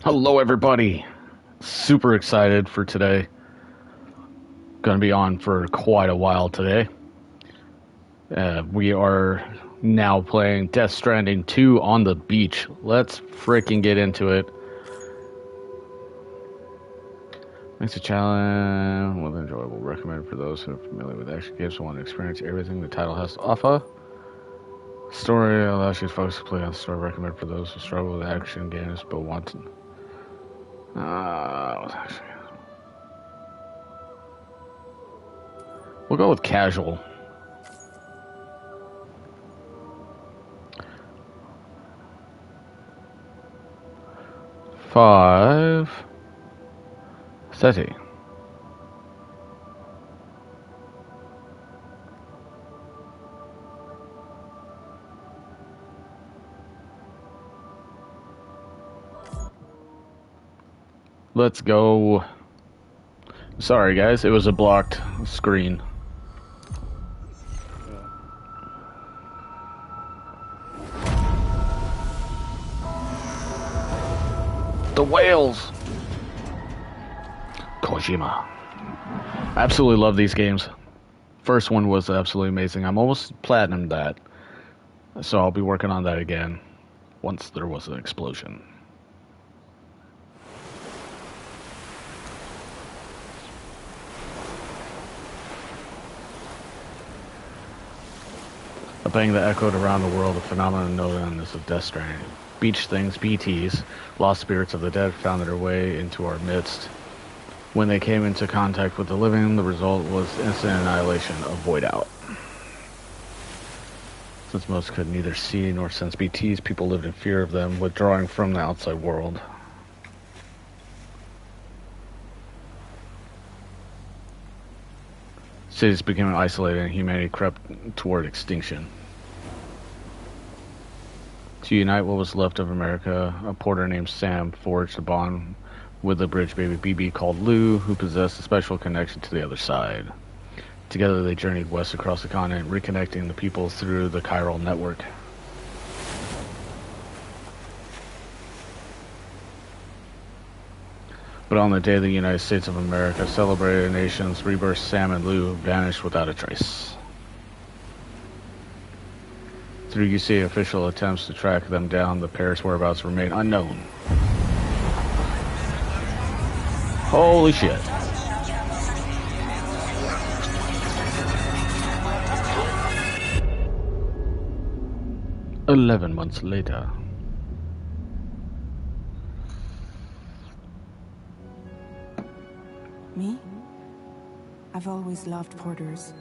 Hello, everybody. Super excited for today. Going to be on for quite a while today. We are now playing Death Stranding 2 on the beach. Let's freaking get into it. Makes a challenge well enjoyable. Recommend for those who are familiar with action games and want to experience everything the title has to offer. Story allows you to focus completely on the story. Recommend for those who struggle with action games but want to. We'll go with casual. Five. Sagety. Let's go. Sorry, guys. It was a blocked screen. The whales. Kojima. I absolutely love these games. First one was absolutely amazing. I'm almost platinumed that. So I'll be working on that again once there was an explosion. A bang that echoed around the world, a phenomenon known as the Death Stranding. Beach things, BTs, lost spirits of the dead, found their way into our midst. When they came into contact with the living, the result was instant annihilation, a void out. Since most could neither see nor sense BTs, people lived in fear of them, withdrawing from the outside world. Cities became isolated and humanity crept toward extinction. To unite what was left of America, a porter named Sam forged a bond with a bridge baby BB called Lou, who possessed a special connection to the other side. Together they journeyed west across the continent, reconnecting the people through the chiral network. But on the day the United States of America celebrated the nation's rebirth, Sam and Lou vanished without a trace. Through UC official attempts to track them down, the pair's whereabouts remain unknown. Holy shit. "11 months later." Me? I've always loved porters.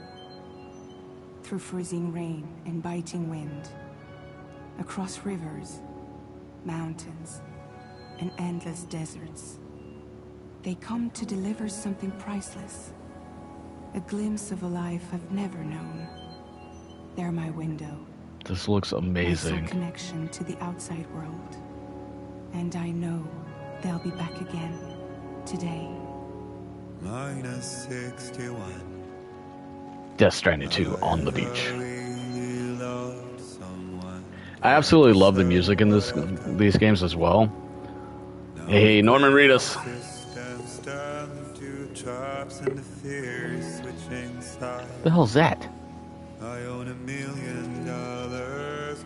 Through freezing rain and biting wind, across rivers, mountains, and endless deserts. They come to deliver something priceless, a glimpse of a life I've never known. They're my window. This looks amazing. My sole connection to the outside world. And I know they'll be back again today. -61. Death Stranding 2 on the beach. I absolutely love the music in these games as well. Hey, Norman Reedus. The hell's that? I own $1 million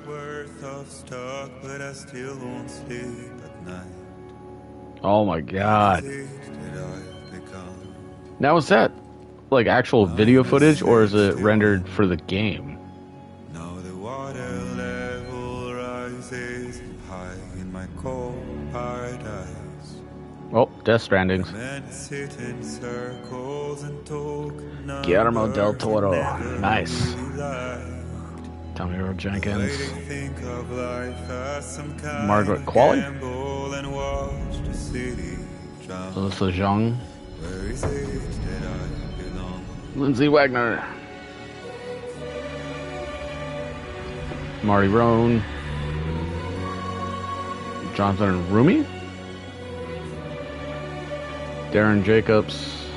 worth of stock, but I still won't sleep at night. Oh my god. Now is that like actual video footage or is it rendered for the game? Now the water level rises high in my cold paradise. Oh, Death Stranding. Guillermo del Toro. Nice. Tommy Earl Jenkins. Margaret Qualley. Alyssa Zhang. Lindsay Wagner. Marty Roan. Jonathan Rumi. Darren Jacobs.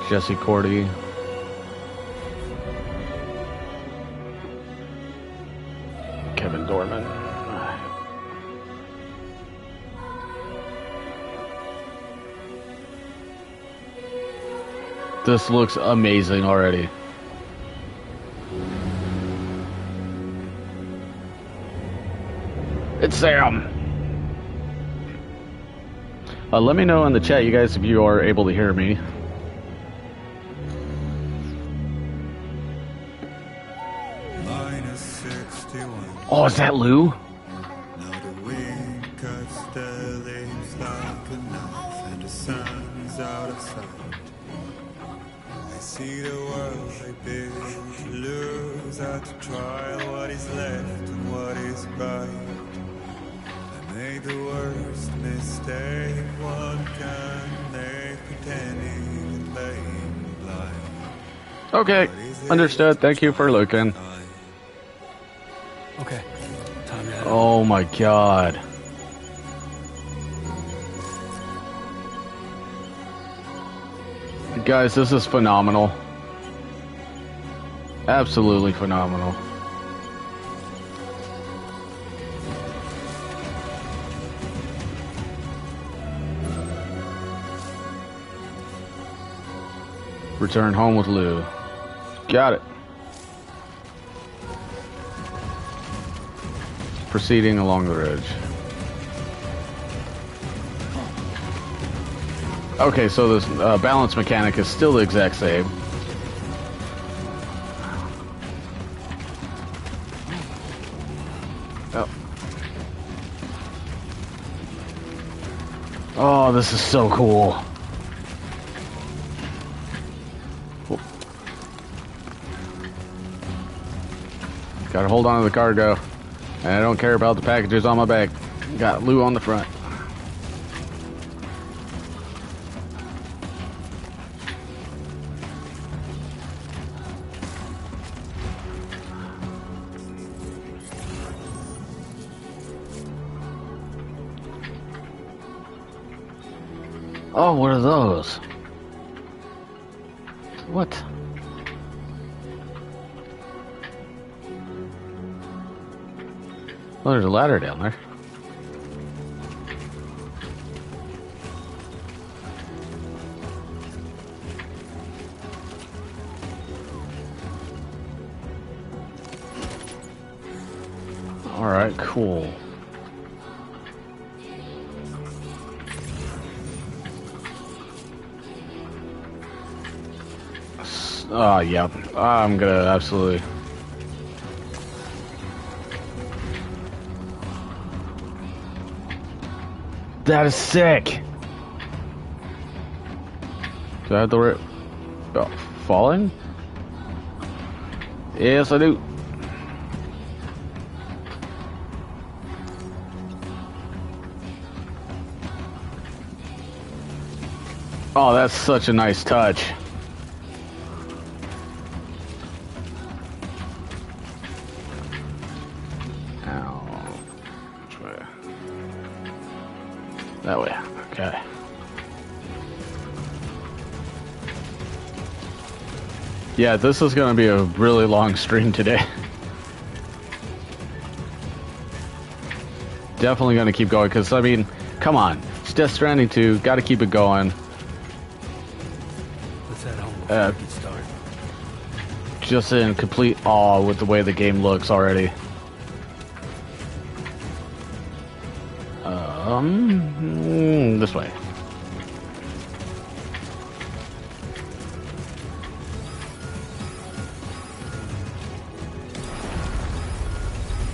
Jesse Cordy. Kevin Dorman. This looks amazing already. It's Sam. Let me know in the chat, you guys, if you are able to hear me. -61. Oh, is that Lou? Now the wind cuts the leaves like a knife, and the sun's out of sight. I see the world I built to lose at the trial, what is left and what is right. I made the worst mistake one can make, pretending and playing blind. Okay, understood. Thank you for looking. Okay, time to head out. Oh my god. Guys, this is phenomenal. Absolutely phenomenal. Return home with Lou. Got it. Proceeding along the ridge. Okay, so this balance mechanic is still the exact same. Oh. Oh, this is so cool. Gotta hold on to the cargo. And I don't care about the packages on my back. Got Lou on the front. Oh, what are those? What? Oh, there's a ladder down there. Alright, cool. Yeah. I'm gonna absolutely... That is sick! Do I have the falling? Yes, I do. Oh, that's such a nice touch. Ow. Which way? That way. Okay. Yeah, this is going to be a really long stream today. Definitely going to keep going, because, I mean, come on. It's Death Stranding 2. Got to keep it going. Let's head home before we get started. Just in complete awe with the way the game looks already. This way.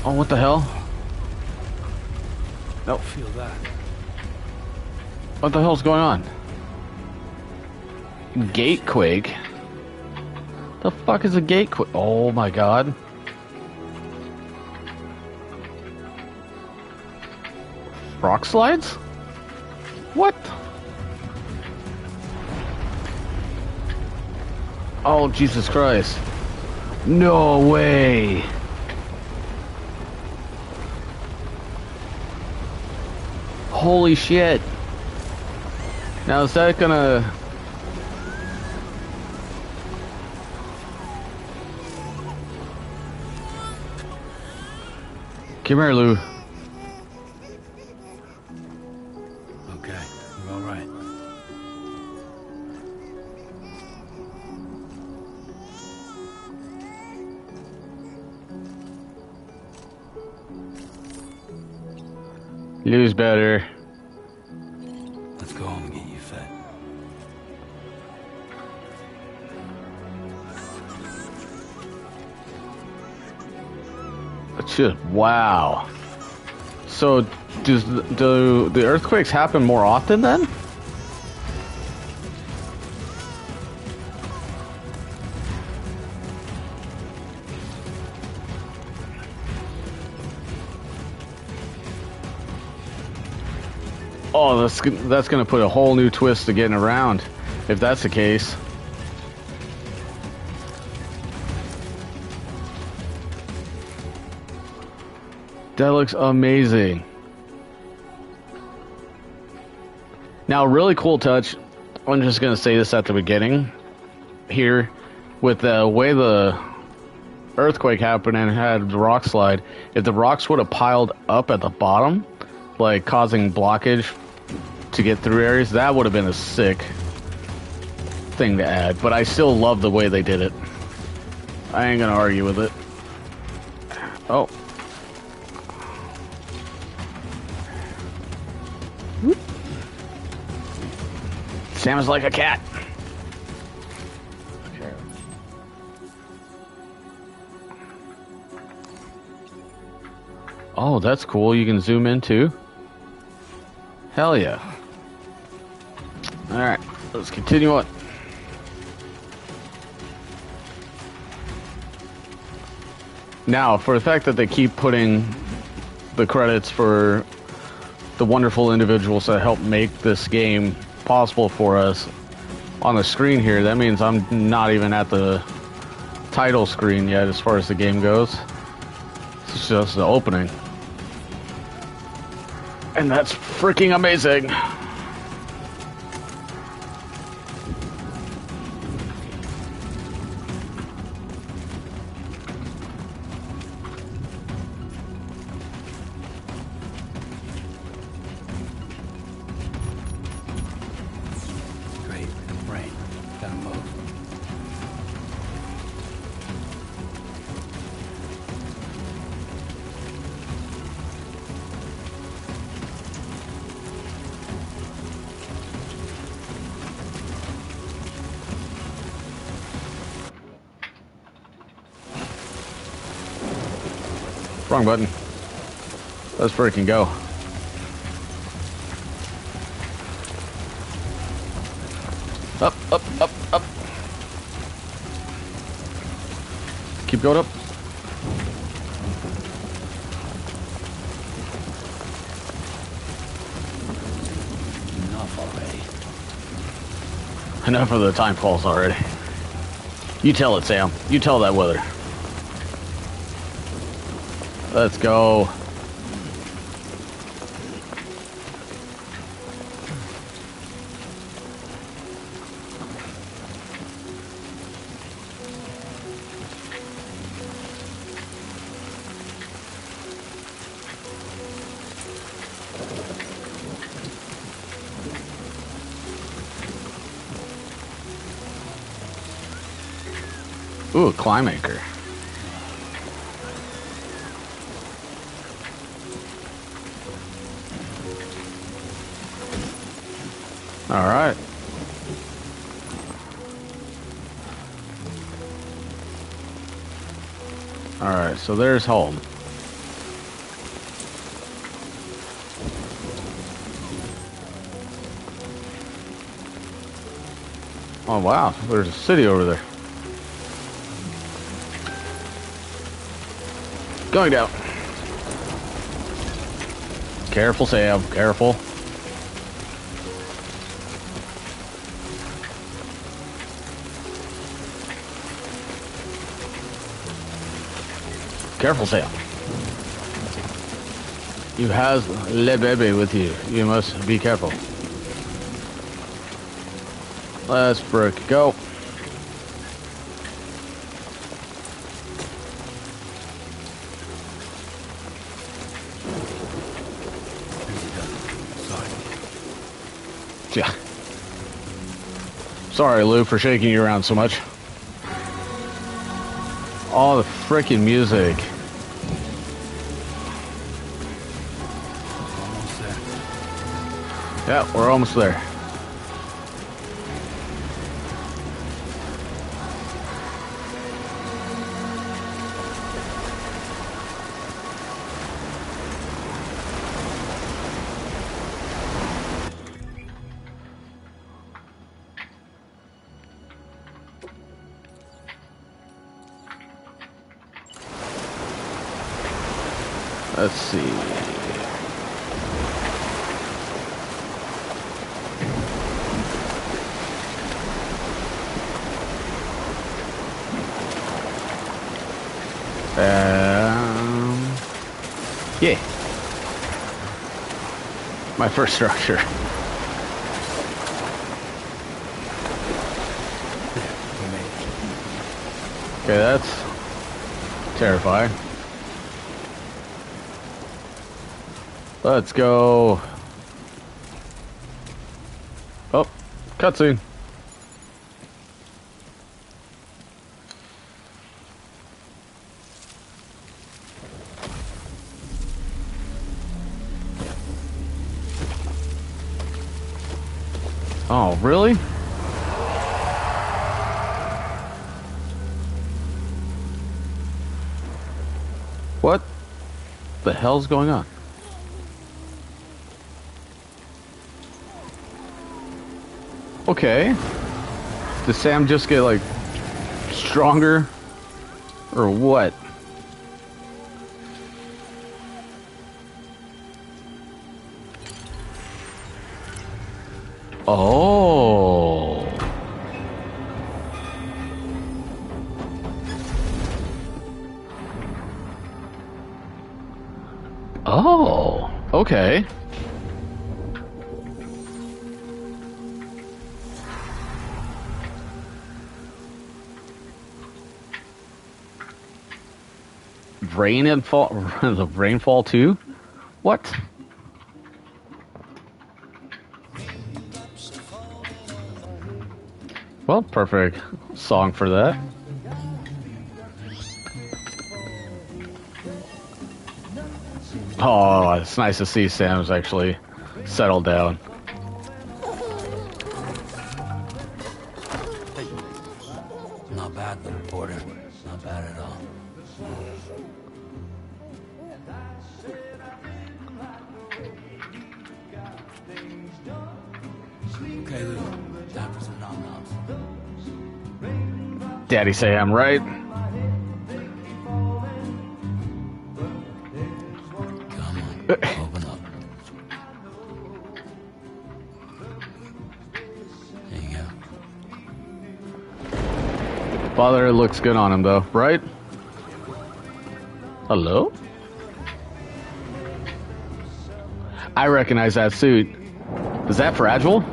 Oh, what the hell? Nope. Feel that. What the hell's going on? Gatequake? The fuck is a gatequake? Oh my god. Rock slides? What? Oh, Jesus Christ. No way. Holy shit. Now is that gonna... Come here, Lou. Okay, we're all right. Lou's better. Let's go home and get you fed. Just wow. So, do the earthquakes happen more often then? Oh, that's gonna put a whole new twist to getting around, if that's the case. That looks amazing. Now, a really cool touch. I'm just gonna say this at the beginning here, with the way the earthquake happened and had the rock slide. If the rocks would have piled up at the bottom, like causing blockage to get through areas, that would have been a sick thing to add. But I still love the way they did it. I ain't gonna argue with it. Oh. Sam is like a cat. Okay. Oh, that's cool. You can zoom in too. Hell yeah. Alright, let's continue on. Now, for the fact that they keep putting the credits for the wonderful individuals that helped make this game possible for us on the screen here, that means I'm not even at the title screen yet as far as the game goes. It's just the opening. And that's freaking amazing. Great. Rain. Gotta move. Wrong button. Let's freaking go. Up, up, up, up. Keep going up. Enough already. Enough of the time falls already. You tell it, Sam. You tell that weather. Let's go. Ooh, a climb anchor. All right. All right, so there's home. Oh, wow. There's a city over there. Going down. Careful, Sam. Careful. Careful, Sam. You have Le Bebe with you. You must be careful. Let's frick go. Yeah. Sorry, Lou, for shaking you around so much. All the frickin' music. Almost Yeah, we're almost there. Let's see. Yeah. My first structure. Okay, that's terrifying. Let's go. Oh, cutscene. Oh, really? What the hell's going on? Okay. Does Sam just get, like, stronger? Or what? Oh. Oh. Okay. Rain and fall. The rainfall too? What? Well, perfect song for that. Oh, it's nice to see Sam's actually settled down. Not bad, little porter. Not bad at all. Okay, Lou. Time for some nom-noms. Daddy Sam, right? Come on, open up. There you go. Father looks good on him, though, right? Hello? I recognize that suit. Is that fragile?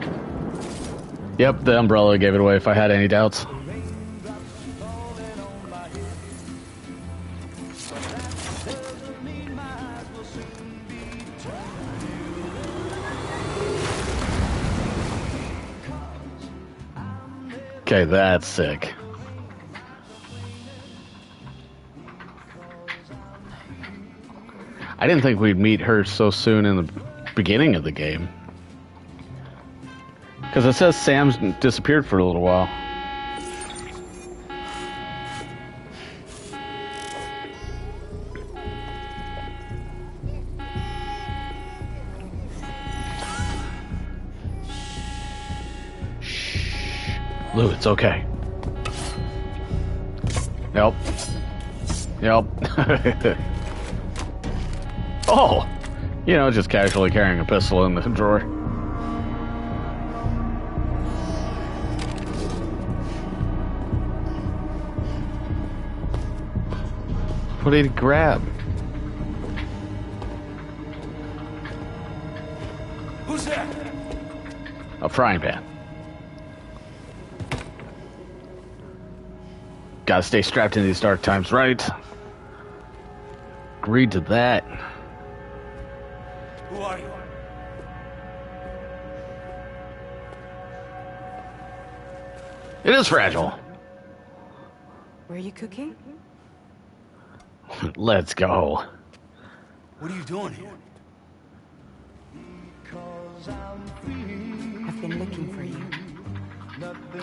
Yep, the umbrella gave it away if I had any doubts. Okay, that's sick. I didn't think we'd meet her so soon in the beginning of the game. Because it says Sam's disappeared for a little while. Shh. Lou, it's okay. Yep. Yep. Oh! You know, just casually carrying a pistol in the drawer. What did he grab? Who's there? A frying pan. Gotta stay strapped in these dark times, right? Agreed to that. Who are you? It is fragile. Were you cooking? Let's go. What are you doing here? I've been looking for you.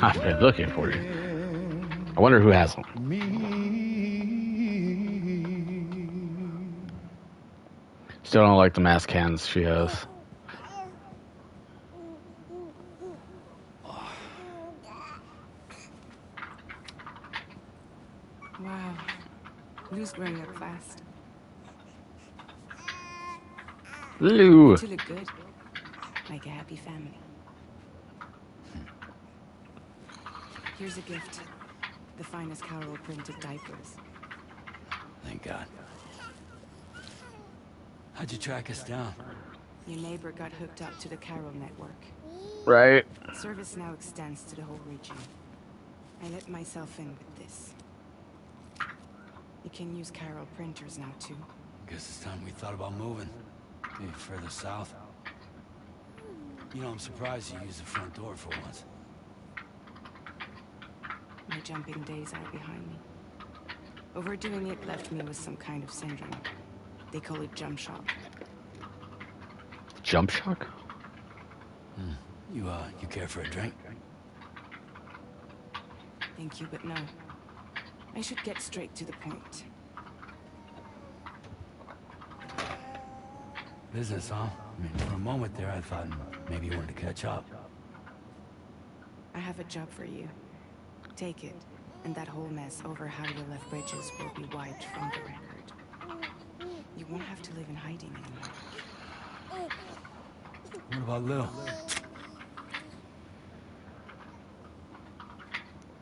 I've been looking for you. I wonder who has them. Still don't like the mask hands she has. Wow. Lou's growing up fast. Lou. You two look good. Like a happy family. Here's a gift. The finest Carol printed diapers. Thank God. How'd you track us down? Your neighbor got hooked up to the Carol network. Right. Service now extends to the whole region. I let myself in with this. You can use Carol printers now too. Guess it's time we thought about moving. Maybe further south. You know, I'm surprised you used the front door for once. My jumping days are behind me. Overdoing it left me with some kind of syndrome. They call it jump shock. Jump shock? You care for a drink? Thank you, but no. I should get straight to the point. Business, huh? I mean, for a moment there, I thought maybe you wanted to catch up. I have a job for you. Take it, and that whole mess over how you left bridges will be wiped from the record. You won't have to live in hiding anymore. What about Lil?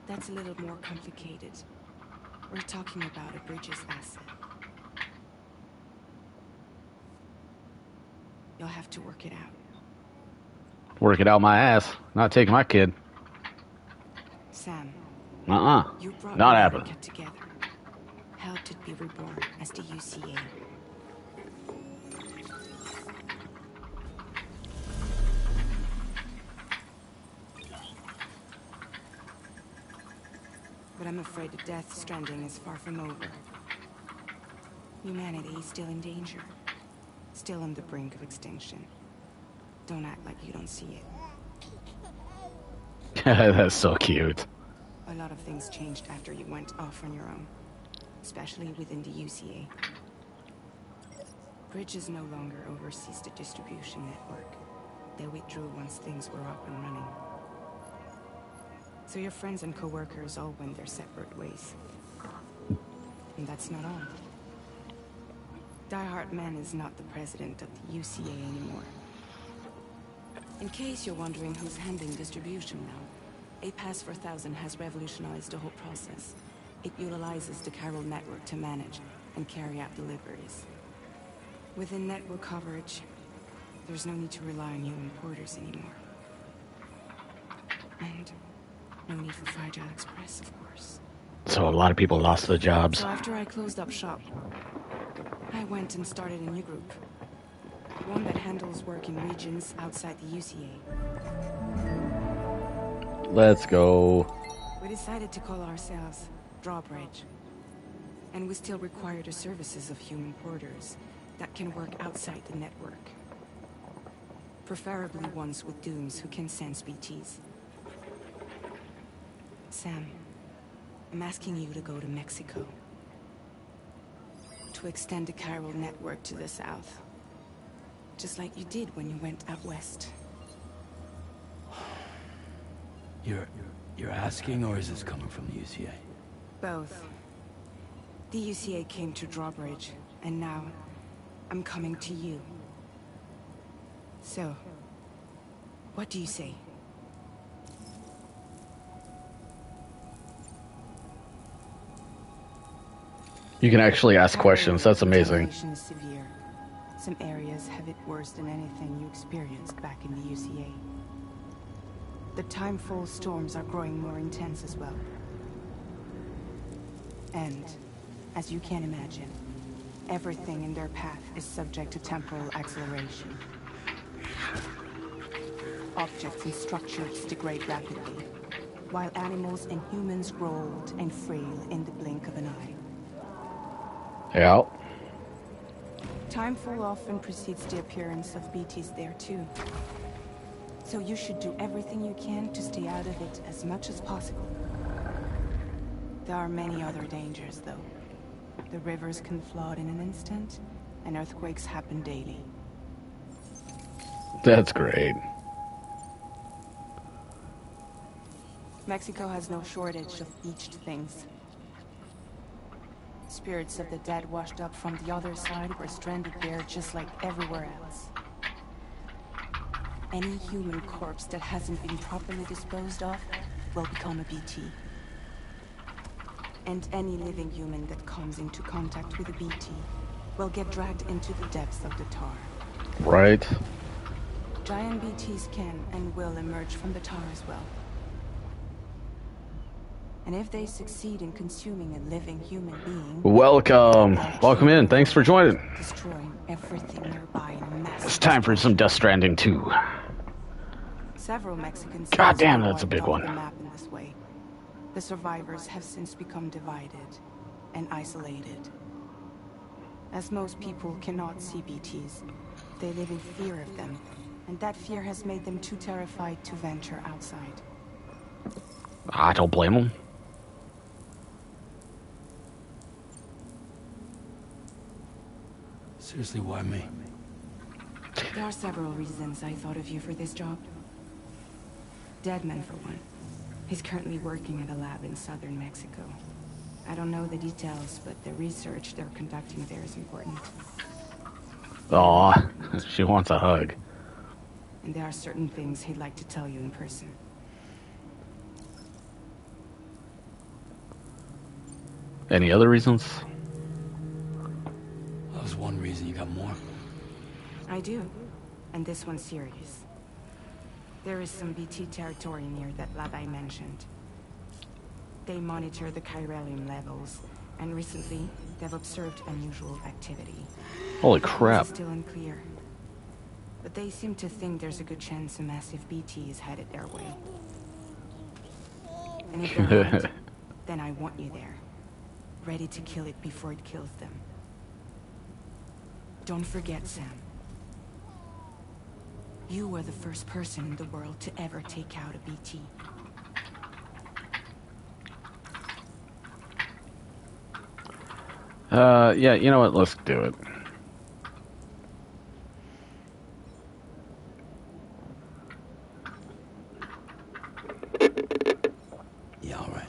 That's a little more complicated. We're talking about a bridges asset. You'll have to work it out. Work it out my ass. Not taking my kid. Sam. You brought Not America happening. together. Helped it be reborn as the UCA. But I'm afraid the Death Stranding is far from over. Humanity is still in danger. Still on the brink of extinction. Don't act like you don't see it. That's so cute. A lot of things changed after you went off on your own. Especially within the UCA. Bridges no longer oversees the distribution network. They withdrew once things were up and running. So your friends and co-workers all went their separate ways. And that's not all. Die Hard Man is not the president of the UCA anymore. In case you're wondering who's handling distribution now, a Pass for 1000 has revolutionized the whole process. It utilizes the Carol network to manage and carry out deliveries. Within network coverage, there's no need to rely on human porters anymore. And no need for Fragile Express, of course. So a lot of people lost their jobs. So after I closed up shop, I went and started a new group. One that handles work in regions outside the UCA. Let's go. We decided to call ourselves Drawbridge. And we still require the services of human porters that can work outside the network. Preferably ones with dooms who can sense BTs. Sam, I'm asking you to go to Mexico. To extend the Carol network to the south. Just like you did when you went out west. You're asking, or is this coming from the UCA? Both. The UCA came to Drawbridge, and now I'm coming to you. So, what do you say? You can actually ask questions. That's amazing. Contamination is severe. Some areas have it worse than anything you experienced back in the UCA. The timefall storms are growing more intense as well. And, as you can imagine, everything in their path is subject to temporal acceleration. Objects and structures degrade rapidly, while animals and humans grow old and frail in the blink of an eye. Yeah. Timefall often precedes the appearance of BTs there too. So you should do everything you can to stay out of it as much as possible. There are many other dangers, though. The rivers can flood in an instant, and earthquakes happen daily. That's great. Mexico has no shortage of beached things. Spirits of the dead washed up from the other side were stranded there just like everywhere else. Any human corpse that hasn't been properly disposed of will become a BT. And any living human that comes into contact with a BT will get dragged into the depths of the tar. Right. Giant BTs can and will emerge from the tar as well. And if they succeed in consuming a living human being... Welcome in. Thanks for joining. Destroying everything nearby in a massive... It's time for some Death Stranding 2. Several Mexican cities God damn, were that's a wiped big off one. the map in this way. The survivors have since become divided and isolated. As most people cannot see BTs, they live in fear of them, and that fear has made them too terrified to venture outside. I don't blame them. Seriously, why me? There are several reasons I thought of you for this job. Deadman, for one. He's currently working at a lab in southern Mexico. I don't know the details, but the research they're conducting there is important. Aw, she wants a hug. And there are certain things he'd like to tell you in person. Any other reasons? That was one reason. You got more? I do. And this one's serious. There is some BT territory near that lab I mentioned. They monitor the chiralium levels, and recently, they've observed unusual activity. Holy crap. It's still unclear. But they seem to think there's a good chance a massive BT is headed their way. And if they're right, then I want you there. Ready to kill it before it kills them. Don't forget, Sam. You were the first person in the world to ever take out a BT. Yeah, you know what? Let's do it. Yeah, all right.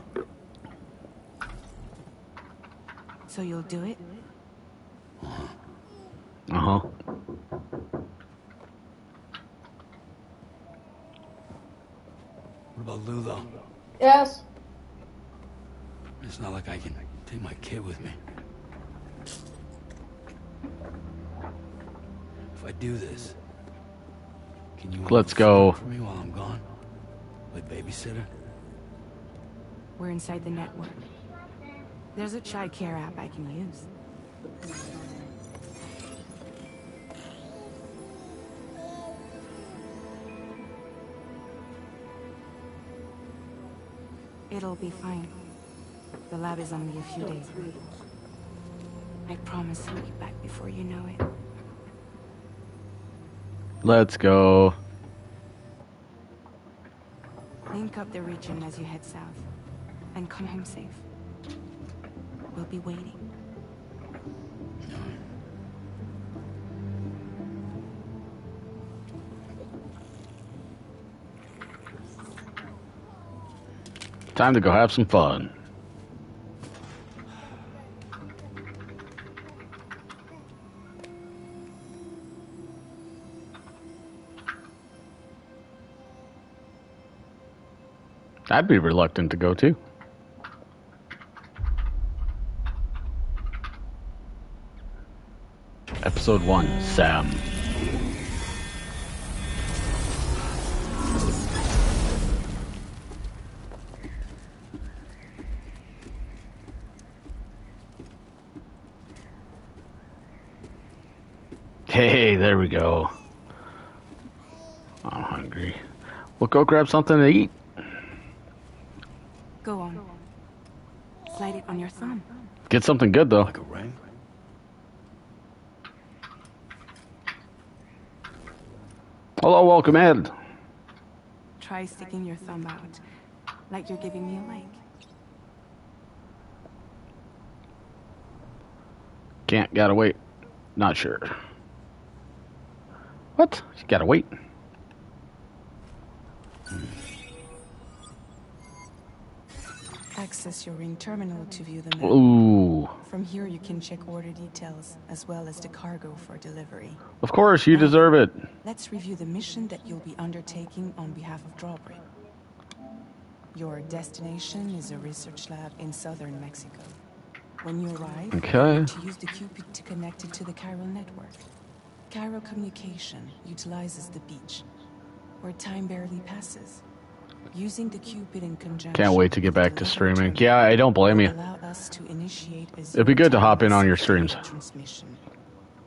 So you'll do it? Uh-huh. What about Lou, though? Yes. It's not like I can take my kid with me. If I do this, can you... Let's go. ...for me while I'm gone? Like babysitter? We're inside the network. There's a child care app I can use. It'll be fine. The lab is only a few days away. I promise I'll be back before you know it. Let's go. Link up the region as you head south. And come home safe. We'll be waiting. Time to go have some fun. I'd be reluctant to go too. Episode 1, Sam. Hey, there we go. I'm hungry. We'll go grab something to eat. Go on. Slide it on your thumb. Get something good, though. Like a ring? Hello, welcome in. try sticking your thumb out, like you're giving me a leg. Can't, gotta wait. Not sure. What? You gotta wait. Access your ring terminal to view the map. Ooh. From here you can check order details, as well as the cargo for delivery. Of course, you deserve it. Let's review the mission that you'll be undertaking on behalf of Drawbridge. Your destination is a research lab in southern Mexico. When you arrive, Okay. you need to use the Cupid to connect it to the chiral network. Chiral communication utilizes the beach, where time barely passes. Using the Cupid in conjunction. Can't wait to get back to streaming. Yeah, I don't blame you. It'd be good to hop in on your streams.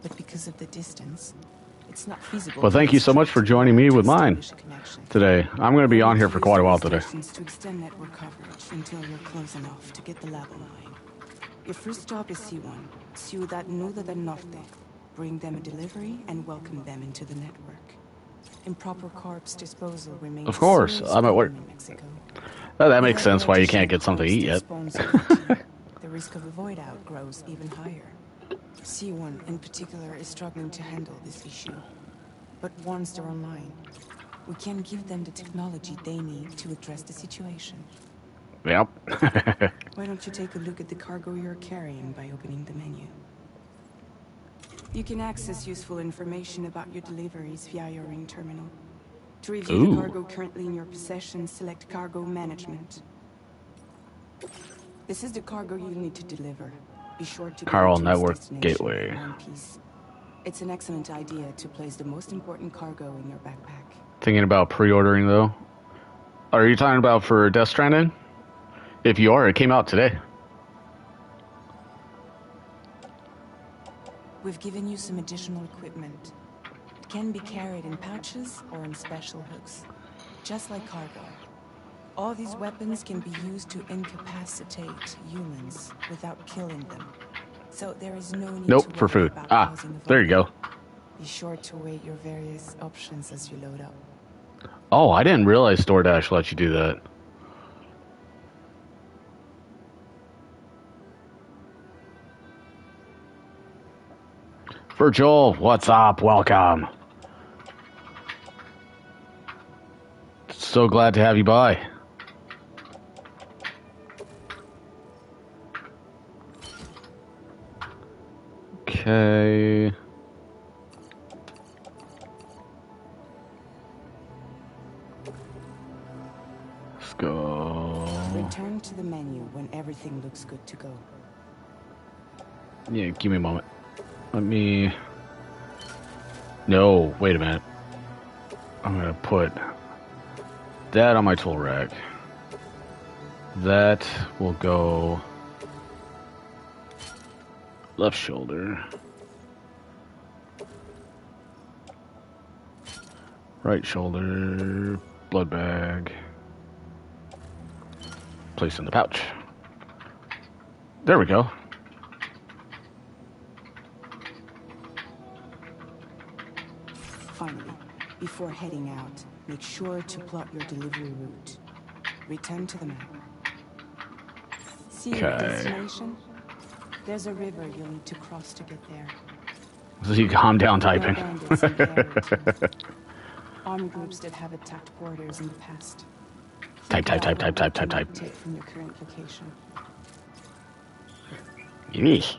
But because of the distance, it's not feasible. Well, thank you so much for joining me with mine today. I'm going to be on here for quite a while today. To extend network coverage until you're close enough to get the lab online. Your first job is C1, Ciudad Nuda del Norte. Bring them a delivery and welcome them into the network. Improper corpse disposal remains. Of course, I'm at work. In Mexico. Oh, that makes sense why you can't get something to eat yet. The risk of a void out grows even higher. C1 in particular is struggling to handle this issue. But once they're online, we can give them the technology they need to address the situation. Yep. Why don't you take a look at the cargo you're carrying by opening the menu? You can access useful information about your deliveries via your ring terminal. To review the cargo currently in your possession, select Cargo Management. This is the cargo you'll need to deliver. Be sure to Chiral Network Gateway. One piece. It's an excellent idea to place the most important cargo in your backpack. Thinking about pre-ordering though. Are you talking about for Death Stranding? If you are, it came out today. We've given you some additional equipment. It can be carried in pouches or in special hooks, just like cargo. All these weapons can be used to incapacitate humans without killing them. So there is no need Nope, to for worry food. about Ah, causing a there you void. go. Be sure to weigh your various options as you load up. Oh, I didn't realize DoorDash lets you do that. Virgil, what's up? Welcome. So glad to have you by. Okay. Let's go. Return to the menu when everything looks good to go. Yeah, give me a moment. Let me... No, wait a minute. I'm gonna put that on my tool rack. That will go left shoulder. Right shoulder, blood bag. Place in the pouch. There we go. Finally, before heading out, make sure to plot your delivery route. Return to the map. See your Okay. destination? There's a river you'll need to cross to get there. So you calm down There are typing. bandits in the area too. Army groups that have attacked borders in the past. Type. Take from your current location. Yeesh.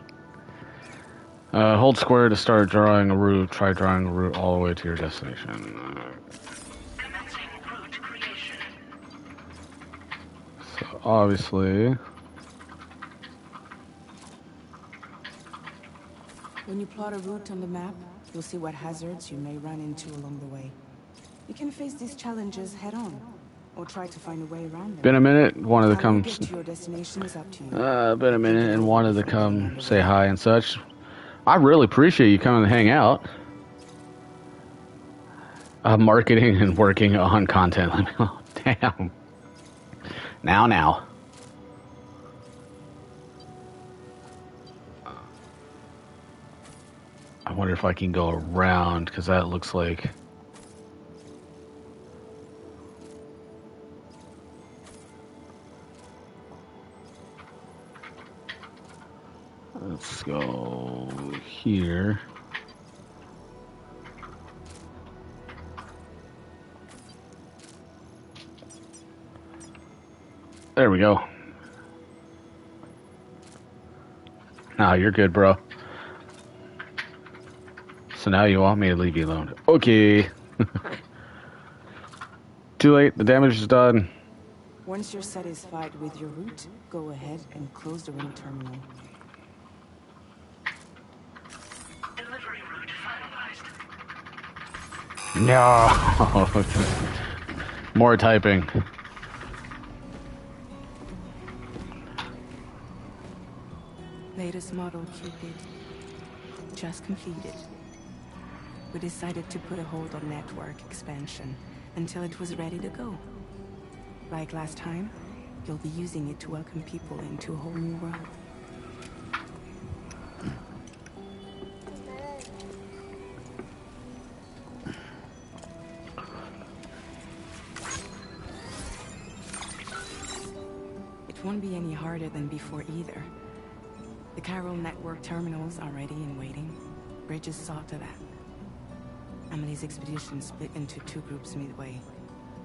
Hold square to start drawing a route. Try drawing a route all the way to your destination. Commencing route creation. So obviously, When you plot a route on the map, you'll see what hazards you may run into along the way. You can face these challenges head on, or try to find a way around them. been a minute. Wanted to How come. you get to your destination is up to you. Been a minute and wanted to come say hi and such. I really appreciate you coming to hang out. Marketing and working on content. Damn. Now. I wonder if I can go around, because that looks like... let's go here. There we go. Nah, you're good, bro. So now you want me to leave you alone. Okay. Too late. The damage is done. Once you're satisfied with your route, go ahead and close the ring terminal. Delivery route finalized. No. More typing. Latest model Cupid. Just completed. We decided to put a hold on network expansion until it was ready to go. Like last time, you'll be using it to welcome people into a whole new world. It won't be any harder than before either. The Chiral network terminals are ready and waiting. Bridges saw to that. Emily's expedition split into two groups midway.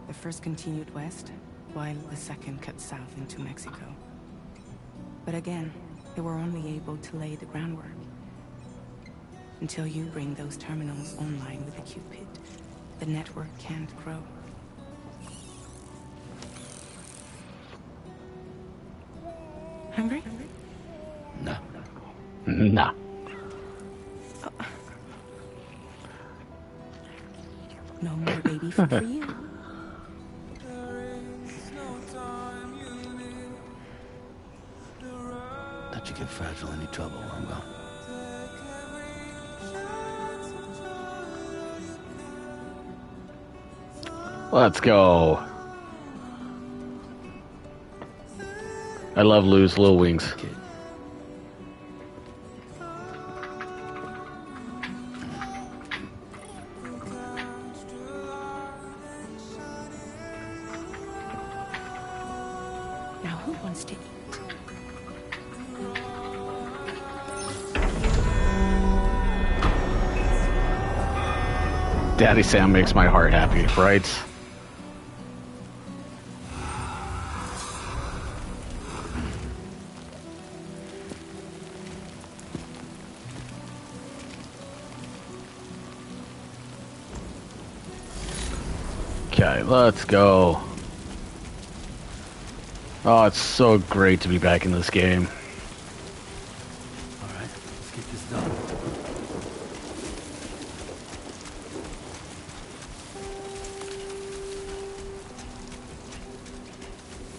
The first continued west, while the second cut south into Mexico. But again, they were only able to lay the groundwork. Until you bring those terminals online with the Cupid, the network can't grow. Hungry? No. Nah. No more baby food for you. Don't you get fragile any trouble, Will. Let's go. I love Lou's little wings. Kid. Now who wants to eat? Daddy Sam makes my heart happy, right? Okay, let's go. Oh, it's so great to be back in this game. All right, let's get this done.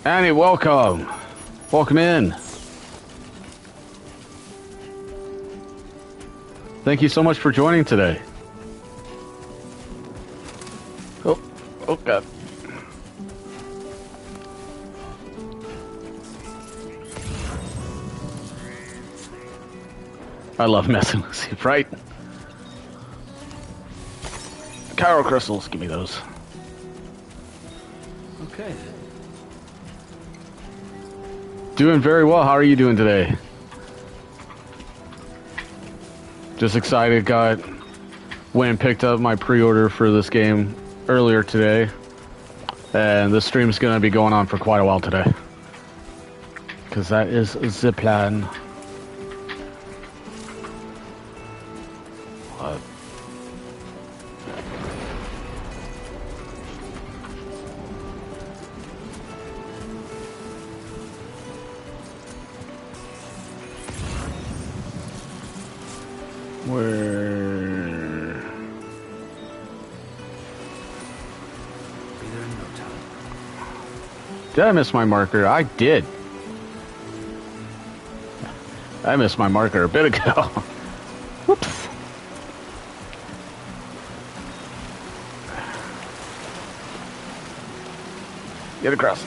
Annie, welcome. Welcome in. Thank you so much for joining today. Oh God. I love messing with you, right? Chiral crystals, give me those. Okay. Doing very well. How are you doing today? Just excited. Went and picked up my pre-order for this game earlier today, and this stream's gonna be going on for quite a while today, because that is the plan. Where? Be there in no time. Did I miss my marker? I did. I missed my marker a bit ago. Whoops. Get across.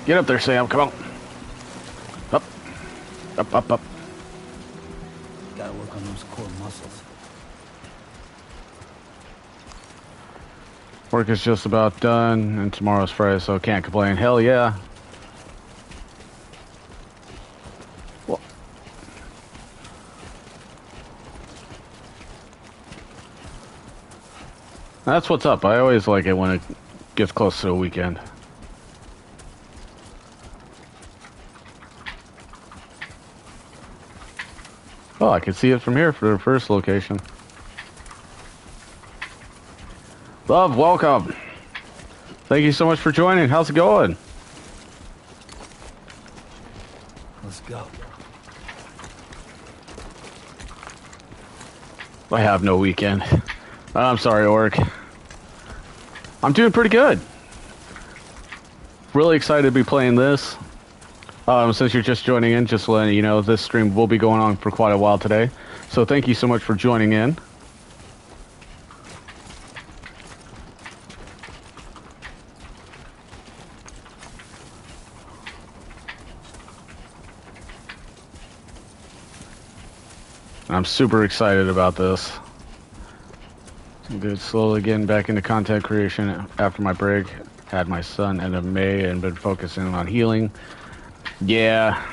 Get up there, Sam. Come on. Up. Up, up, up. Gotta work on those core muscles. Work is just about done, and tomorrow's Friday, so can't complain. Hell yeah. That's what's up. I always like it when it gets close to the weekend. Oh, I can see it from here for the first location. Love, welcome. Thank you so much for joining. How's it going? Let's go. I have no weekend. I'm sorry, Orc. I'm doing pretty good. Really excited to be playing this. Since you're just joining in, just letting you know, this stream will be going on for quite a while today. So thank you so much for joining in. I'm super excited about this. I'm good. Slowly getting back into content creation after my break. Had my son end of May and been focusing on healing. Yeah.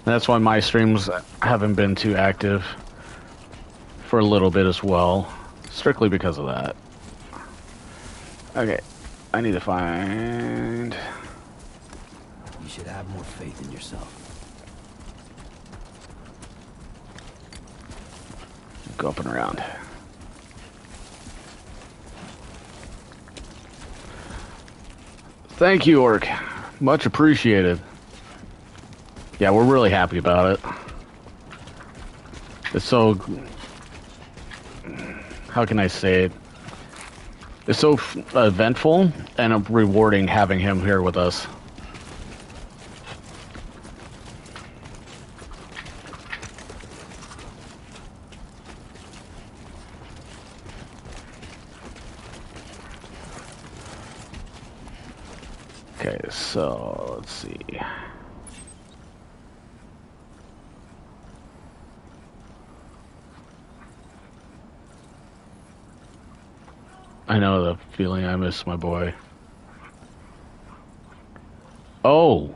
That's why my streams haven't been too active for a little bit as well. Strictly because of that. Okay. I need to find... You should have more faith in yourself. Go up and around. Thank you, Orc. Much appreciated. Yeah, we're really happy about it. It's so... How can I say it? It's so eventful and rewarding having him here with us. Okay, so let's see. I know the feeling. I miss my boy. Oh,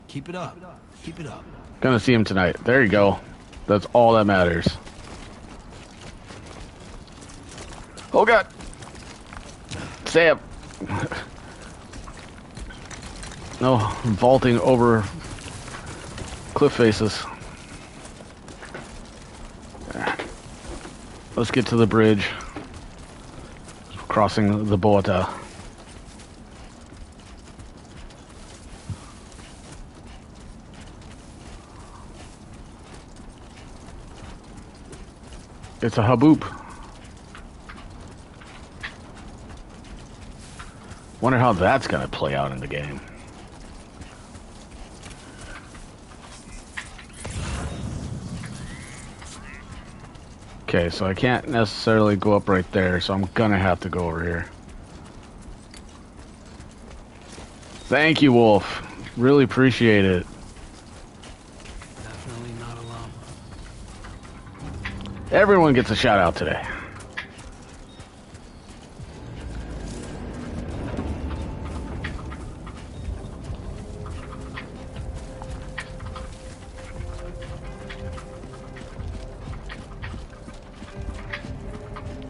Keep it up. Keep it up. gonna see him tonight. There you go. That's all that matters. Oh God, Sam. No, vaulting over cliff faces. Let's get to the bridge. Crossing the border. It's a haboop. Wonder how that's gonna play out in the game. Okay, so I can't necessarily go up right there, so I'm gonna have to go over here. Thank you, Wolf. Really appreciate it. Definitely not alone. Everyone gets a shout out today.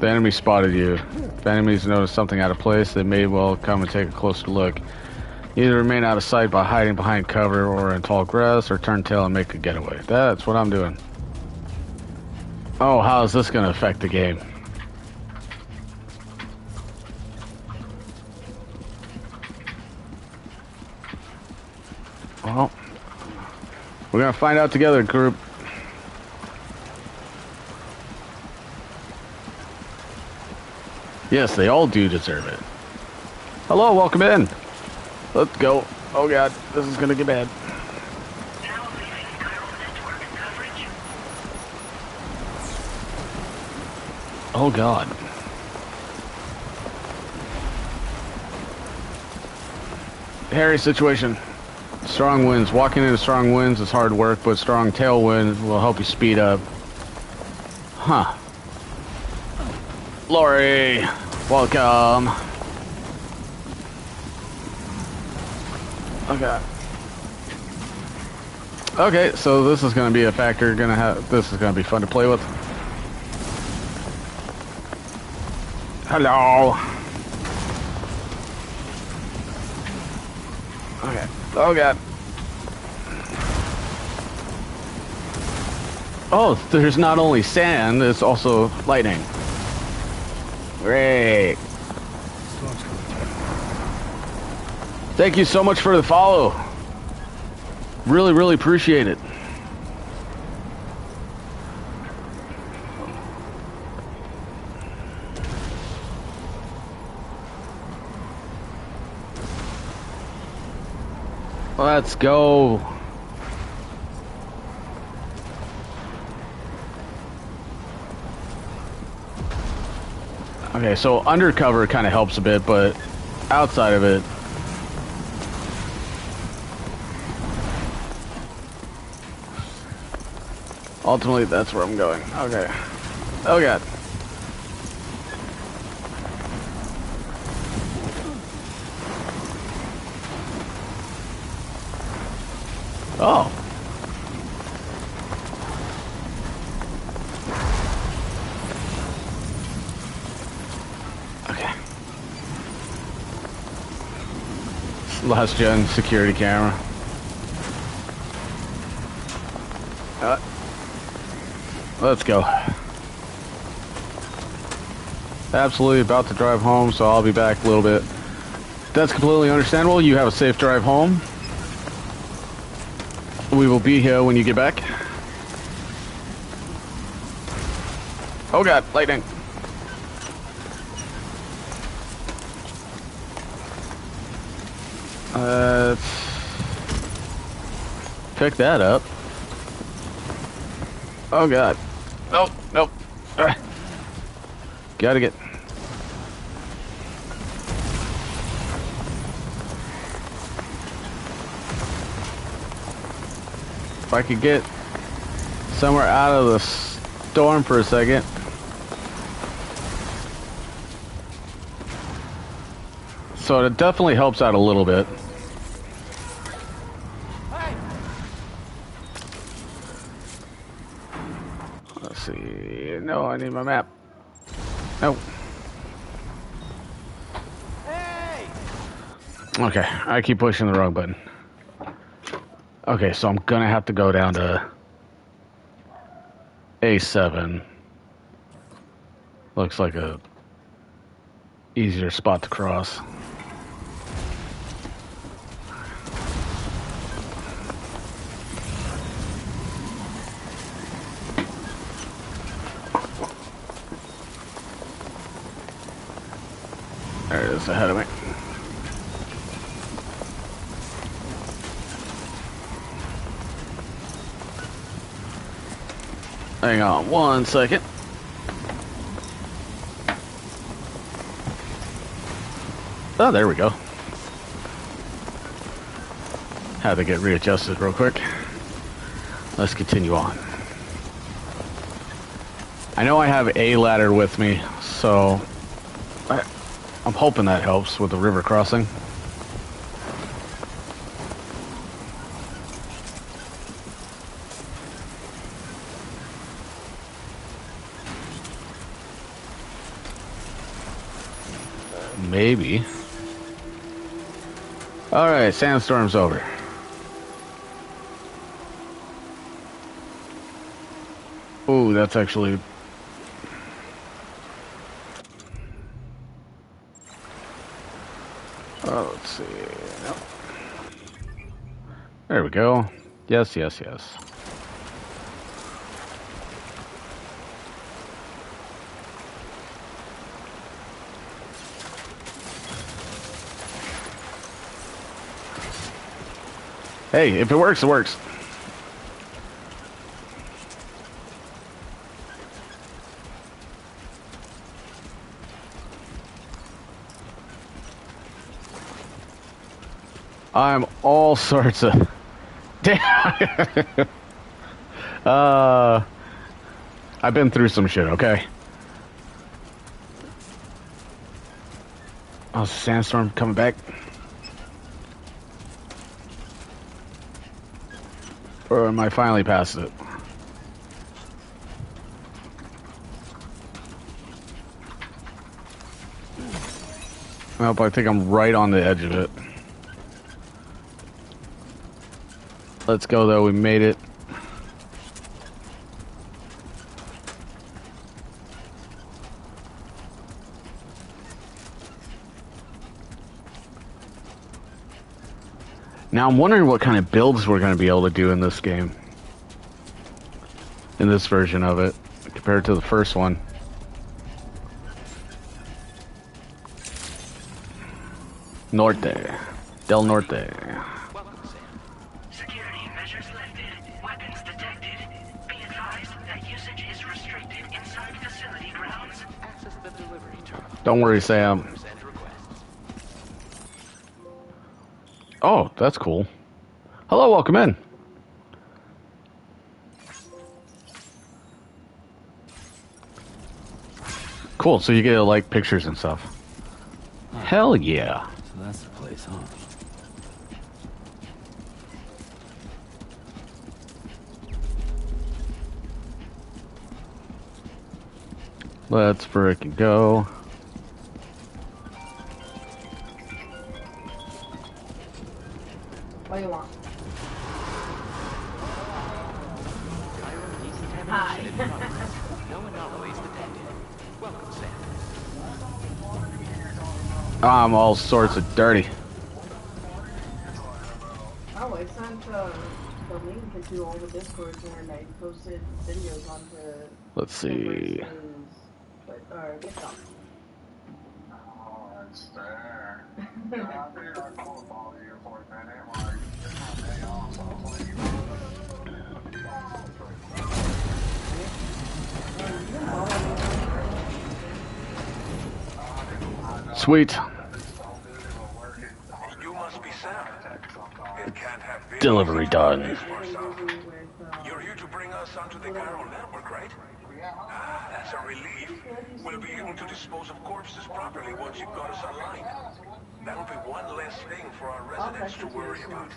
The enemy spotted you. If enemies notice something out of place, they may well come and take a closer look. Either remain out of sight by hiding behind cover or in tall grass, or turn tail and make a getaway. That's what I'm doing. Oh, how is this going to affect the game? Well, we're going to find out together, group. Yes, they all do deserve it. Hello, welcome in. Let's go. Oh God, this is gonna get bad. Now leaving neural network coverage. Oh God. Hairy situation. Strong winds. Walking into strong winds is hard work, but strong tailwind will help you speed up. Huh. Lori, welcome. Okay. Okay, so this is going to be a factor. This is going to be fun to play with. Hello. Okay. Oh god. Oh, there's not only sand, it's also lightning. Great. Storm's coming. Thank you so much for the follow. Really, really appreciate it. Let's go. Okay, so undercover kind of helps a bit, but outside of it, ultimately that's where I'm going. Okay. Oh god. Oh. Okay. Last gen security camera. Let's go. Absolutely about to drive home, so I'll be back a little bit. That's completely understandable. You have a safe drive home. We will be here when you get back. Oh god, lightning. Let's pick that up. Oh god. Nope, nope. Gotta get... If I could get somewhere out of the storm for a second. So it definitely helps out a little bit. Let's see. No, I need my map. Nope. Okay, I keep pushing the wrong button. Okay, so I'm gonna have to go down to A7. Looks like a easier spot to cross. There it is ahead of me. Hang on one second. Oh, there we go. Had to get readjusted real quick. Let's continue on. I know I have a ladder with me, so I'm hoping that helps with the river crossing. Maybe. Alright, sandstorm's over. Ooh, that's actually... Oh, let's see. Nope. There we go. Yes, yes, yes. Hey, if it works, it works. I'm all sorts of... I've been through some shit, okay? Oh, sandstorm coming back. Or am I finally past it? Nope, I think I'm right on the edge of it. Let's go, though. We made it. Now I'm wondering what kind of builds we're going to be able to do in this game. In this version of it, compared to the first one. Norte. Del Norte. Security measures lifted. Weapons detected. Be advised that usage is restricted inside facility grounds. Access the delivery terminal. Don't worry, Sam. Send requests. Oh, that's cool. Hello, welcome in. Cool, so you get to like pictures and stuff. Hell yeah. So that's the place, huh? Let's frickin' go. What do you want? Hi. No anomalies detected. Welcome, Sam. I'm all sorts of dirty. Oh, I sent the link into all the Discords and I posted videos onto Let's see. GitHub. Oh, that's fair. I figured I'd call bother you for a minute while I get my day off, so I was like, Sweet. you must be Sam. It can't have been. Delivery done. You're here to bring us onto the Carol network, right? Ah, that's a relief. We'll be able to dispose of corpses properly once you've got us online. That'll be one less thing for our residents to worry about.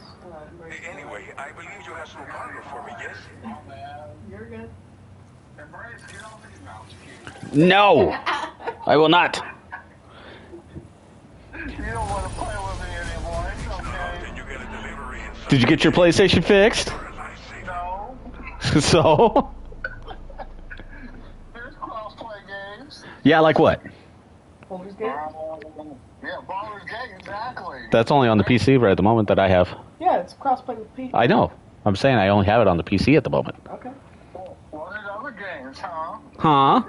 Anyway, I believe you have some cargo for me, yes? You're good. No! I will not. You don't want to play with me anymore, it's okay. Then you get a delivery and Did you get your PlayStation fixed? No. So? There's cross-play games. Yeah, like what? Baldur's Gate? Yeah, Baldur's Gate, exactly. That's only on the PC right at the moment that I have. Yeah, it's crossplay with P. I know. I'm saying I only have it on the PC at the moment. Okay. What are other games, huh? Huh?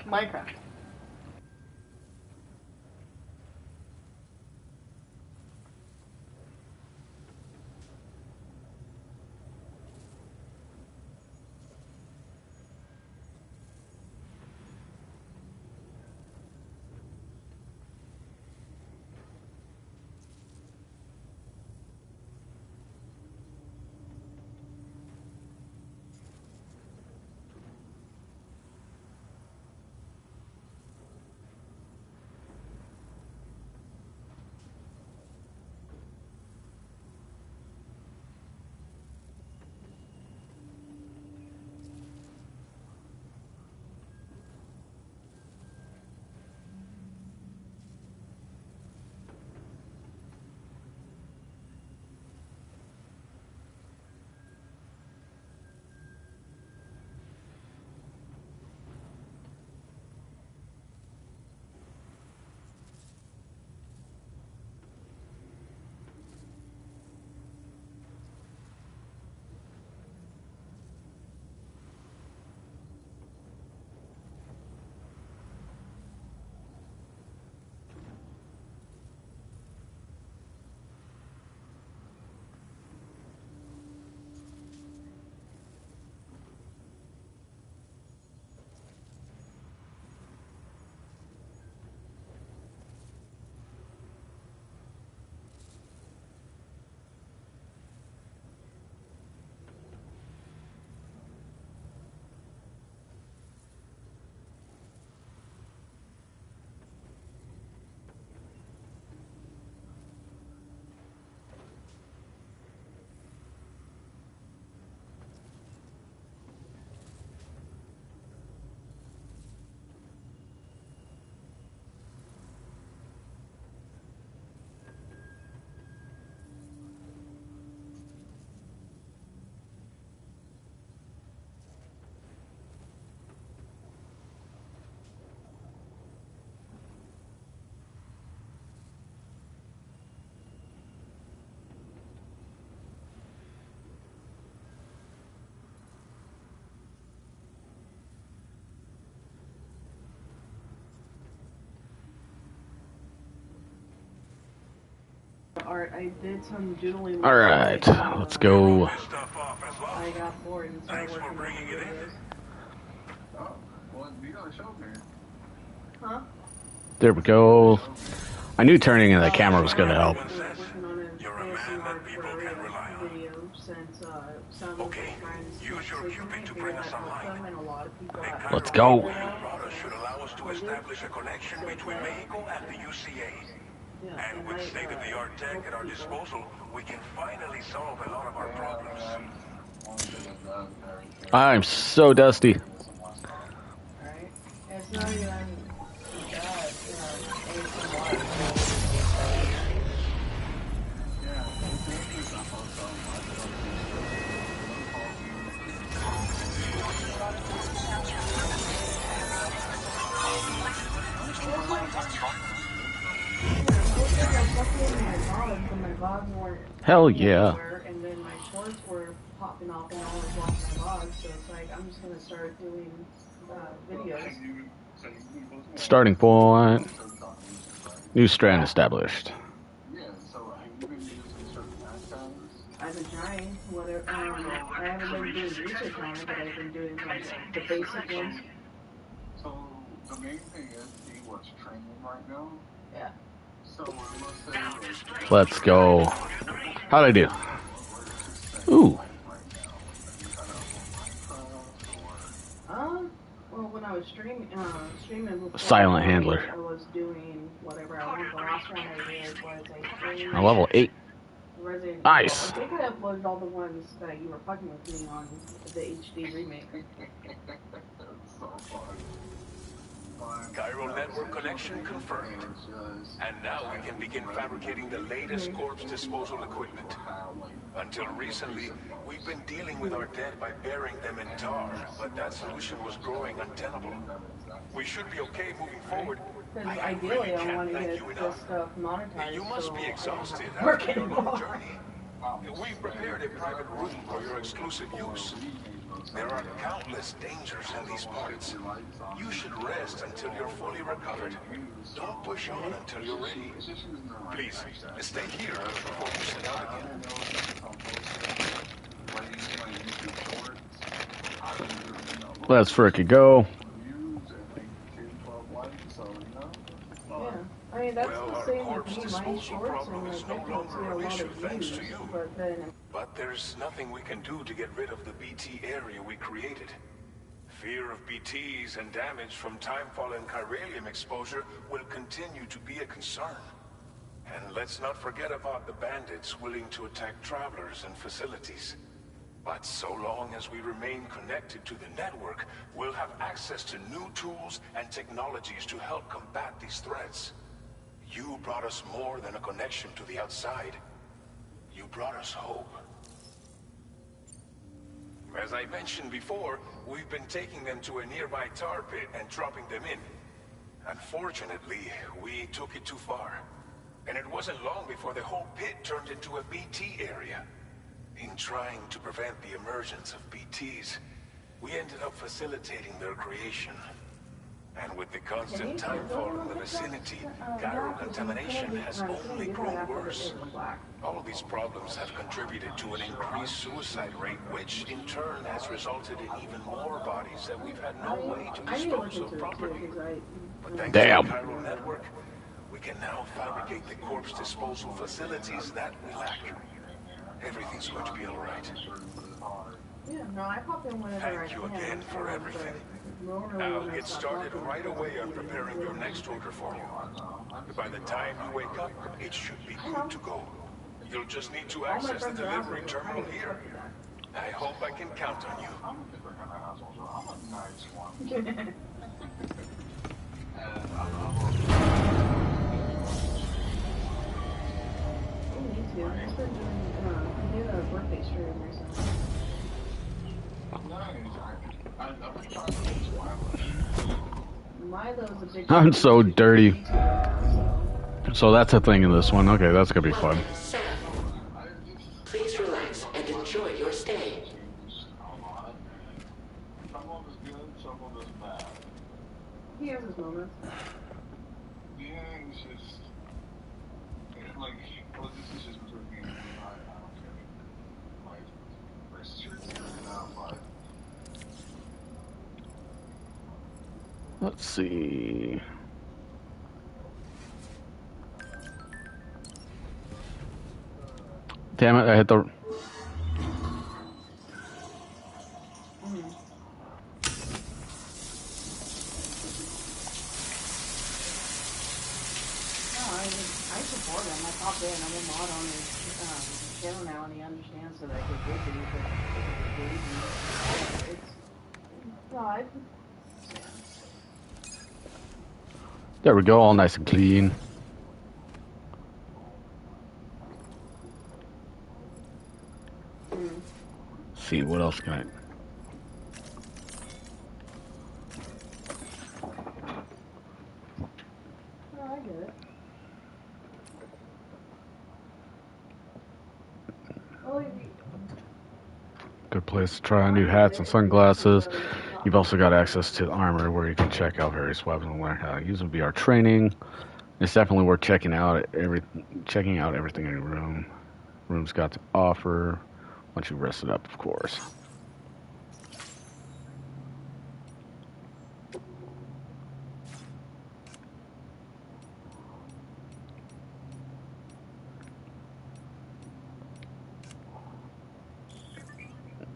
Minecraft. art. I did some doodling. All right, let's go. This stuff off as well. I got bored and started Thanks for working on bringing it in. videos. Oh, well, you gotta show me. Huh? There we go. I knew turning in the camera was gonna help. Working on a You're a man fancy that art people for can rely on. video since some of Okay, my friends use your messaged Cupid me to and bring that us helped online. them, and a lot of people The got Let's Cairo go. network you brought us should allow us to establish a connection between Mexico and the UCA. Yeah, And with state-of-the-art tech at our disposal, we can finally solve a lot of our problems. I'm so dusty. Right? And it's not even bad, Hell yeah. and then my shorts were popping off and I was watching my vlogs, so it's like I'm just gonna start doing videos. Starting point. New strand established. I've been trying, whatever, I haven't been doing research on it, but I've been doing like the basic ones. So the main thing is see what's trending right now. Yeah. So let's say Let's go. How'd I do? Ooh. Well, when I was streaming before, Silent handler. I was doing whatever I wanted. The last round I did was a stream. Level 8. Resident Nice. I think I uploaded all the ones that you were fucking with me on the HD remake. so far. Cairo network connection confirmed. And now we can begin fabricating the latest corpse disposal equipment. Until recently, we've been dealing with our dead by burying them in tar, but that solution was growing untenable. We should be okay moving forward. Because I ideally, really I can't want to thank get you this enough. stuff monetized. You must so be I exhausted don't have to after your work long anymore. journey. We've prepared a private room for your exclusive use. There are countless dangers in these parts. You should rest until you're fully recovered. Don't push on until you're ready. Please, stay here before you set out again. Let's frickin' go. Yeah. I mean, that's Well, the our same corpse with me. My disposal shorts problem and is my no videos longer get a an lot issue of thanks views, to you. but then But there's nothing we can do to get rid of the BT area we created. Fear of BTs and damage from timefall and chiralium exposure will continue to be a concern. And let's not forget about the bandits willing to attack travelers and facilities. But so long as we remain connected to the network, we'll have access to new tools and technologies to help combat these threats. You brought us more than a connection to the outside. You brought us hope. As I mentioned before, we've been taking them to a nearby tar pit and dropping them in. Unfortunately, we took it too far. And it wasn't long before the whole pit turned into a BT area. In trying to prevent the emergence of BTs, we ended up facilitating their creation. And with the constant timefall in the vicinity, Cairo contamination has only grown worse. All of these problems have contributed to an increased suicide rate, which in turn has resulted in even more bodies that we've had no way to dispose of properly. But thanks to the Cairo network, we can now fabricate the corpse disposal facilities that we lack. Everything's going to be all right. yeah, no, I pop in whenever I Thank you can. again for everything. I'll get started right away on preparing your next order for you. By the time you wake up, it should be good to go. You'll just need to access the delivery terminal here. I hope I can count on you. Me too. I've been doing, I did a birthday stream recently. Milo's a big I'm so dirty. So that's a thing in this one. Okay, that's gonna be fun. Please relax and enjoy your stay. He has his moments. Yeah, it's just like Well, this is just between me and you. I don't care. Like, relationship is not fine. Let's see. Damn it, I hit the... I support him. I popped in. I'm a mod on his channel now, and he understands that I get busy, but it's live. There we go, all nice and clean. Let's see, what else can I... Oh, I get it. Good place to try on new hats and sunglasses. You've also got access to the armor where you can check out various weapons and learn how to use them via our training. It's definitely worth checking out everything in your room. Room's got to offer once you rest it up, of course.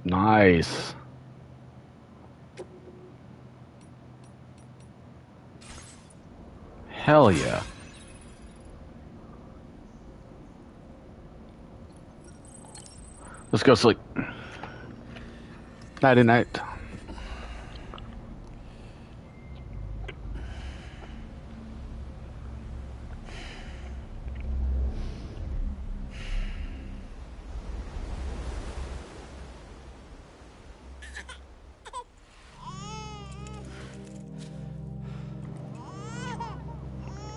Nice. Hell yeah. Let's go sleep. Nighty night.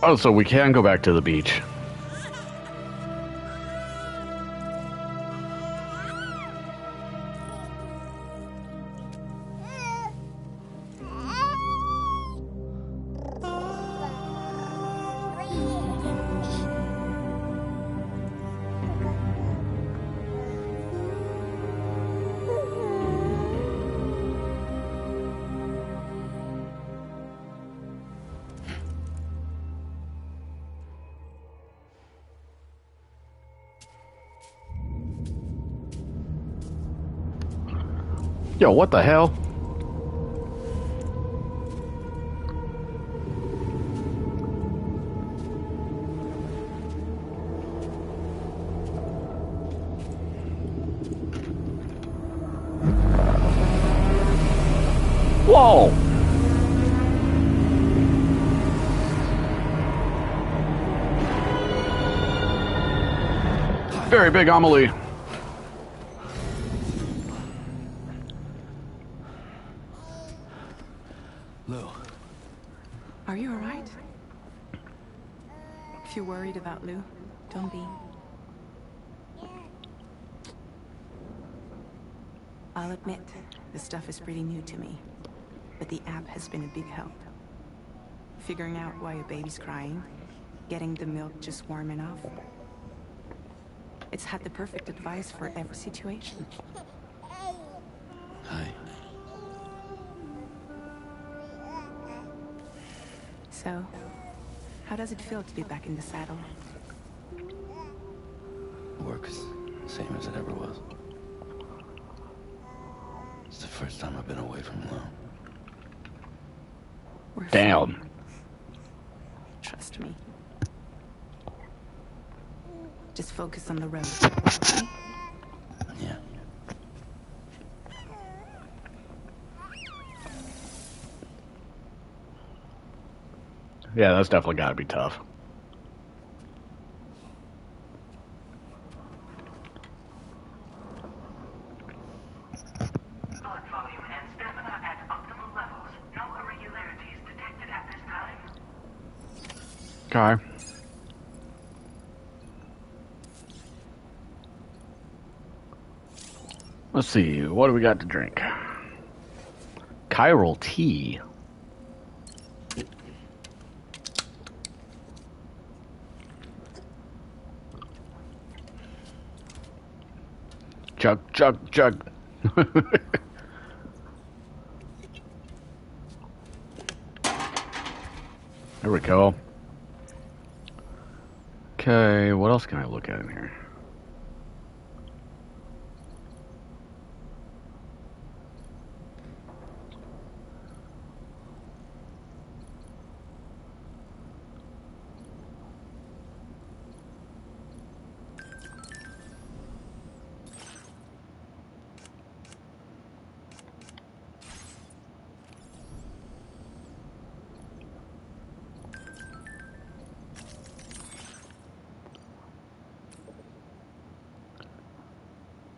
Oh, so we can go back to the beach. Yo, what the hell? Whoa! Very big anomaly. Are you alright? If you're worried about Lou, don't be. I'll admit, this stuff is pretty new to me, but the app has been a big help. Figuring out why a baby's crying, getting the milk just warm enough. It's had the perfect advice for every situation. Hi. So, how does it feel to be back in the saddle? Work is the same as it ever was. It's the first time I've been away from Lou. Damn. Trust me. Just focus on the road, okay? Yeah. Yeah, that's definitely got to be tough. Blood volume and stamina at optimal levels. No irregularities detected at this time. Okay. Let's see, what do we got to drink? Chiral tea. Chug, chug, chug. There we go. Okay, what else can I look at in here?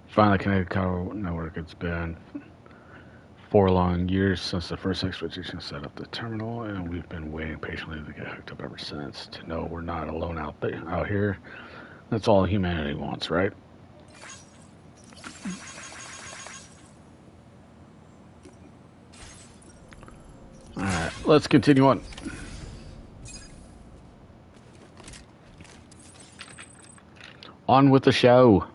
Finally connected Carl network. It's been 4 long years since the first expedition set up the terminal, and we've been waiting patiently to get hooked up ever since. To know we're not alone out here. That's all humanity wants, right? Alright, let's continue on. On with the show.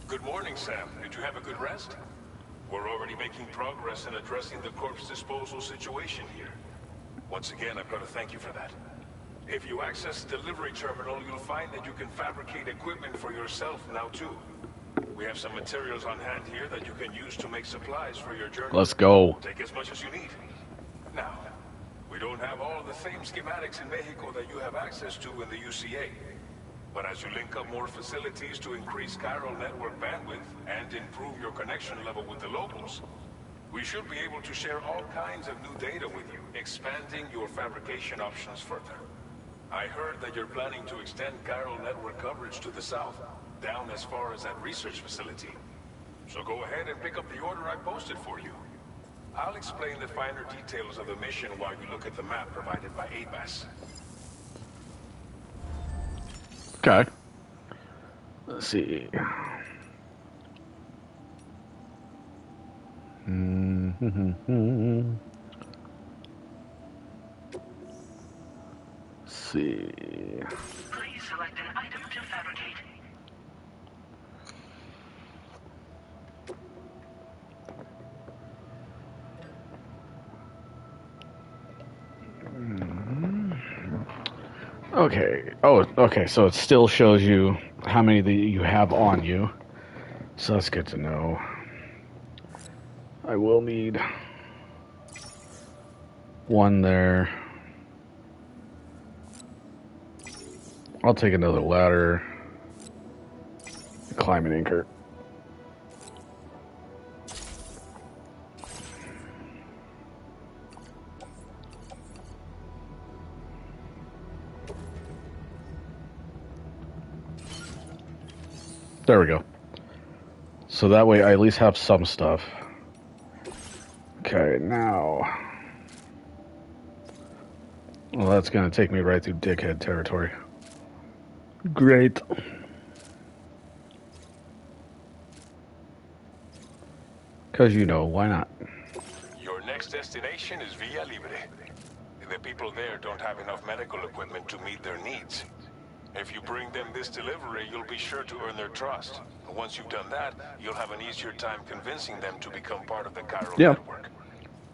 Good morning, Sam. Did you have a good rest? We're already making progress in addressing the corpse disposal situation here. Once again, I've got to thank you for that. If you access the delivery terminal, you'll find that you can fabricate equipment for yourself now too. We have some materials on hand here that you can use to make supplies for your journey. Let's go. Take as much as you need. Now, we don't have all the same schematics in Mexico that you have access to in the UCA. But as you link up more facilities to increase chiral network bandwidth and improve your connection level with the locals, we should be able to share all kinds of new data with you, expanding your fabrication options further. I heard that you're planning to extend chiral network coverage to the south, down as far as that research facility. So go ahead and pick up the order I posted for you. I'll explain the finer details of the mission while you look at the map provided by ABAS. Okay. Let's see. Let's see. Please select an item to fabricate. Okay. Oh, okay. So it still shows you how many that you have on you. So that's good to know. I will need one there. I'll take another ladder. Climb an anchor. There we go. So that way I at least have some stuff. Okay, now... Well, that's going to take me right through dickhead territory. Great. Because, you know, why not? Your next destination is Villa Libre. The people there don't have enough medical equipment to meet their needs. If you bring them this delivery, you'll be sure to earn their trust. And once you've done that, you'll have an easier time convincing them to become part of the chiral network.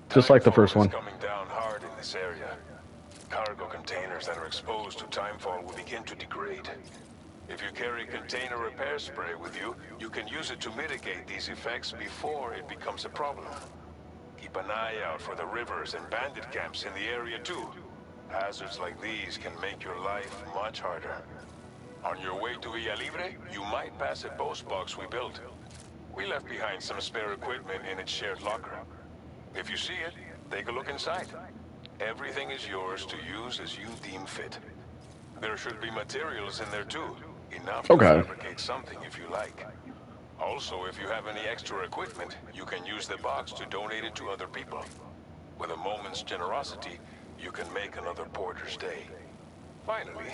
Just like the first one. Coming down hard in this area. Cargo containers that are exposed to timefall will begin to degrade. If you carry container repair spray with you, you can use it to mitigate these effects before it becomes a problem. Keep an eye out for the rivers and bandit camps in the area too. Hazards like these can make your life much harder. On your way to Villa Libre, you might pass a post box we built. We left behind some spare equipment in its shared locker. If you see it, take a look inside. Everything is yours to use as you deem fit. There should be materials in there too, enough to fabricate something if you like. Also, if you have any extra equipment, you can use the box to donate it to other people. With a moment's generosity, you can make another porter's day. Finally,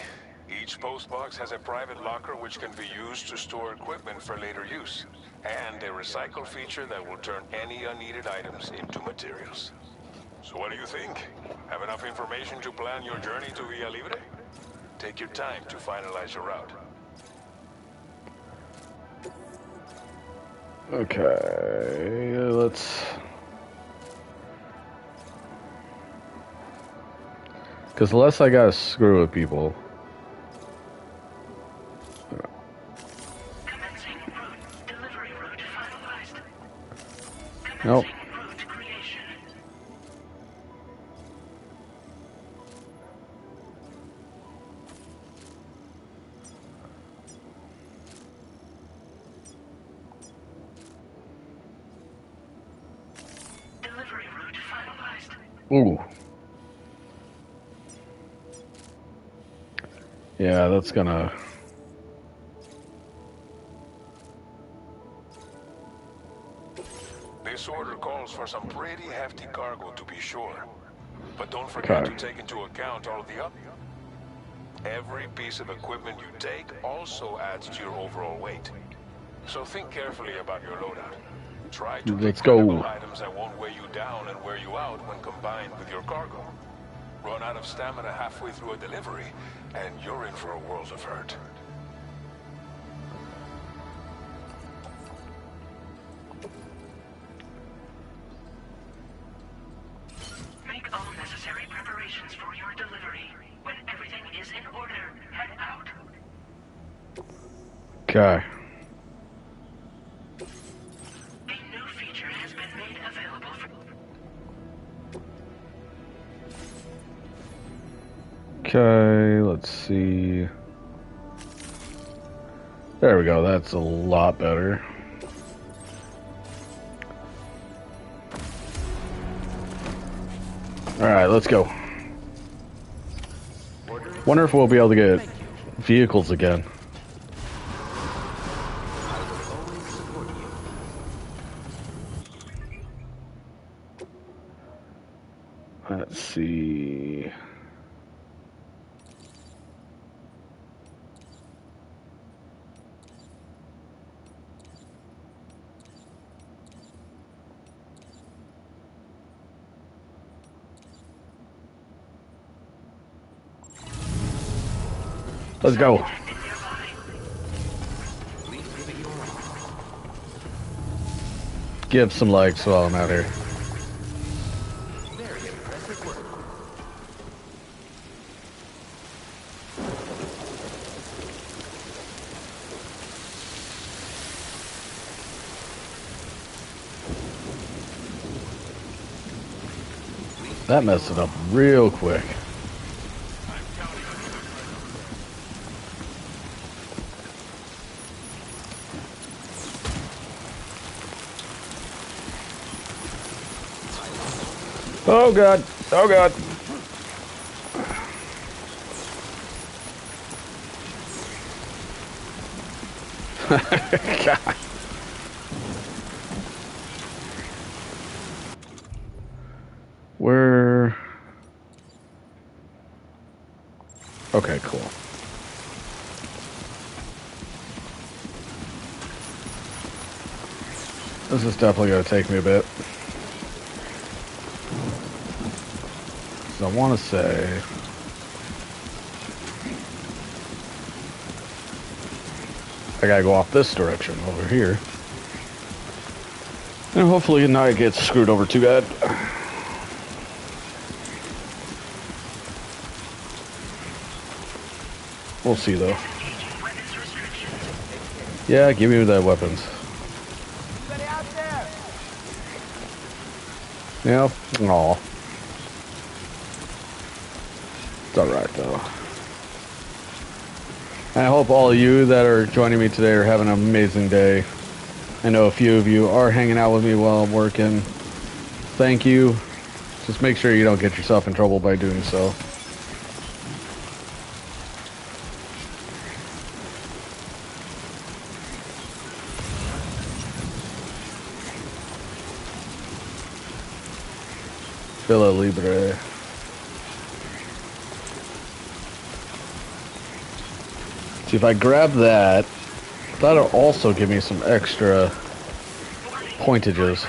each postbox has a private locker which can be used to store equipment for later use, and a recycle feature that will turn any unneeded items into materials. So what do you think? Have enough information to plan your journey to Villa Libre? Take your time to finalize your route. Okay, let's... Because the less I gotta screw with people... Commencing route. Delivery route finalized. Nope. Commencing route creation. Delivery route finalized. Ooh. Yeah, that's gonna... This order calls for some pretty hefty cargo to be sure. But don't forget Okay. to take into account all of the up. Every piece of equipment you take also adds to your overall weight. So think carefully about your loadout. Try to Let's pick go. critical items that won't weigh you down and wear you out when combined with your cargo. Run out of stamina halfway through a delivery, and you're in for a world of hurt. Make all necessary preparations for your delivery. When everything is in order, head out. Okay. A new feature has been made available for... Okay, let's see. There we go, that's a lot better. Alright, let's go. Wonder if we'll be able to get vehicles again. Let's see. Let's go. Give some likes while I'm out here. That messed it up real quick. Oh god, oh god. God. Where? Okay, cool. This is definitely going to take me a bit. So I want to say... I gotta go off this direction over here. And hopefully not it gets screwed over too bad. We'll see though. Yeah, give me the weapons. Yep. Aw. It's alright though. I hope all of you that are joining me today are having an amazing day. I know a few of you are hanging out with me while I'm working. Thank you. Just make sure you don't get yourself in trouble by doing so. Villa Libre. See, if I grab that, that'll also give me some extra pointages.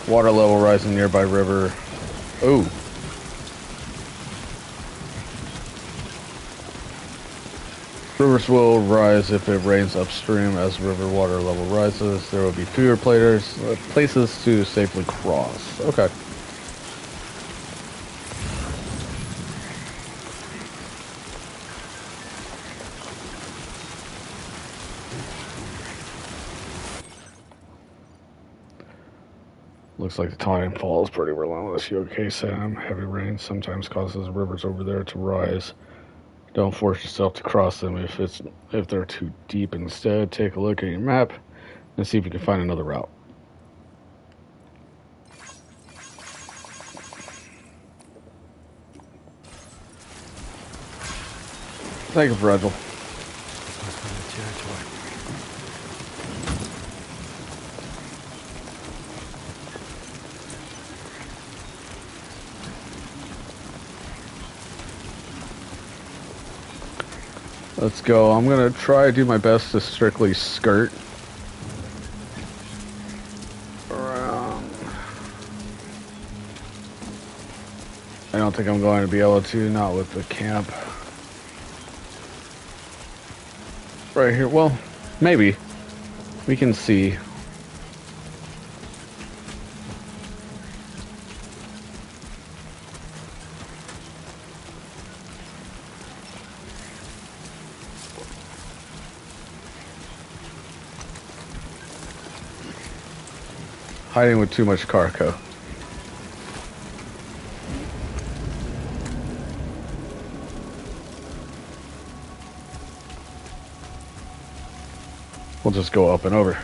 Water level rising nearby river. Ooh. Rivers will rise if it rains upstream. As river water level rises, there will be fewer places to safely cross. Okay. Looks like the time falls pretty relentless. You okay, Sam? Heavy rain sometimes causes rivers over there to rise. Don't force yourself to cross them if they're too deep. Instead, take a look at your map and see if you can find another route. Thank you, Fragile. Let's go. I'm gonna try to do my best to strictly skirt around. I don't think I'm going to be able to, not with the camp. Right here. Well, maybe. We can see. Hiding with too much cargo. We'll just go up and over.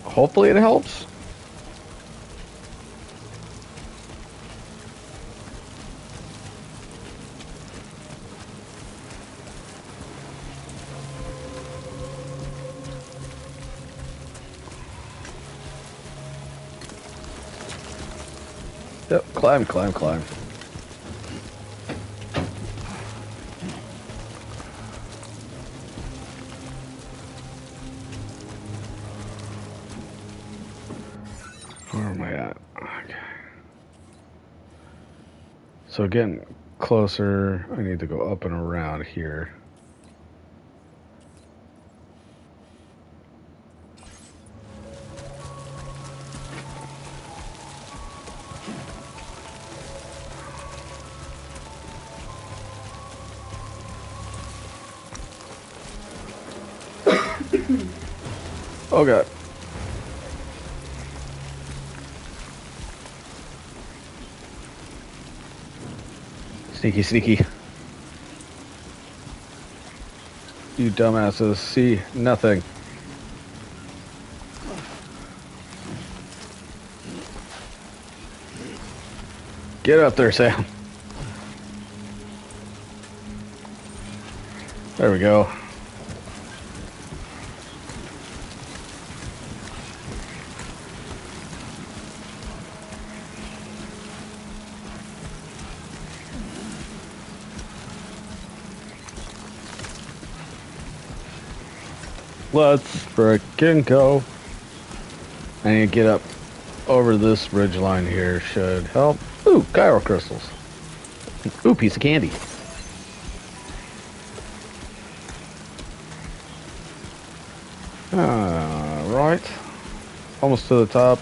Hopefully it helps. Yep, climb, climb, climb. Where am I at? Okay. So getting closer, I need to go up and around here. Oh god. Sneaky, sneaky. You dumbasses see nothing. Get up there, Sam. There we go. Let's frickin' go. I need to get up over this ridge line here. Should help. Ooh, gyro crystals. Ooh, piece of candy. Right. Almost to the top.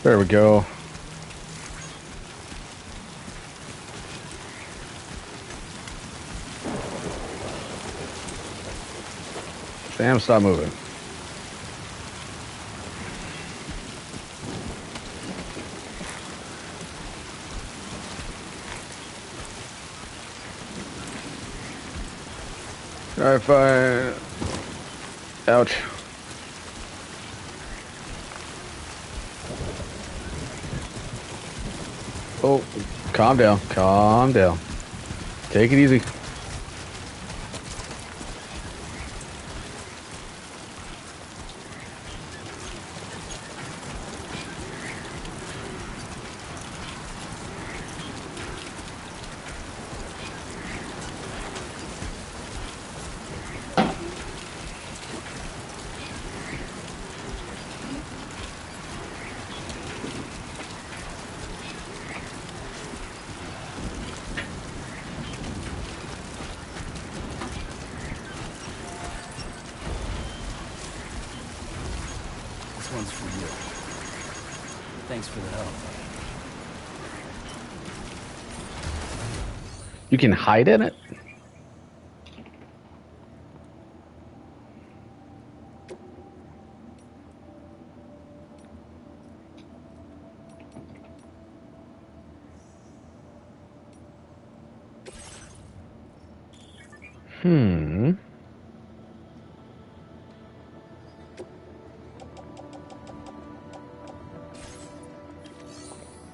There we go. Sam, stop moving. Alright, fine. Ouch. Oh, calm down, calm down. Take it easy. This one's for you. Thanks for the help. You can hide in it?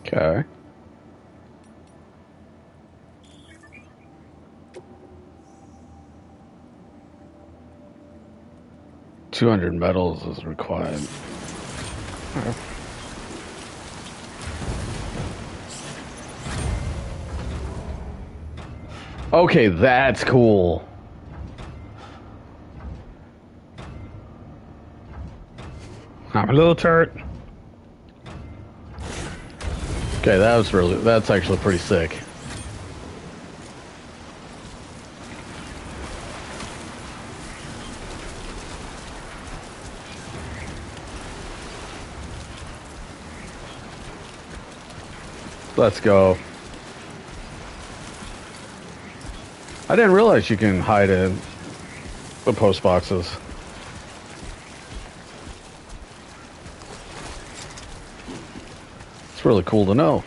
Okay. $200 metals is required. Okay, that's cool. I'm a little turret. Okay, that's actually pretty sick. Let's go. I didn't realize you can hide in the post boxes. It's really cool to know.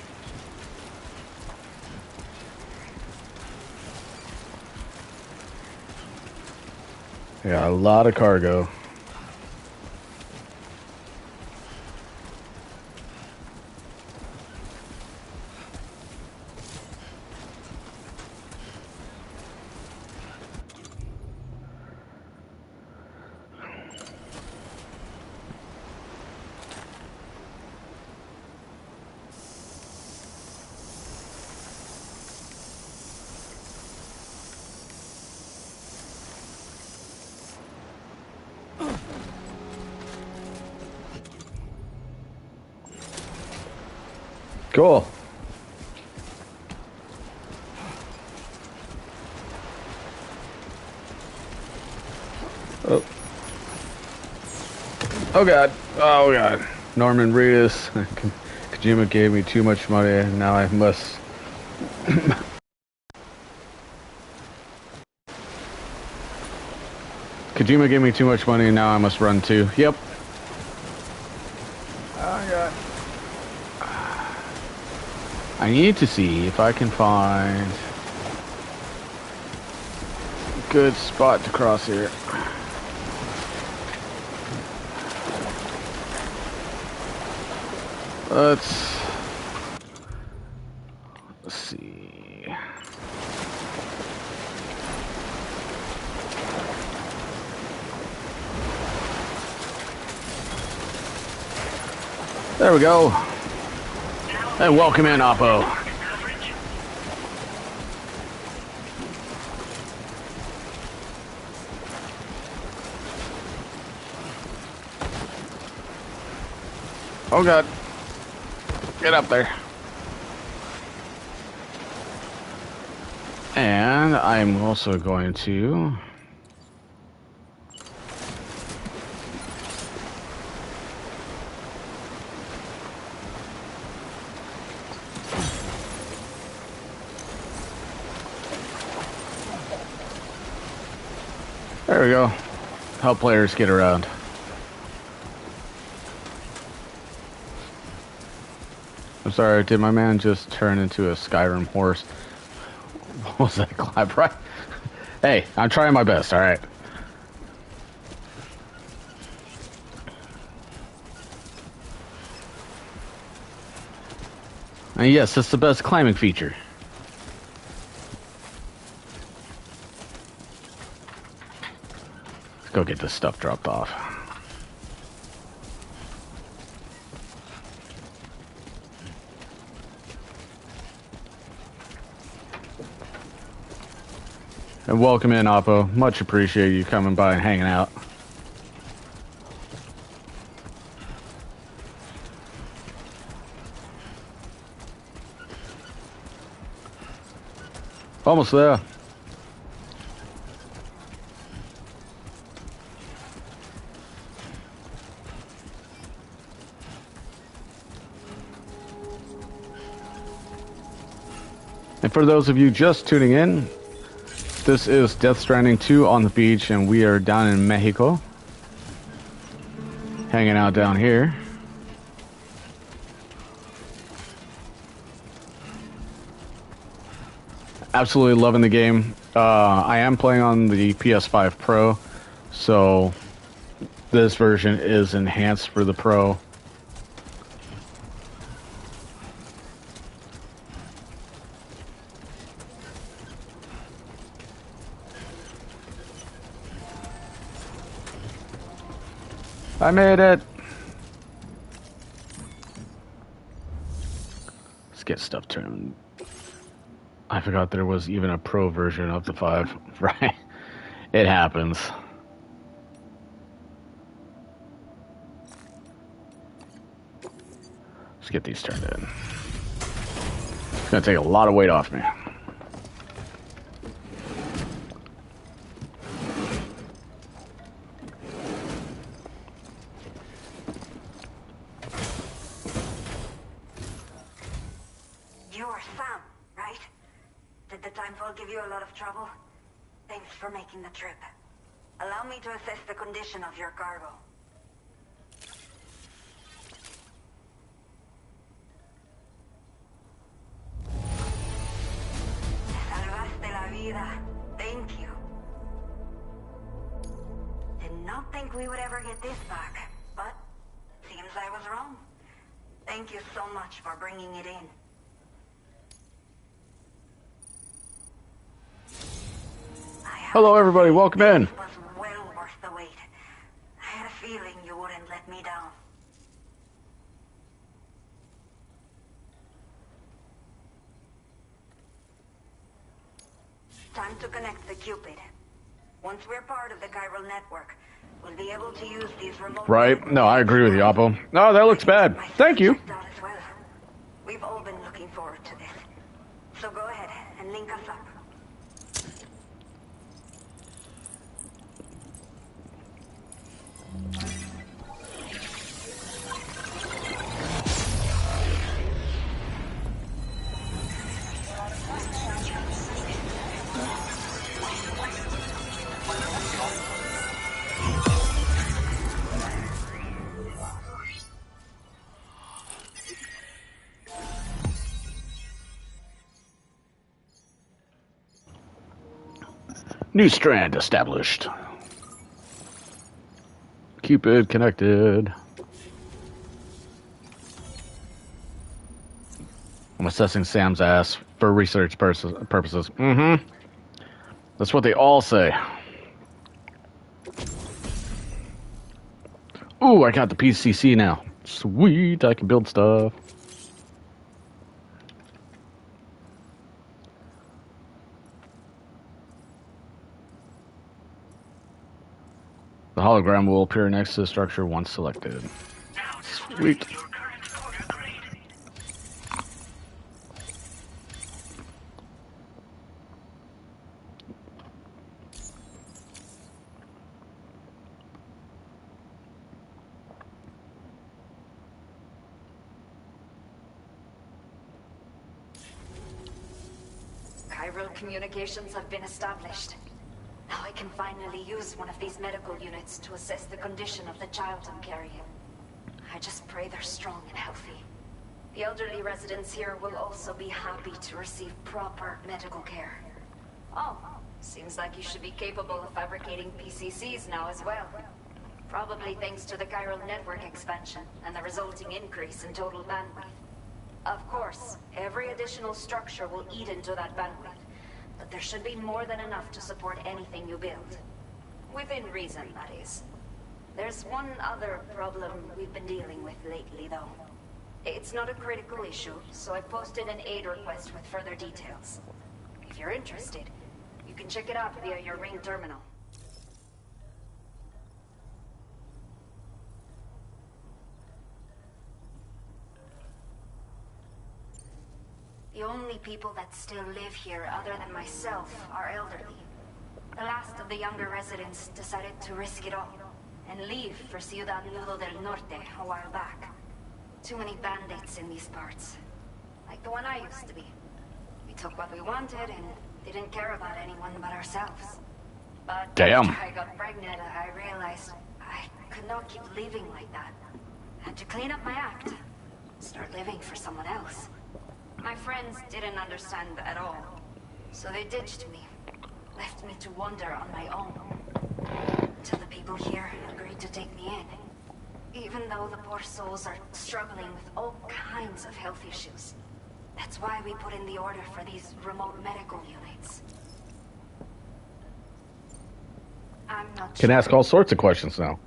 Yeah, a lot of cargo. Cool. Oh. Oh god. Oh god. Norman Reedus. Kojima gave me too much money and now I must... Kojima gave me too much money and now I must run too. Yep. Oh god. I need to see if I can find a good spot to cross here. Let's see. There we go. Hey, welcome in, Oppo. Oh god. Get up there. And I'm also going to... There we go. Help players get around. I'm sorry, did my man just turn into a Skyrim horse? What was that clap, right? Hey, I'm trying my best, alright? And yes, it's the best climbing feature. Let's go get this stuff dropped off. And welcome in, Oppo. Much appreciate you coming by and hanging out. Almost there. And for those of you just tuning in, this is Death Stranding 2 on the beach, and we are down in Mexico. Hanging out down here. Absolutely loving the game. I am playing on the PS5 Pro, so this version is enhanced for the Pro. I made it! Let's get stuff turned. I forgot there was even a Pro version of the 5, right? It happens. Let's get these turned in. It's gonna take a lot of weight off me. You're Sam, right? Did the timefall give you a lot of trouble? Thanks for making the trip. Allow me to assess the condition of your cargo. Salvaste la vida. Thank you. Did not think we would ever get this back, but seems I was wrong. Thank you so much for bringing it in. Hello everybody, welcome in. It was well worth the wait. I had a feeling you wouldn't let me down. Time to connect the Cupid. Once we're part of the chiral network, we'll be able to use these remote... Right? No, I agree with you, Oppo. No, that looks bad. Thank you. We've all been looking forward to this. So go ahead and link us up. New strand established. Cupid connected. I'm assessing Sam's ass for research purposes. Mm-hmm. That's what they all say. Ooh, I got the PCC now. Sweet, I can build stuff. The hologram will appear next to the structure once selected. Sweet. Chiral communications have been established. Now I can finally use one of these medical units to assess the condition of the child I'm carrying. I just pray they're strong and healthy. The elderly residents here will also be happy to receive proper medical care. Oh, seems like you should be capable of fabricating PCCs now as well. Probably thanks to the chiral network expansion and the resulting increase in total bandwidth. Of course, every additional structure will eat into that bandwidth. But there should be more than enough to support anything you build. Within reason, that is. There's one other problem we've been dealing with lately, though. It's not a critical issue, so I posted an aid request with further details. If you're interested, you can check it out via your ring terminal. The only people that still live here other than myself are elderly. The last of the younger residents decided to risk it all and leave for Ciudad Nudo del Norte a while back. Too many bandits in these parts. Like the one I used to be. We took what we wanted and didn't care about anyone but ourselves. But damn. After I got pregnant, I realized I could not keep living like that. Had to clean up my act. Start living for someone else. My friends didn't understand at all, so they ditched me. Left me to wander on my own. Till the people here agreed to take me in. Even though the poor souls are struggling with all kinds of health issues. That's why we put in the order for these remote medical units. I'm not Can ask all sorts of questions now.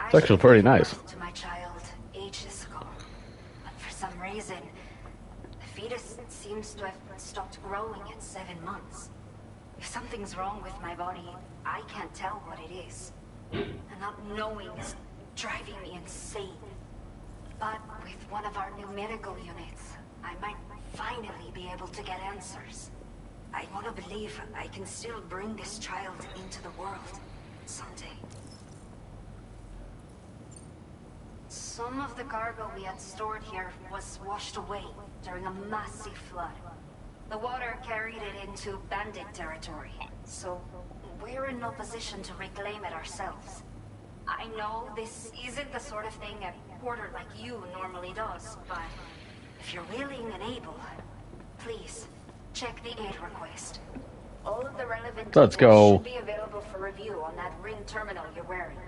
It's actually pretty nice. To my child ages ago, but for some reason, the fetus seems to have stopped growing at 7 months. If something's wrong with my body, I can't tell what it is. And not knowing is driving me insane. But with one of our new medical units, I might finally be able to get answers. I want to believe I can still bring this child into the world someday. Some of the cargo we had stored here was washed away during a massive flood. The water carried it into bandit territory, so we're in no position to reclaim it ourselves. I know this isn't the sort of thing a porter like you normally does, but if you're willing and able, please check the aid request. All of the relevant Let's details go. should be available for review on that ring terminal you're wearing.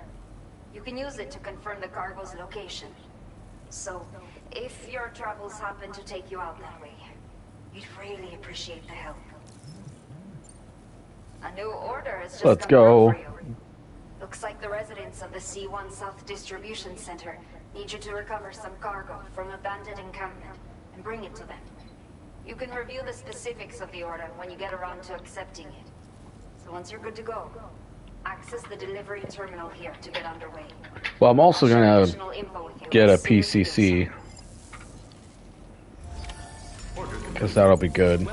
You can use it to confirm the cargo's location. So, if your travels happen to take you out that way, we'd really appreciate the help. A new order has just Let's come go. through for you. Looks like the residents of the C1 South Distribution Center need you to recover some cargo from a bandit encampment and bring it to them. You can review the specifics of the order when you get around to accepting it. So once you're good to go, access the delivery terminal here to get underway. Well, I'm also I'll share gonna additional info with you get a as soon as you do PCC because that'll be good.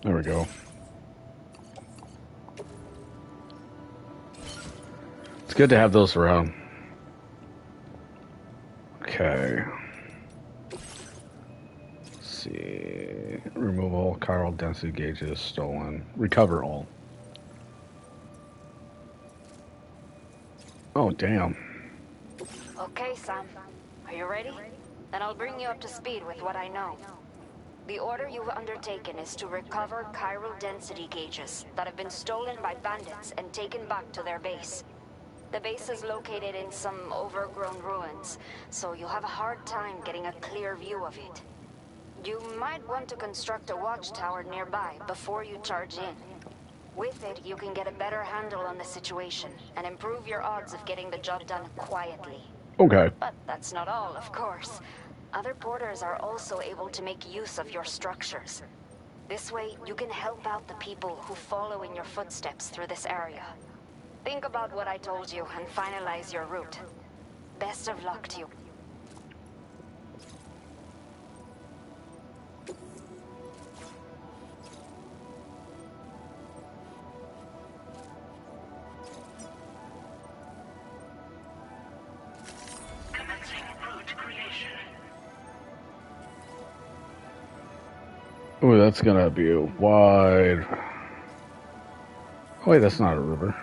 There we go. It's good to have those around. Okay. Let's see. Remove all chiral density gauges stolen. Recover all. Oh, damn. Okay, Sam. Are you ready? Then I'll bring you up to speed with what I know. The order you've undertaken is to recover chiral density gauges that have been stolen by bandits and taken back to their base. The base is located in some overgrown ruins, so you'll have a hard time getting a clear view of it. You might want to construct a watchtower nearby before you charge in. With it, you can get a better handle on the situation and improve your odds of getting the job done quietly. Okay. But that's not all, of course. Other porters are also able to make use of your structures. This way, you can help out the people who follow in your footsteps through this area. Think about what I told you and finalize your route. Best of luck to you. Oh, that's gonna be a wide. Oh, wait, that's not a river.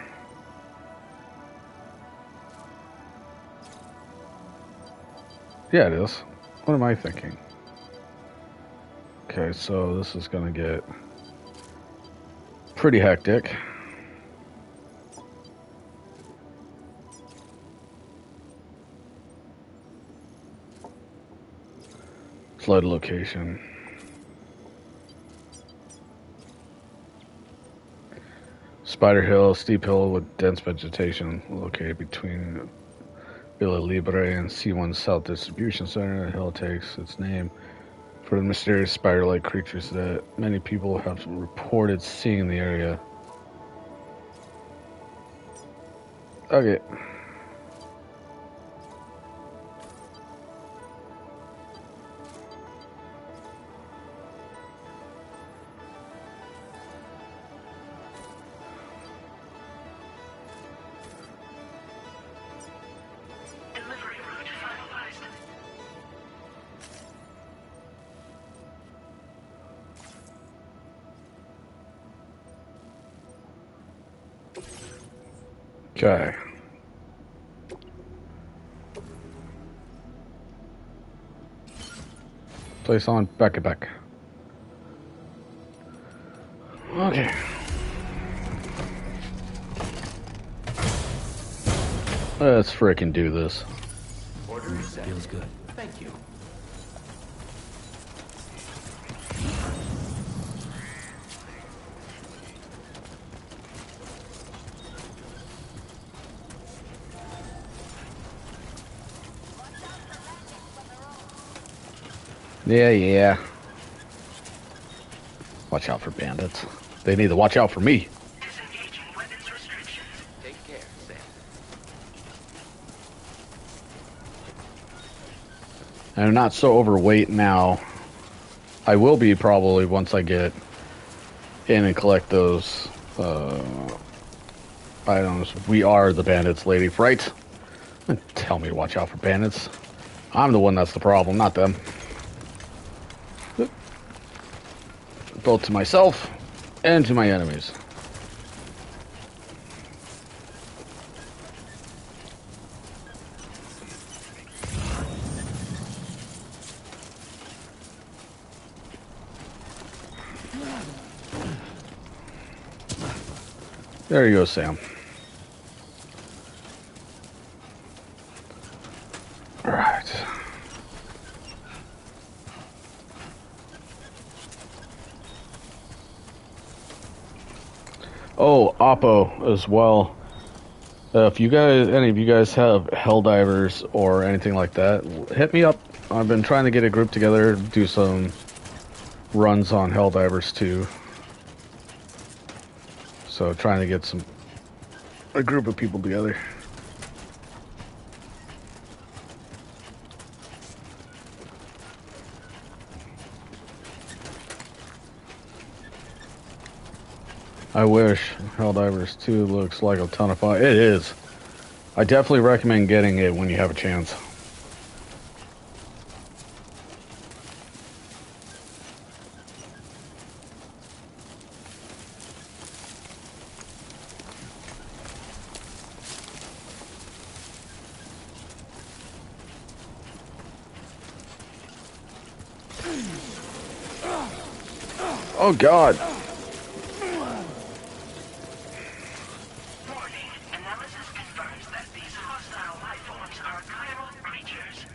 Yeah, it is. What am I thinking? Okay, so this is gonna get pretty hectic. Flood location. Spider Hill, steep hill with dense vegetation located between Villa Libre and C1 South Distribution Center. The hill takes its name for the mysterious spider-like creatures that many people have reported seeing in the area. Okay. Delivery route finalized. Okay. Place on back. Okay. Let's frickin' do this. Feels good. Thank you. Yeah. Watch out for bandits. They need to watch out for me. Disengaging weapons restrictions. Take care, Sam. I'm not so overweight now. I will be probably once I get in and collect those items. We are the bandits, Lady Fright. Tell me to watch out for bandits. I'm the one that's the problem, not them. Both to myself and to my enemies. There you go, Sam. All right. Oh, Oppo as well. If you guys, any of you guys have Helldivers or anything like that, hit me up. I've been trying to get a group together, do some runs on Helldivers too. So trying to get a group of people together. I wish. Helldivers 2 looks like a ton of fun. It is. I definitely recommend getting it when you have a chance. Oh God. Warning. Analysis confirms that these hostile life forms are chiral creatures.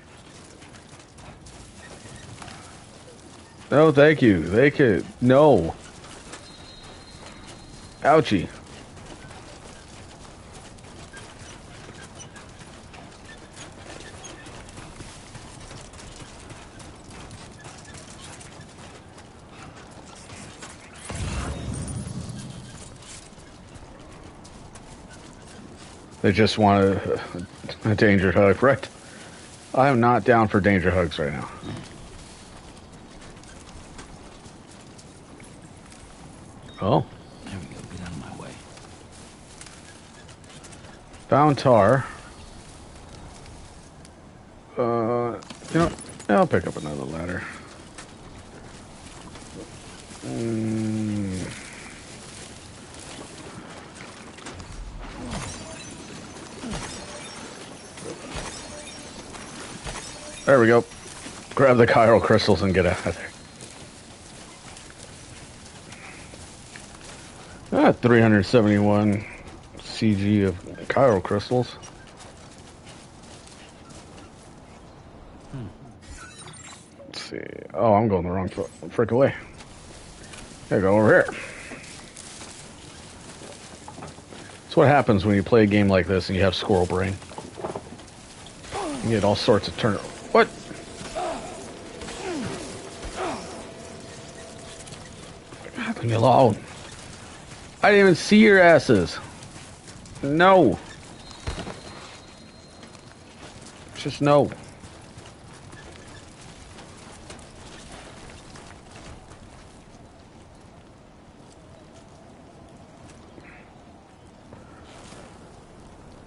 No, thank you. They could. No. Ouchie. They just want a danger hug, right? I am not down for danger hugs right now. Oh. There we go. Get out of my way. Found tar. You know, I'll pick up another ladder. There we go. Grab the chiral crystals and get out of there. Got 371 CG of chiral crystals. Let's see. Oh, I'm going the wrong frick away. Gotta go over here. That's what happens when you play a game like this and you have squirrel brain. You get all sorts of turn. What? Leave me alone. I didn't even see your asses. No. Just no.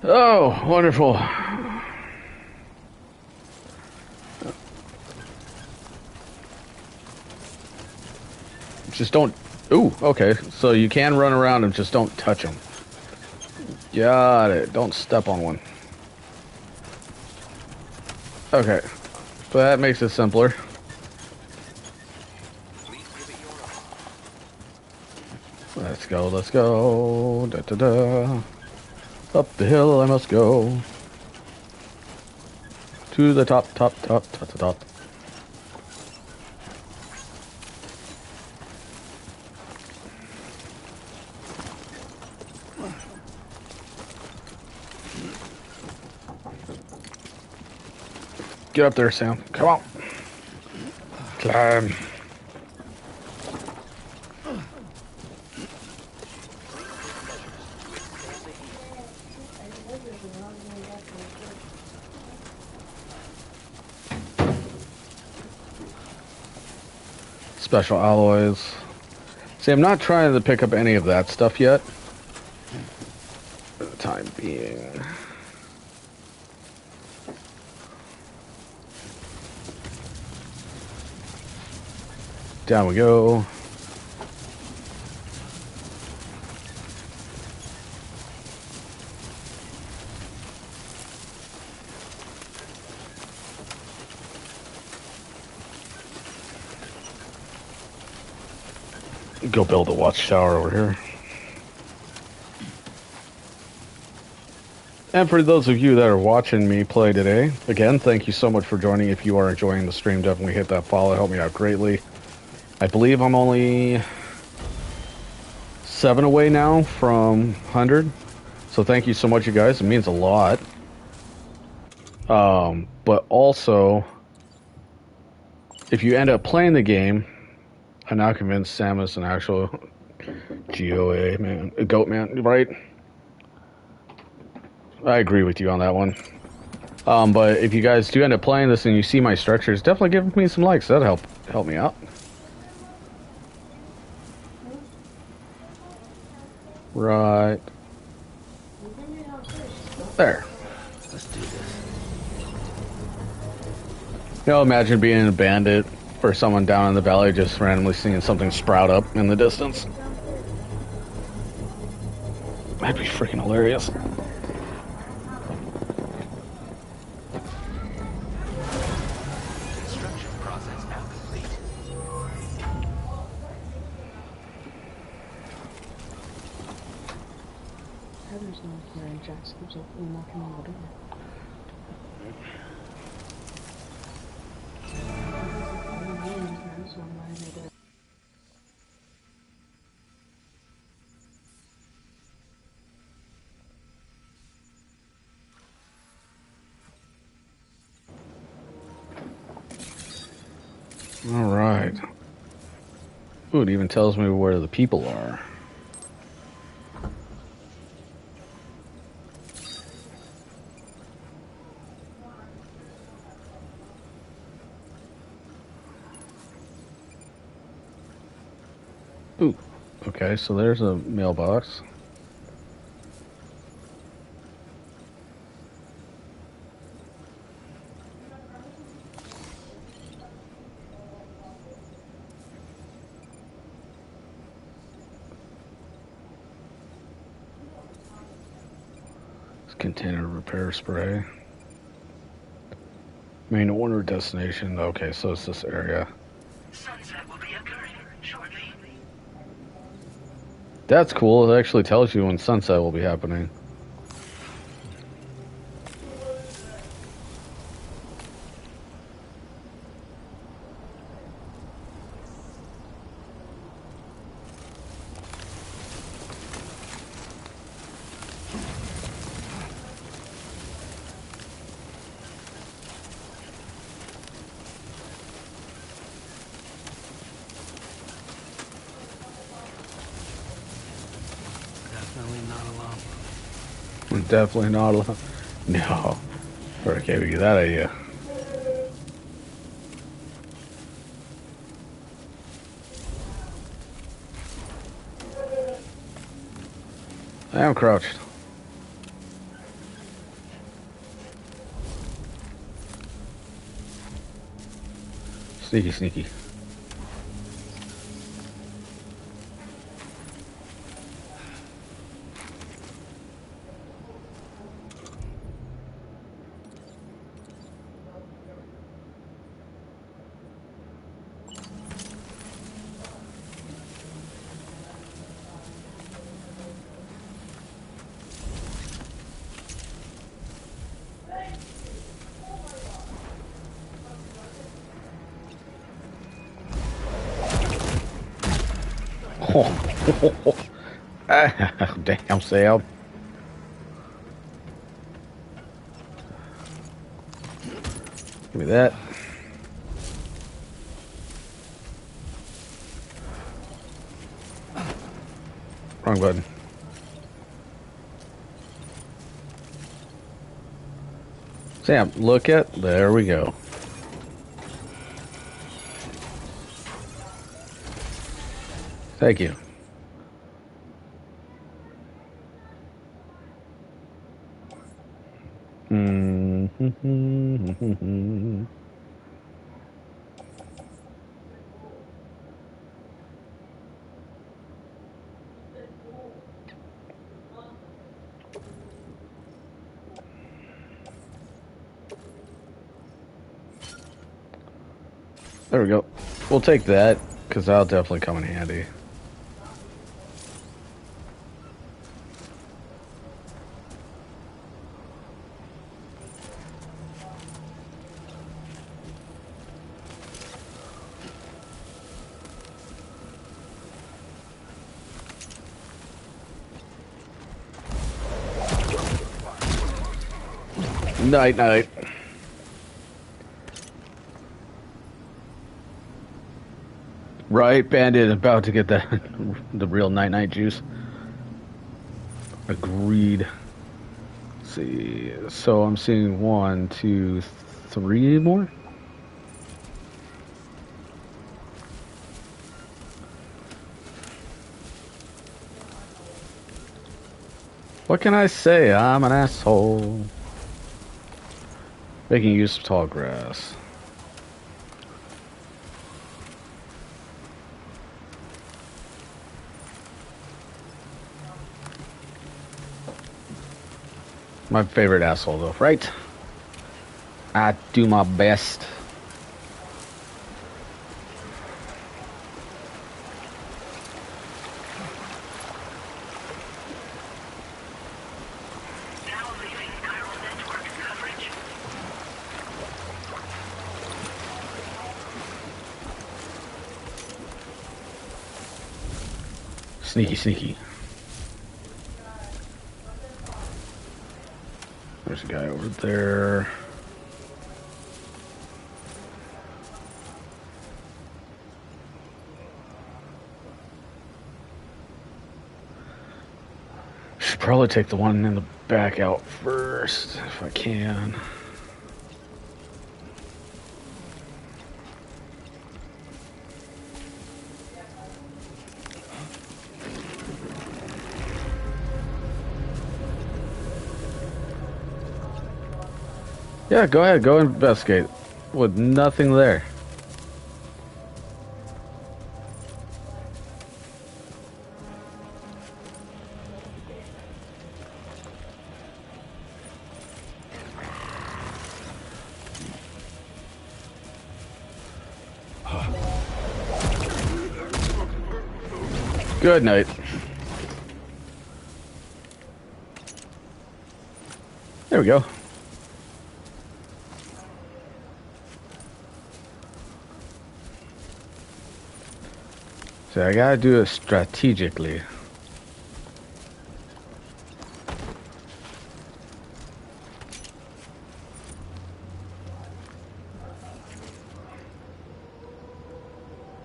Oh, wonderful. Just don't... Ooh, okay. So you can run around and just don't touch them. Got it. Don't step on one. Okay. So that makes it simpler. Let's go, let's go. Da, da, da. Up the hill I must go. To the top, top, top, top, top, top. Get up there, Sam. Come on. Climb. Special alloys. See, I'm not trying to pick up any of that stuff yet. For the time being. Down we go. Go build a watchtower over here. And for those of you that are watching me play today, again, thank you so much for joining. If you are enjoying the stream, definitely hit that follow. Help me out greatly. I believe I'm only 7 away now from 100. So thank you so much, you guys. It means a lot. But also, if you end up playing the game, I'm now convinced Sam is an actual GOA man, a goat man, right? I agree with you on that one. But if you guys do end up playing this and you see my structures, definitely give me some likes. That'll help me out. Right. There. Let's do this. You know, imagine being a bandit or someone down in the valley just randomly seeing something sprout up in the distance. That'd be freaking hilarious. Construction process now complete. Heather's not here and Jax keeps opening knocking on the door. All right. Ooh, it even tells me where the people are. Ooh, okay, so there's a mailbox. Container repair spray. Main order destination. Okay, so it's this area. Sunset will be occurring shortly. That's cool. It actually tells you when sunset will be happening. Definitely not alone. Definitely not alone. No. Where can't we get that idea? I am crouched. Sneaky, sneaky. Oh, damn, Sam. Give me that. Wrong button. Sam, look at. There we go. Thank you. There we go. We'll take that, because that'll definitely come in handy. Night, night. Right, Bandit about to get that the real night-night juice. Agreed. Let's see, so I'm seeing 1, 2, 3 more. What can I say? I'm an asshole. Making use of tall grass. My favorite asshole, though, right? I do my best. Sneaky, sneaky. There's a guy over there. Should probably take the one in the back out first, if I can. Yeah, go ahead, go investigate. With nothing there. Good night. There we go. So I gotta do it strategically.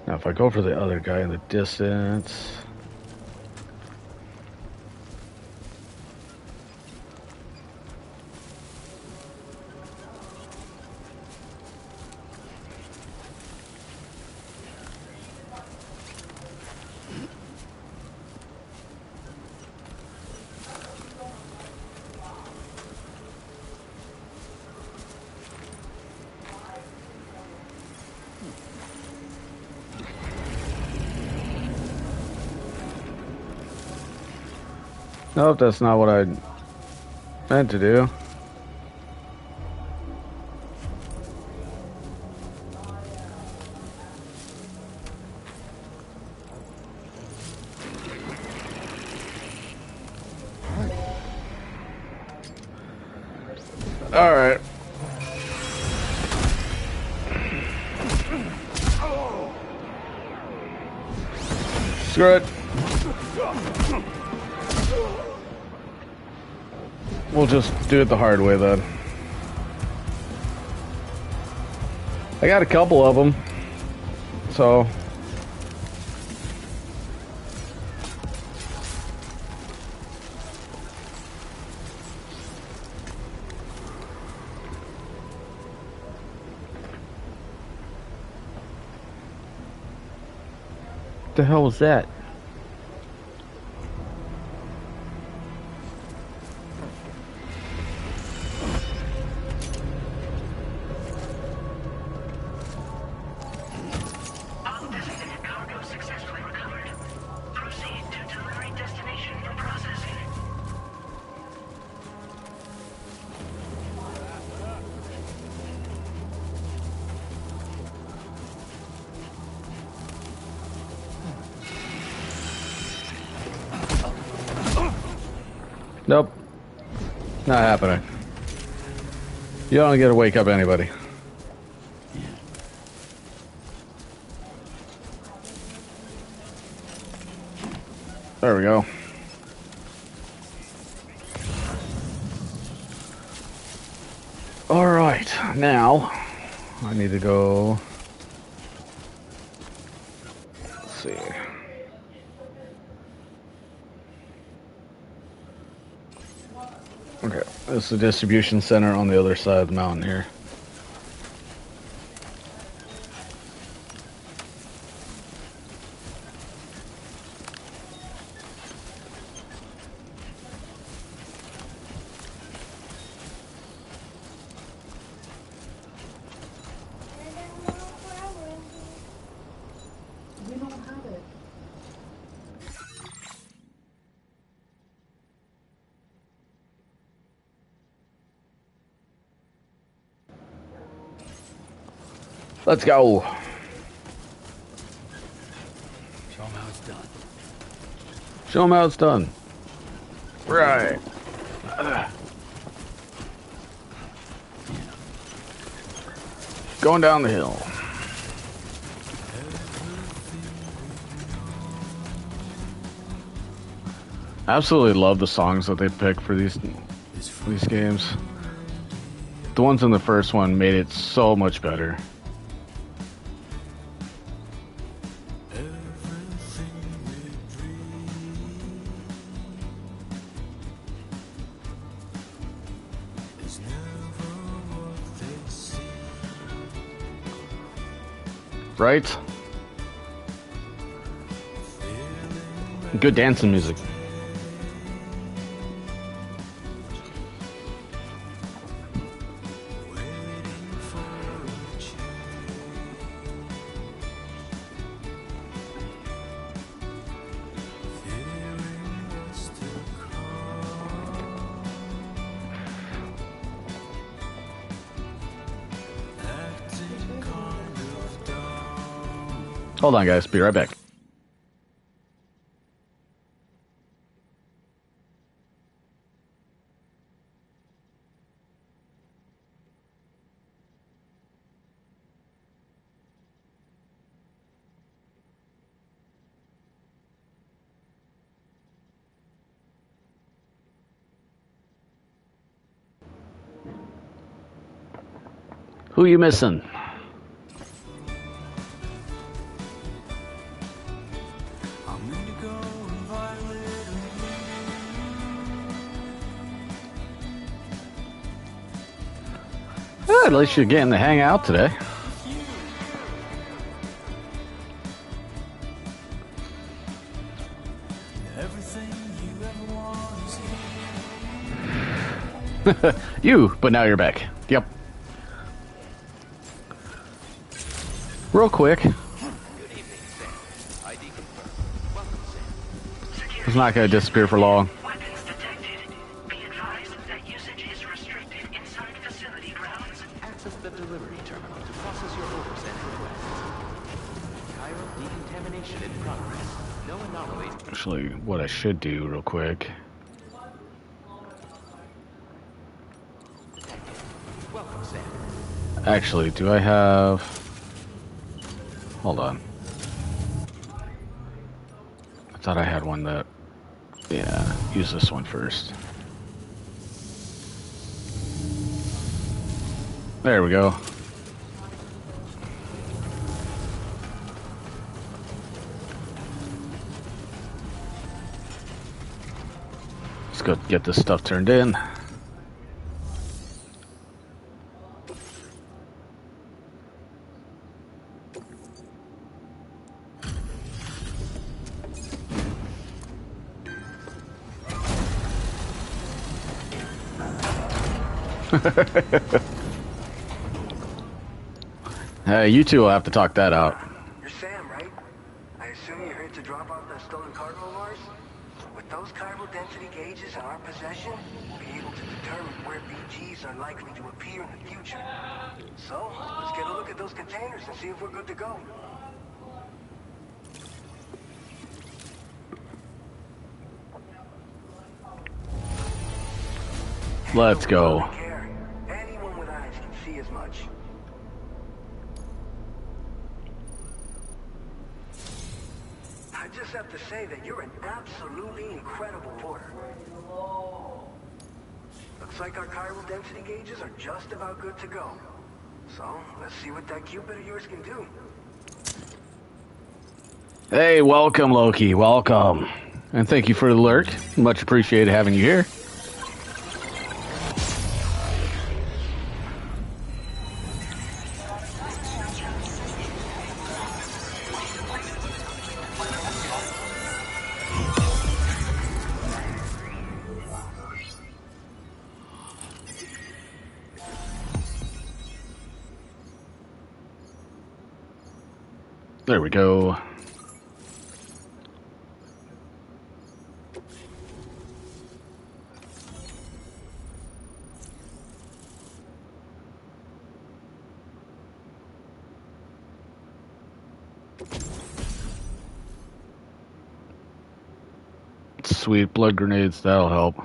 Now if I go for the other guy in the distance... Nope, that's not what I meant to do. All right. Screw it. We'll just do it the hard way then. I got a couple of them, so what the hell was that? Nope. Not happening. You don't get to wake up anybody. There we go. Alright, now I need to go. Let's see. Okay, this is the distribution center on the other side of the mountain here. We don't have it. Let's go. Show 'em how it's done. Show them how it's done. Right. Going down the hill. I absolutely love the songs that they pick for these games. The ones in the first one made it so much better. Right? Good dancing music. Hold on, guys. Be right back. Who you missing? Well, at least you're getting to hang out today. You, but now you're back. Yep. Real quick. It's not going to disappear for long. Weapons detected. Be advised that usage is restricted inside facility grounds. Access the delivery terminal to process your orders and requests. Chiral decontamination in progress. No anomalies. Actually, what I should do real quick. Welcome, Sam. Actually, do I have... Hold on. I thought I had one that... Yeah, use this one first. There we go. Let's go get this stuff turned in. Hey, you two will have to talk that out. You're Sam, right? I assume you're here to drop off that stolen cargo of ours? With those chiral density gauges in our possession, we'll be able to determine where BGs are likely to appear in the future. So, let's get a look at those containers and see if we're good to go. Let's go. Anyone with eyes can see as much. I just have to say that you're an absolutely incredible porter. Looks like our chiral density gauges are just about good to go. So, let's see what that Cupid of yours can do. Hey, welcome, Loki. Welcome. And thank you for the lurk. Much appreciated having you here. There we go. Sweet blood grenades, that'll help.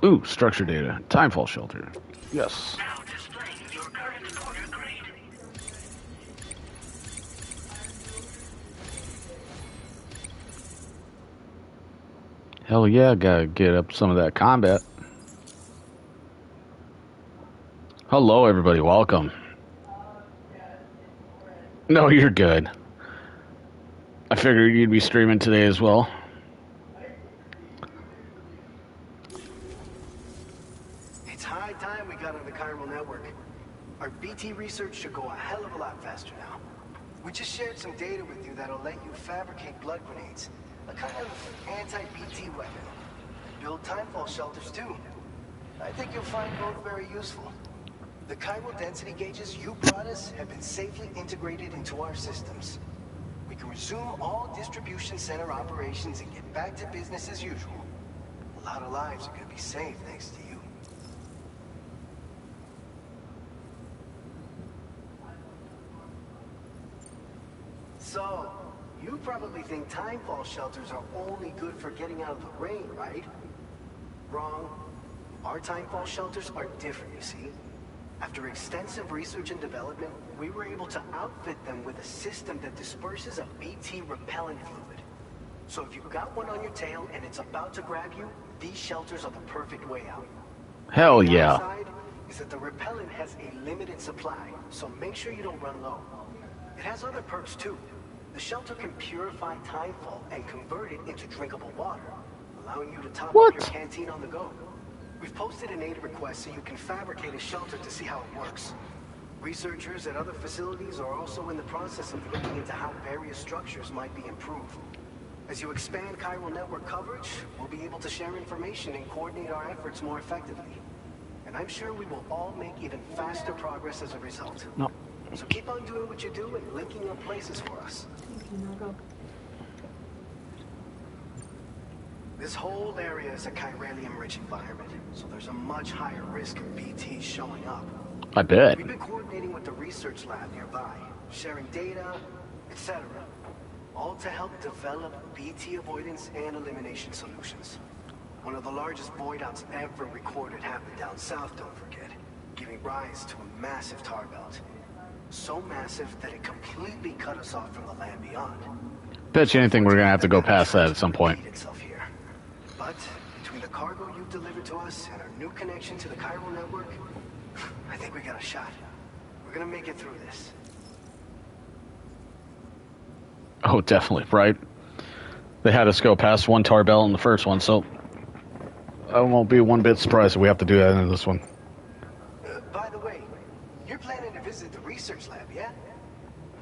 Ooh, structure data. Timefall shelter. Yes. Now displaying your current porter grade. Hell yeah, gotta get up some of that combat. Hello, everybody. Welcome. No, you're good. I figured you'd be streaming today as well. It's high time we got on the chiral network. Our BT research should go a hell of a lot faster now. We just shared some data with you that'll let you fabricate blood grenades, a kind of anti-BT weapon. Build timefall shelters too. I think you'll find both very useful. The chiral density gauges you brought us have been safely integrated into our systems. We can resume all distribution center operations and get back to business as usual. A lot of lives are going to be saved thanks to you. So, you probably think timefall shelters are only good for getting out of the rain, right? Wrong. Our timefall shelters are different, you see. After extensive research and development, we were able to outfit them with a system that disperses a BT repellent fluid. So if you've got one on your tail and it's about to grab you, these shelters are the perfect way out. Hell The yeah. downside is that the repellent has a limited supply, so make sure you don't run low. It has other perks too. The shelter can purify timefall and convert it into drinkable water, allowing you to top up your canteen on the go. We've posted an aid request so you can fabricate a shelter to see how it works. Researchers at other facilities are also in the process of looking into how various structures might be improved. As you expand chiral network coverage, we'll be able to share information and coordinate our efforts more effectively. And I'm sure we will all make even faster progress as a result. No. So keep on doing what you do and linking up places for us. This whole area is a chiralium-rich environment, so there's a much higher risk of BTs showing up. I bet. We've been coordinating with the research lab nearby, sharing data, etc. All to help develop BT avoidance and elimination solutions. One of the largest void outs ever recorded happened down south, don't forget, giving rise to a massive tar belt. So massive that it completely cut us off from the land beyond. Bet you anything we're gonna have to go past that at some point. But between the cargo you've delivered to us and our new connection to the chiral network, I think we got a shot. We're gonna make it through this. Oh, definitely, right? They had us go past one tar belt in the first one, so I won't be one bit surprised if we have to do that in this one. By the way, you're planning to visit the research lab, yeah?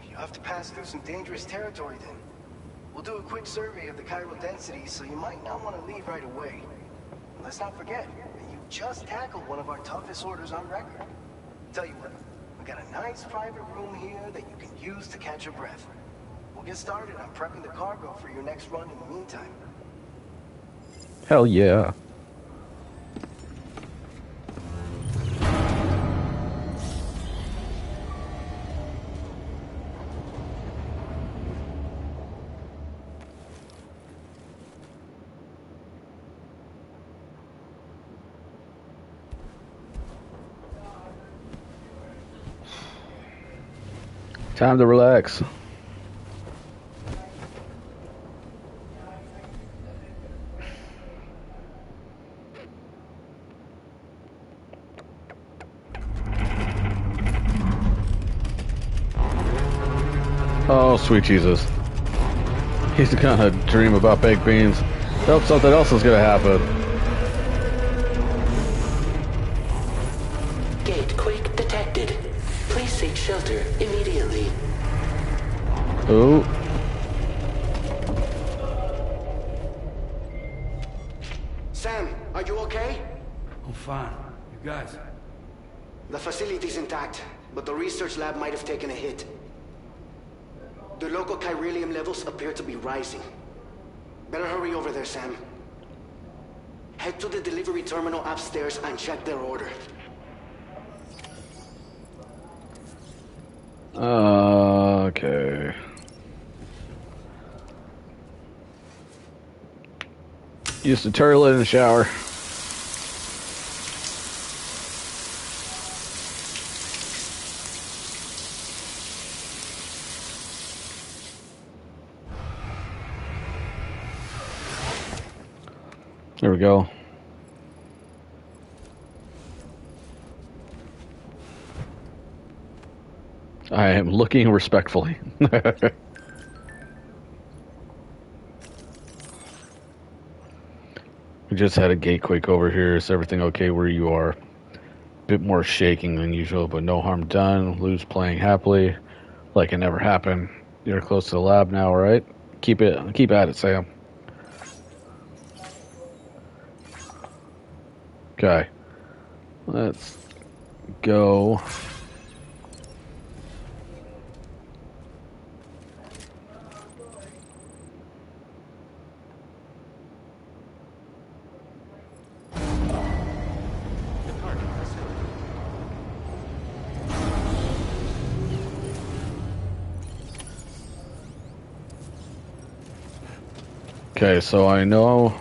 You have to pass through some dangerous territory then. We'll do a quick survey of the chiral density, so you might not want to leave right away. Let's not forget, you just tackled one of our toughest orders on record. Tell you what, we got a nice private room here that you can use to catch your breath. We'll get started on prepping the cargo for your next run in the meantime. Hell yeah. Time to relax. Oh, sweet Jesus. He's gonna dream about baked beans. Hope something else is gonna happen. Gate quake detected. Please seek shelter immediately. Oh. Sam, are you okay? I'm fine. You guys? The facility's intact, but the research lab might have taken a hit. The local chiralium levels appear to be rising. Better hurry over there, Sam. Head to the delivery terminal upstairs and check their order. Okay. Use the toilet in the shower. There we go. I am looking respectfully. We just had a gate quake over here. Is everything okay where you are? Bit more shaking than usual, but no harm done. Lou's playing happily, like it never happened. You're close to the lab now, right? Keep at it, Sam. Okay. Let's go. Okay, so I know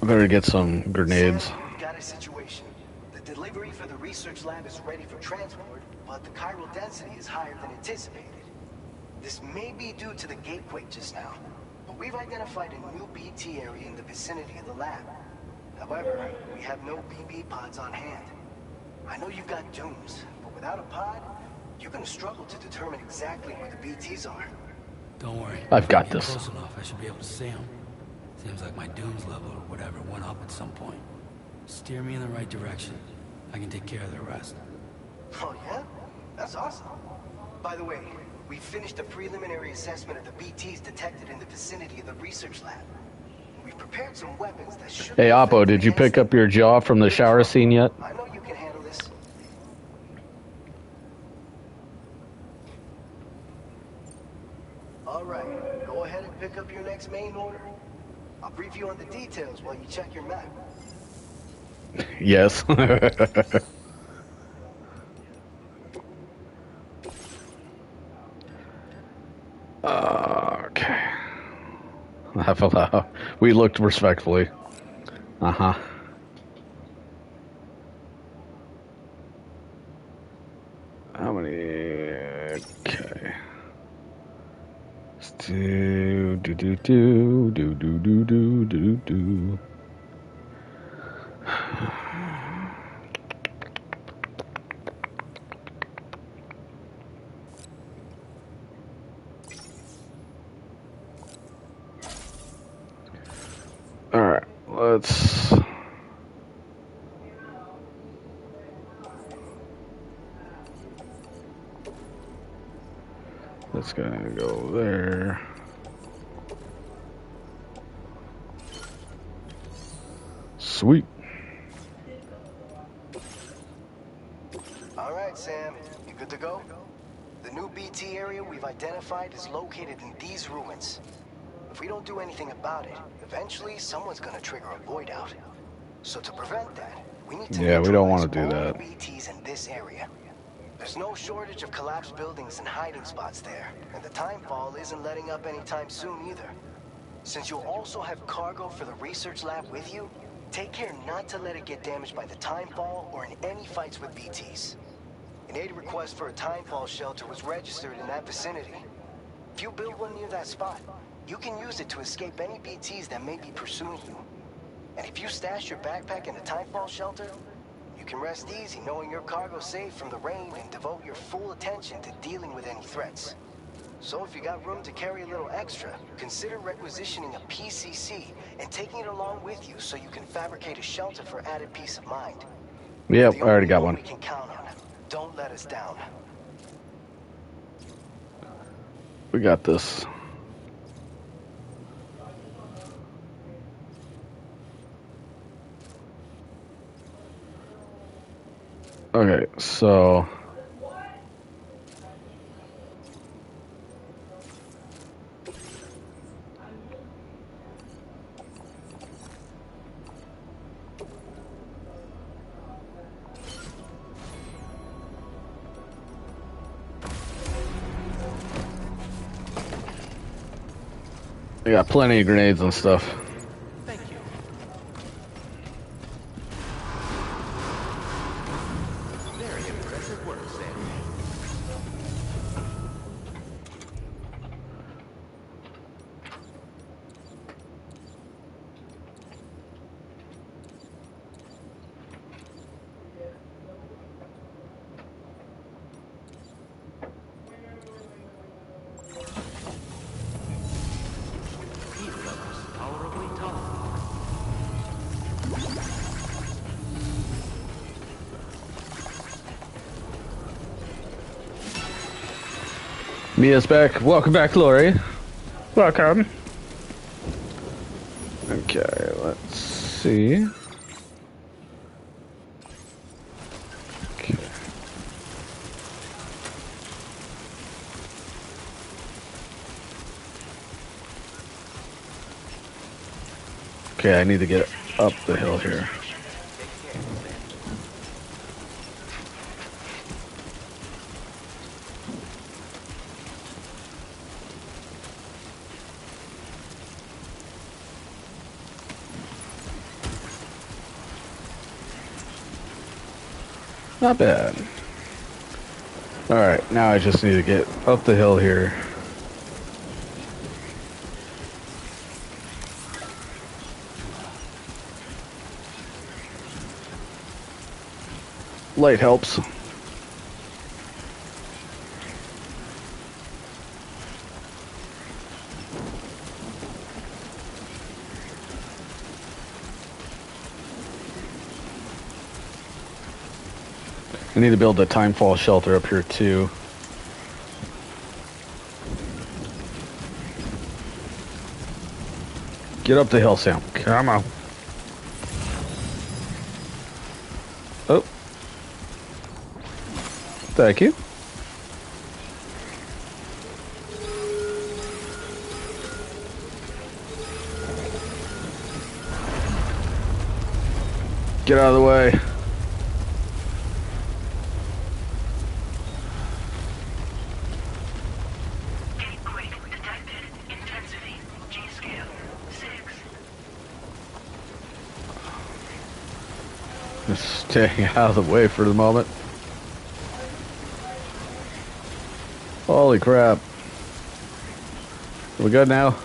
I better get some grenades. Sam, we've got a situation. The delivery for the research lab is ready for transport, but the chiral density is higher than anticipated. This may be due to the gatequake just now, but we've identified a new BT area in the vicinity of the lab. However, we have no BB pods on hand. I know you've got dooms, but without a pod, you're gonna struggle to determine exactly where the BTs are. Don't worry. I've got If you're this. close enough, I should be able to see them. Seems like my dooms level or whatever went up at some point. Steer me in the right direction. I can take care of the rest. Oh yeah? That's awesome. By the way, we finished a preliminary assessment of the BTs detected in the vicinity of the research lab. We've prepared some weapons that should... Hey, Oppo, did you pick up your jaw from the shower scene yet? I know you can handle this. All right, go ahead and pick up your next main order. I'll brief you on the details while you check your map. Yes. Okay. We looked respectfully. Uh-huh. How many? Okay. Let's do. All right, let's. That's gonna go there. Sweet. All right, Sam, you good to go? The new BT area we've identified is located in these ruins. If we don't do anything about it, eventually someone's gonna trigger a void out. So to prevent that, we need to we don't want to do all that. the BTs in this area. There's no shortage of collapsed buildings and hiding spots there, and the timefall isn't letting up anytime soon either. Since you'll also have cargo for the research lab with you, take care not to let it get damaged by the timefall or in any fights with BTs. An aid request for a timefall shelter was registered in that vicinity. If you build one near that spot, you can use it to escape any BTs that may be pursuing you. And if you stash your backpack in the timefall shelter, you can rest easy knowing your cargo's safe from the rain and devote your full attention to dealing with any threats. So if you got room to carry a little extra, consider requisitioning a PCC and taking it along with you so you can fabricate a shelter for added peace of mind. Yep, I already got one. We can count on. Don't let us down. We got this. Okay, so we got plenty of grenades and stuff. Thank you. Very impressive work, Sam. Heat levels tolerably tolerable. Mia's back. Welcome back, Lori. Welcome. Okay, let's see. Okay. Okay, I need to get up the hill here. Not bad. Alright, now I just need to get up the hill here. Light helps. I need to build a timefall shelter up here too. Get up the hill, Sam. Come on. Oh. Thank you. Get out of the way. Just staying out of the way for the moment. Holy crap. Are we good now?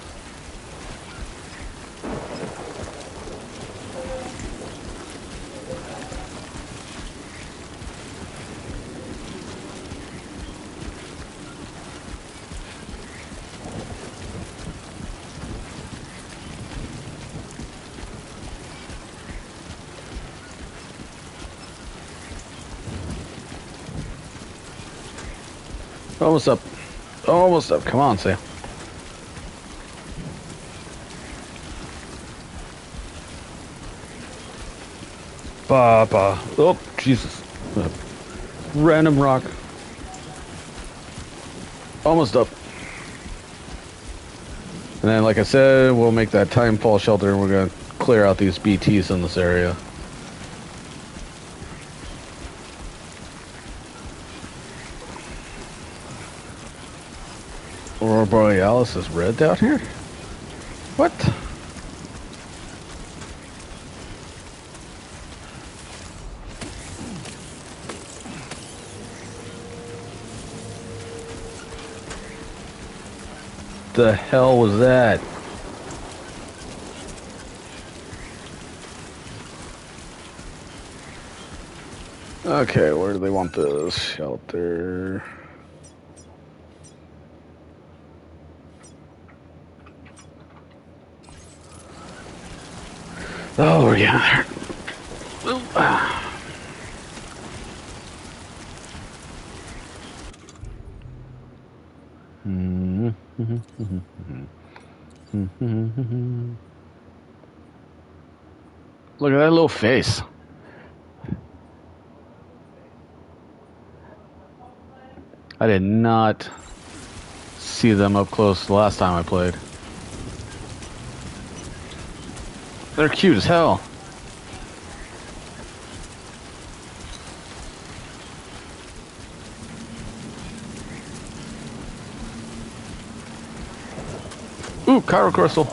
Almost up. Almost up. Come on, Sam. Papa. Oh, Jesus. Random rock. Almost up. And then, like I said, we'll make that timefall shelter and we're going to clear out these BTs in this area. Aurora Borealis is red down here? What? The hell was that? Okay, where do they want this shelter? Oh, we're getting there. Look at that little face. I did not see them up close the last time I played. They're cute as hell. Ooh, Cairo Crystal.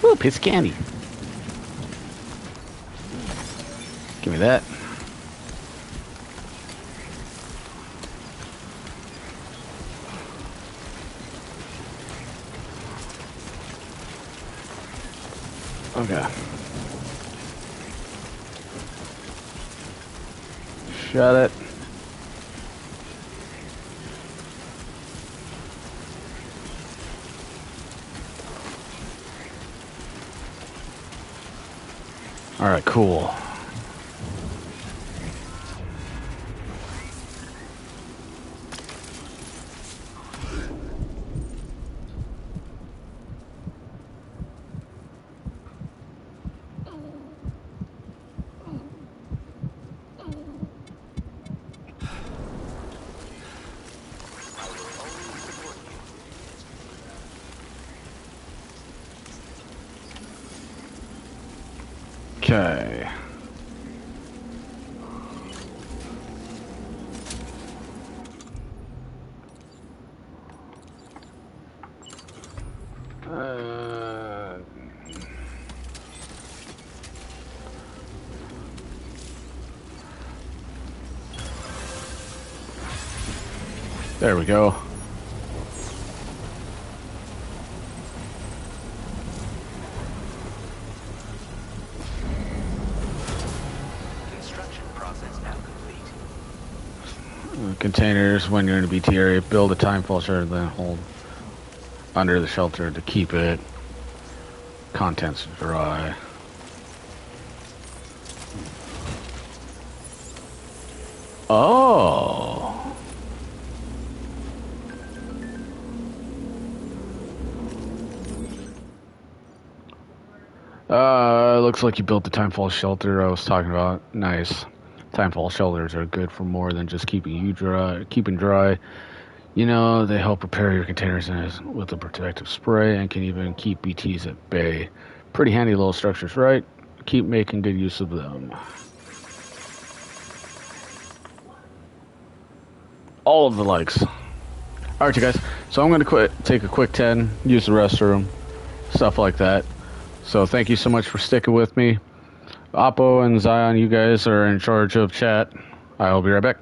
Ooh, piece of candy. Give me that. Okay. Shut it. All right, cool. Okay. There we go. Construction process now complete. Containers when you're in a BT area. Build a timefall shelter, then hold under the shelter to keep it. Contents dry. Oh. Looks like you built the timefall shelter I was talking about. Nice. Timefall shelters are good for more than just keeping dry. You know, they help prepare your containers with a protective spray and can even keep BTs at bay. Pretty handy little structures, right? Keep making good use of them. All of the likes. Alright, you guys. So I'm going to take a quick 10, use the restroom, stuff like that. So thank you so much for sticking with me. Oppo and Zion, you guys are in charge of chat. I'll be right back.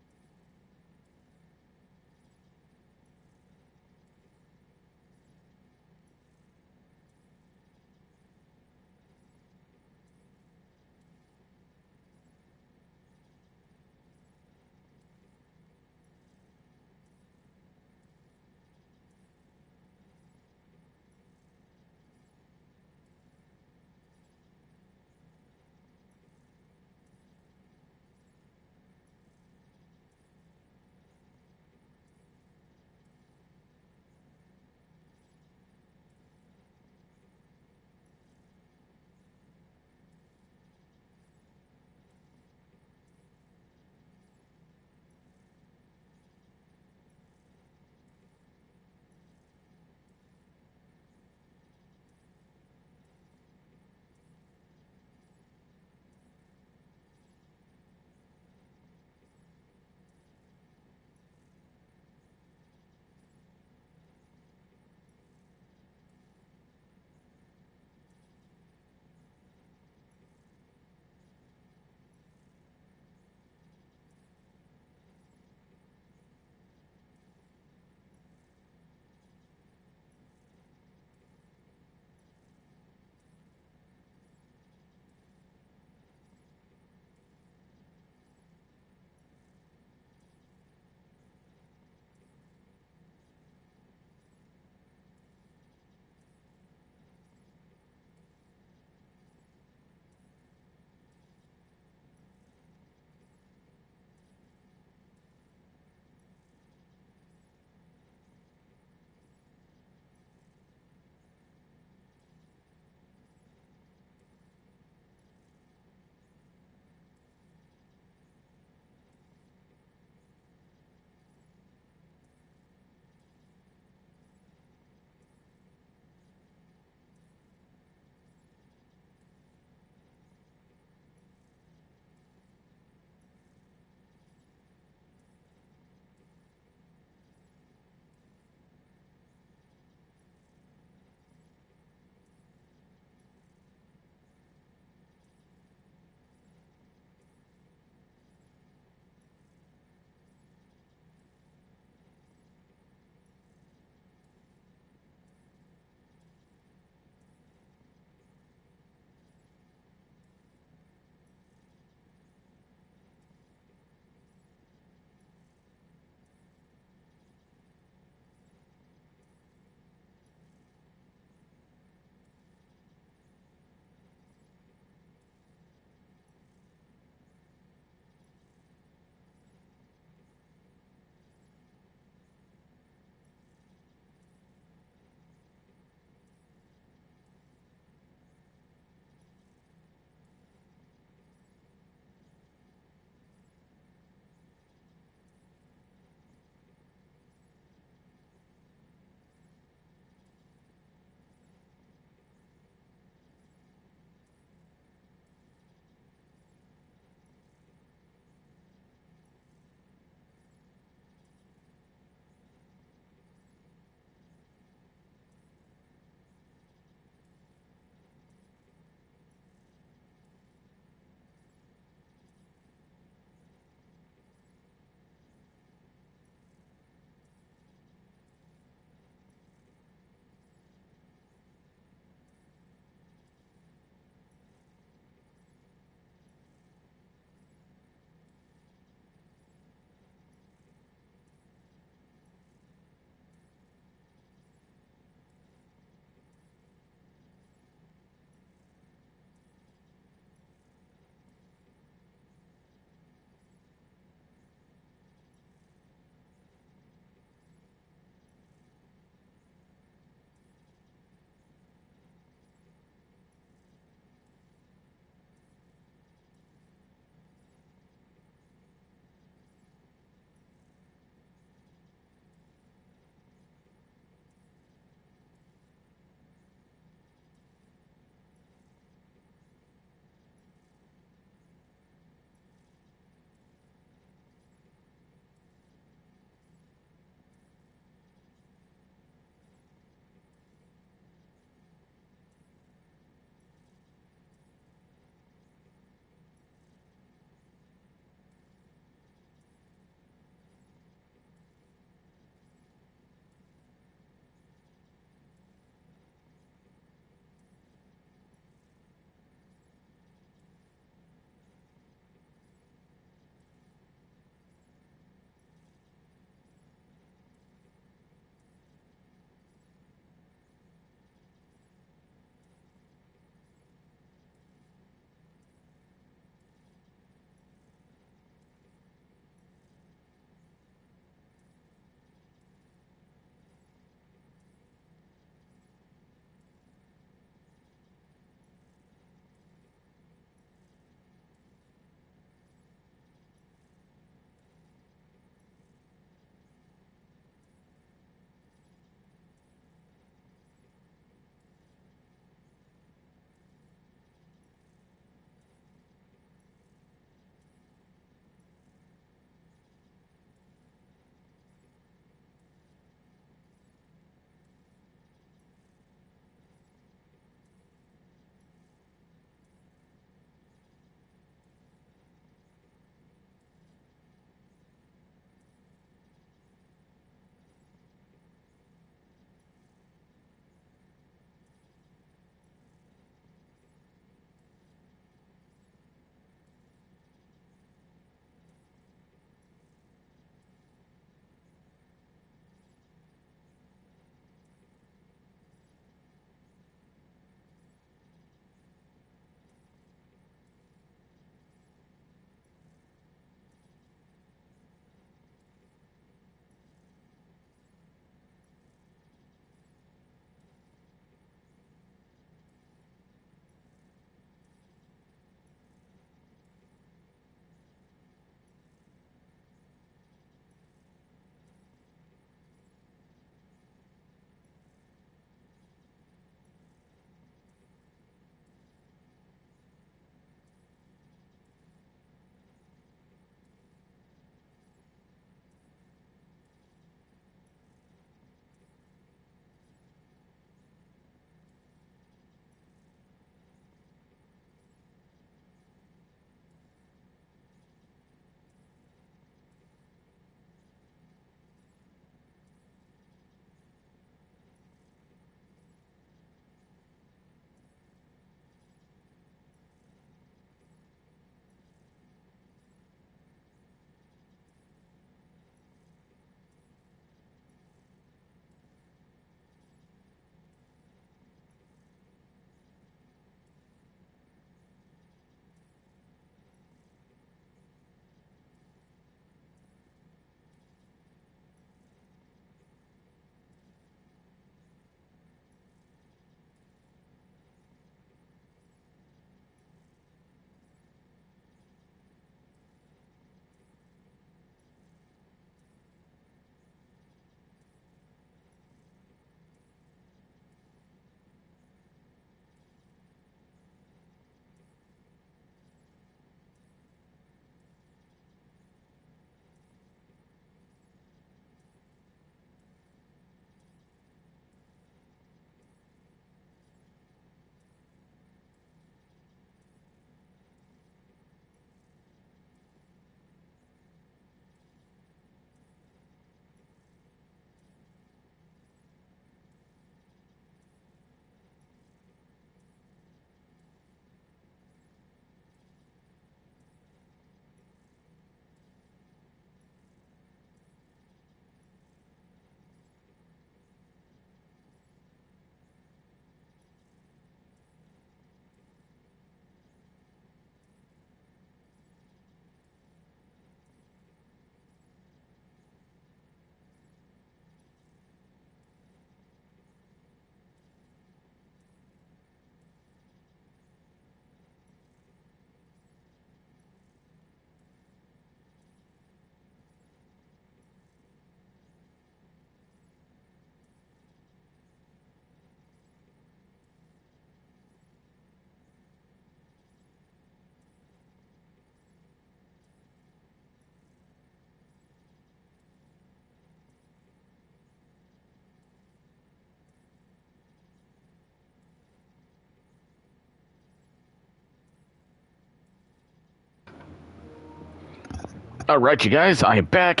Alright, you guys, I am back.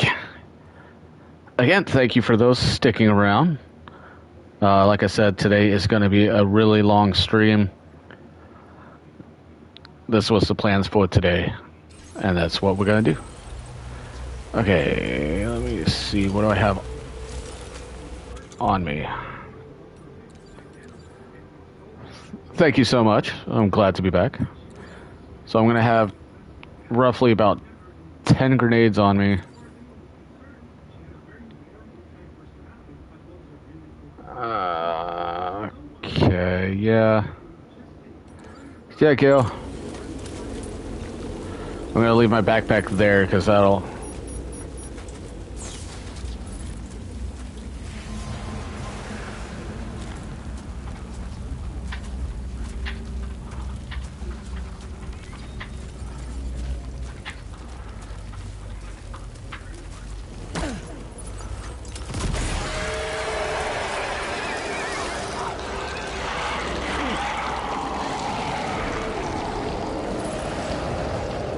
Again, thank you for those sticking around. Like I said, today is going to be a really long stream. This was the plans for today, and that's what we're going to do. Okay, let me see. What do I have on me? Thank you so much. I'm glad to be back. So I'm going to have roughly about 10 grenades on me. Okay, yeah. Yeah, Gil. I'm going to leave my backpack there because that'll...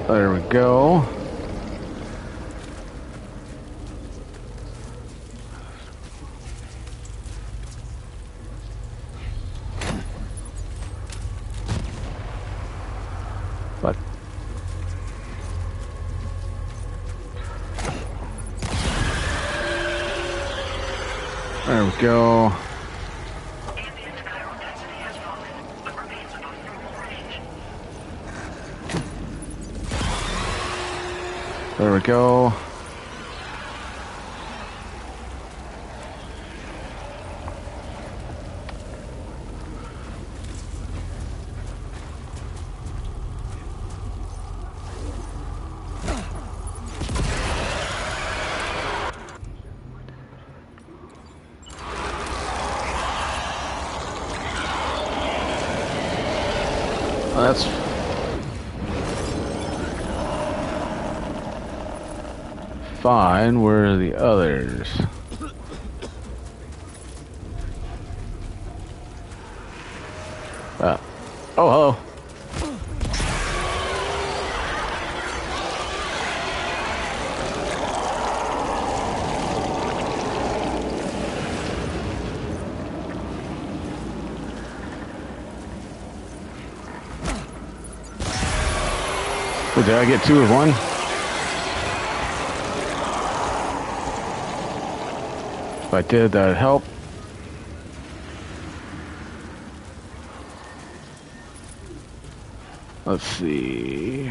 There we go. But there we go. There we go. That's fine. Where are the others? Oh, hello. Oh, did I get two of one? If I did, that'd help. Let's see.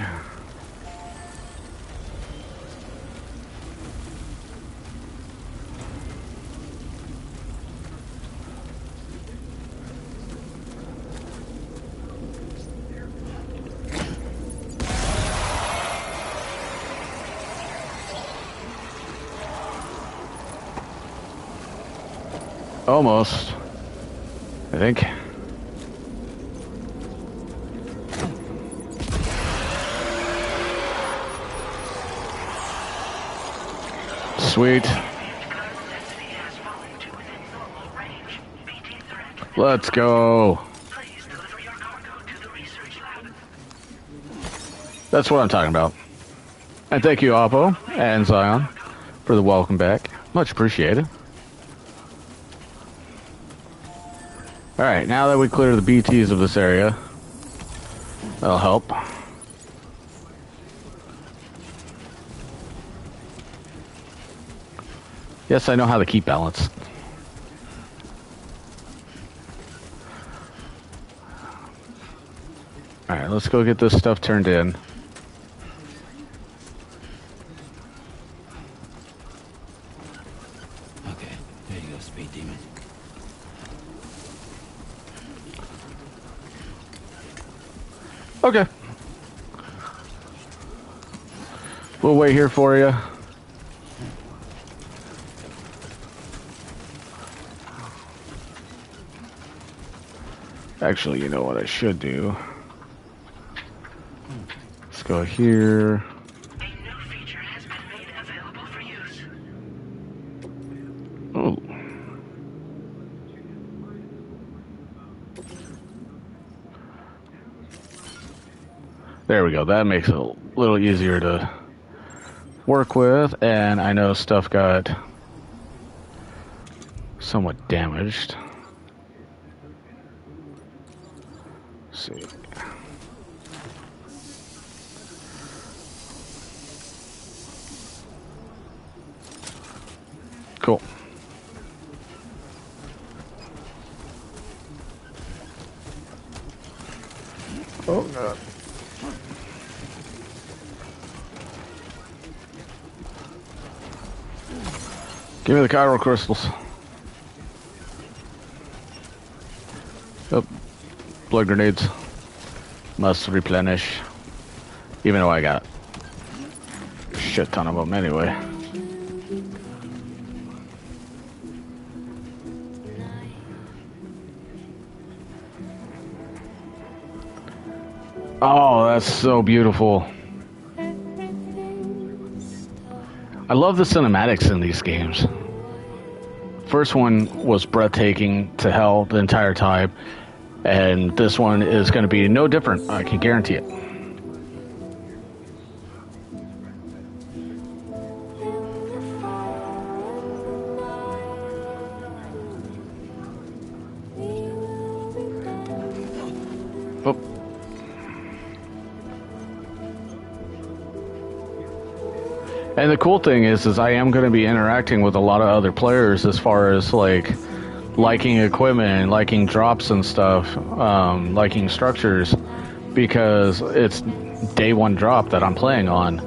Almost, I think. Sweet. Let's go. That's what I'm talking about. And thank you, Oppo and Zion, for the welcome back. Much appreciated. Alright, now that we clear the BTs of this area, that'll help. Yes, I know how to keep balance. Alright, let's go get this stuff turned in. Okay, there you go, Speed Demon. Okay. We'll wait here for you. Actually, you know what I should do? Let's go here. A new feature has been made available for use. Oh. There we go. That makes it a little easier to work with, and I know stuff got somewhat damaged. Let's see. Cool. Oh god. Give me the chiral crystals. Oh, blood grenades. Must replenish. Even though I got a shit ton of them anyway. Oh, that's so beautiful. I love the cinematics in these games. First one was breathtaking to hell the entire time, and this one is going to be no different. I can guarantee it. Oh. And the cool thing is I am going to be interacting with a lot of other players as far as like liking equipment, liking drops and stuff, liking structures, because it's day one drop that I'm playing on.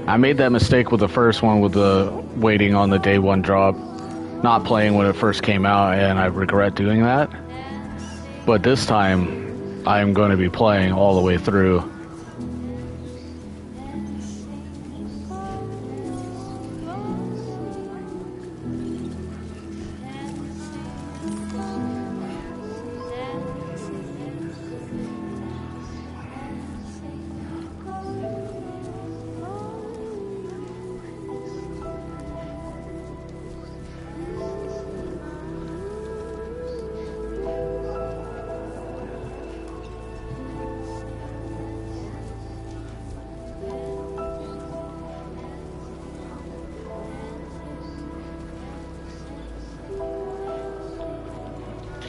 I made that mistake with the first one with the waiting on the day one drop, not playing when it first came out, and I regret doing that. But this time I'm going to be playing all the way through.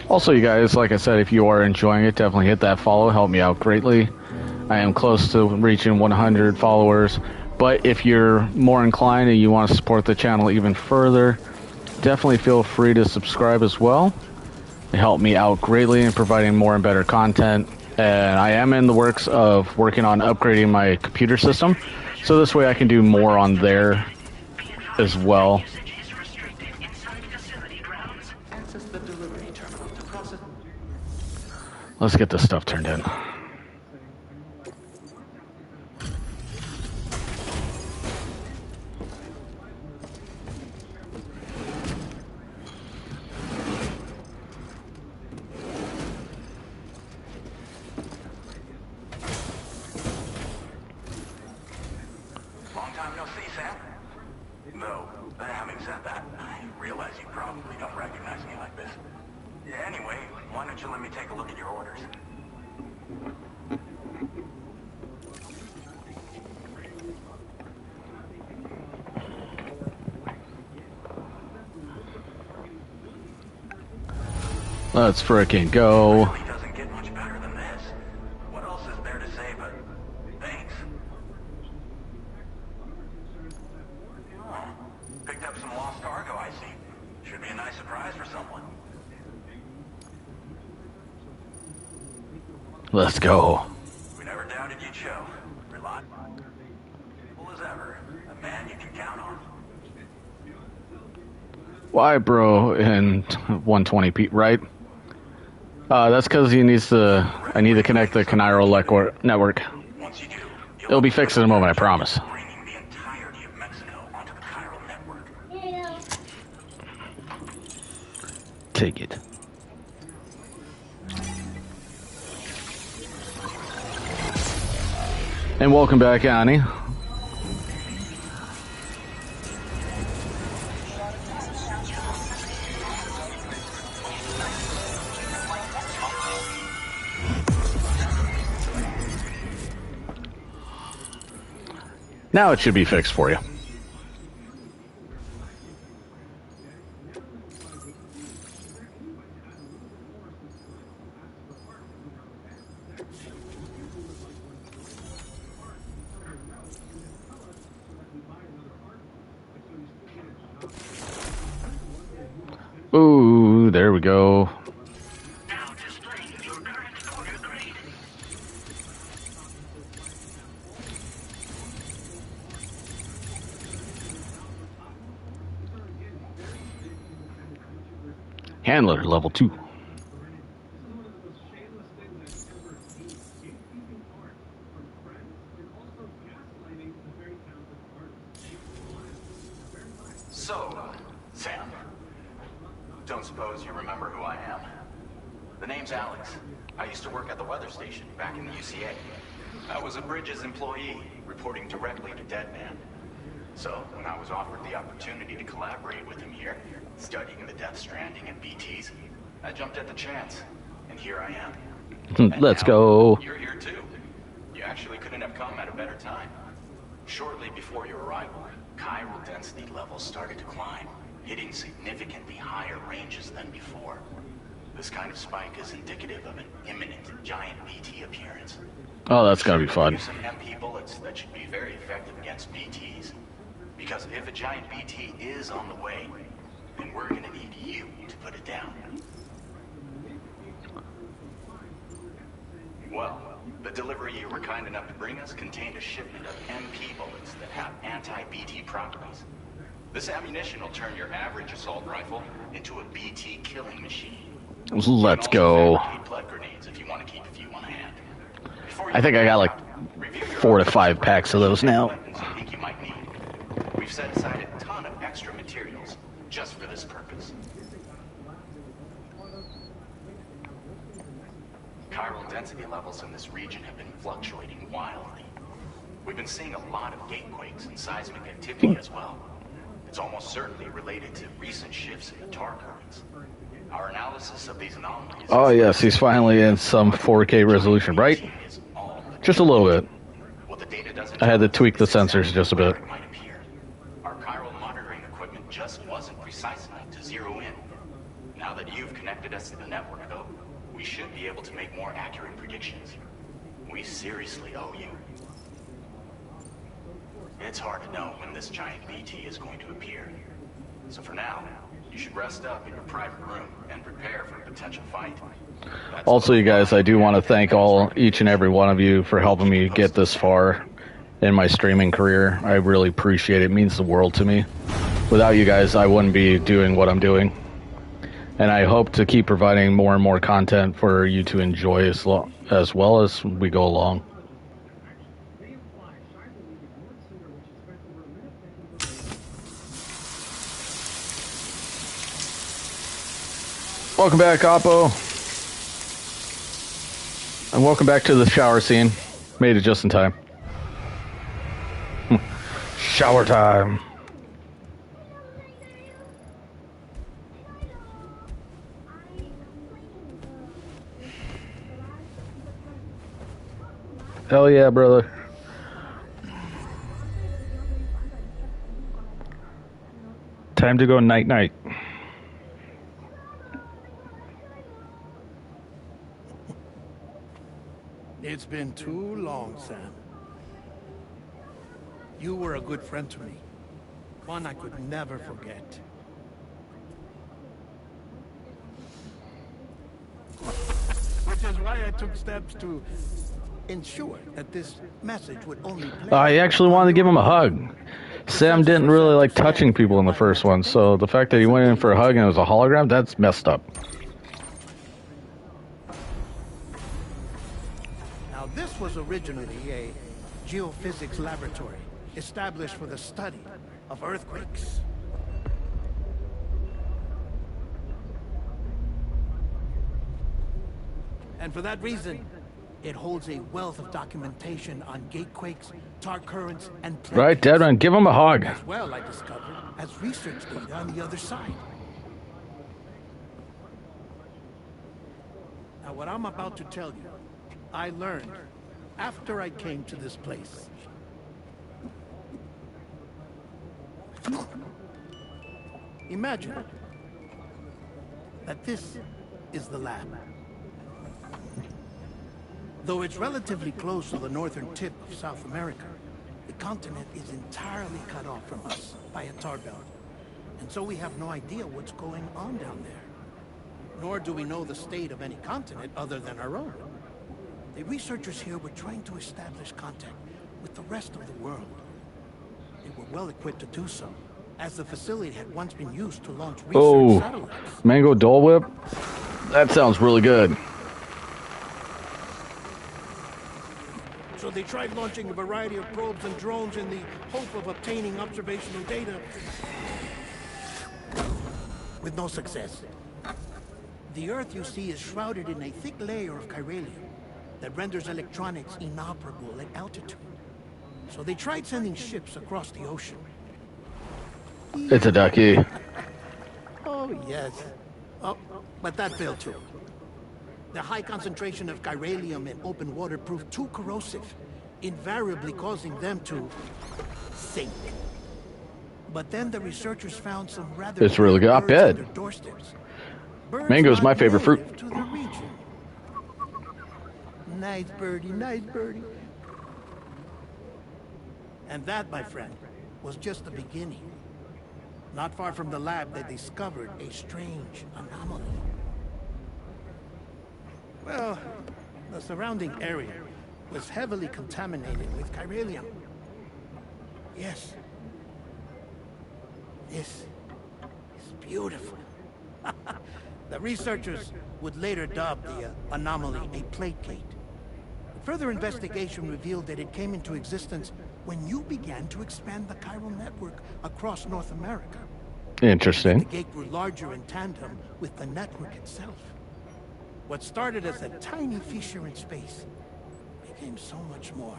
Also, you guys, like I said, if you are enjoying it, definitely hit that follow. Help me out greatly. I am close to reaching 100 followers. But if you're more inclined and you want to support the channel even further, definitely feel free to subscribe as well. It helped me out greatly in providing more and better content. And I am in the works of working on upgrading my computer system, so this way I can do more on there as well. Let's get this stuff turned in. Long time no see, Sam. No, having said that, I realize you probably don't recognize me like this. Anyway, why don't you let me take a look at your orders? Let's frickin' go. It really doesn't get much better than this. What else is there to say but thanks? Oh, picked up some lost cargo, I see. Should be a nice surprise for someone. Let's go. We never doubted you'd show. Reliable as ever. A man you can count on. Why, bro? In 120p, right? That's because he needs to. I need to connect the chiral network. Once you do, It'll be fixed in a moment, I promise. bringing the entirety of Mexico onto the chiral network. Take it. And welcome back, Annie. Now it should be fixed for you. Ooh, there we go. Now displaying your current order grade. Handler, level 2. So, Sam, don't suppose you remember who I am? The name's Alex. I used to work at the weather station back in the UCA. I was a Bridges employee, reporting directly to Deadman. So, when I was offered the opportunity to collaborate with him here, studying the Death Stranding and BTs, I jumped at the chance, and here I am. Let's go. You're here too. You actually couldn't have come at a better time. Shortly before your arrival, chiral density levels started to climb, hitting significantly higher ranges than before. This kind of spike is indicative of an imminent giant BT appearance. Oh, that's gotta be fun. Use some MP bullets that should be very effective against BTs. Because if a giant BT is on the way, then we're gonna need you to put it down. Well, the delivery you were kind enough to bring us contained a shipment of MP bullets that have anti-BT properties. This ammunition will turn your average assault rifle into a BT killing machine. Let's go. Blood grenades if you want to keep a few on hand. I think I got like 4 to 5 packs of those now. I think you might need. We've set aside a ton of extra materials just for this purpose. Chiral density levels in this region have been fluctuating wildly. We've been seeing a lot of gatequakes and seismic activity as well. It's almost certainly related to recent shifts in the tar currents. Our analysis of these anomalies... Oh yes, he's finally in some 4K resolution, right? Just a little bit. I had to tweak the sensors just a bit. Our chiral monitoring equipment just wasn't precise enough to zero in. Now that you've connected us to the network, though, we should be able to make more accurate predictions. We seriously owe you. It's hard to know when this giant BT is going to appear. So for now, you should rest up in your private room and prepare for a potential fight. Also, you guys, I do want to thank each and every one of you for helping me get this far in my streaming career. I really appreciate it. It means the world to me. Without you guys, I wouldn't be doing what I'm doing. And I hope to keep providing more and more content for you to enjoy as well as we go along. Welcome back, Oppo. And welcome back to the shower scene. Made it just in time. Shower time. Hell yeah, brother. Time to go night-night. It's been too long, Sam. You were a good friend to me. One I could never forget. Which is why I took steps to ensure that this message would only play. I actually wanted to give him a hug. Sam didn't really like touching people in the first one, so the fact that he went in for a hug and it was a hologram, that's messed up. Now, this was originally a geophysics laboratory established for the study of earthquakes. And for that reason, it holds a wealth of documentation on gatequakes, tar currents, and right, Deadman, give him a hug. As well, I discovered, as research data on the other side. Now, what I'm about to tell you, I learned after I came to this place. Imagine that this is the lab. Though it's relatively close to the northern tip of South America, the continent is entirely cut off from us by a tar belt. And so we have no idea what's going on down there. Nor do we know the state of any continent other than our own. The researchers here were trying to establish contact with the rest of the world. They were well equipped to do so, as the facility had once been used to launch research satellites. Mango Dole Whip? That sounds really good. So they tried launching a variety of probes and drones in the hope of obtaining observational data. With no success. The Earth, you see, is shrouded in a thick layer of chiralium that renders electronics inoperable at altitude. So they tried sending ships across the ocean. It's a ducky. Oh, yes. Oh, but that failed too. The high concentration of chiralium in open water proved too corrosive, invariably causing them to sink. But then the researchers found some rather it's really good. I bet. doorsteps. Mango's my favorite fruit. To the region. Nice birdie, nice birdie. And that, my friend, was just the beginning. Not far from the lab, they discovered a strange anomaly. Well, the surrounding area was heavily contaminated with chiralium. Yes. This is beautiful. The researchers would later dub the anomaly a plate gate. Further investigation revealed that it came into existence when you began to expand the chiral network across North America. Interesting. The gate grew larger in tandem with the network itself. What started as a tiny fissure in space became so much more.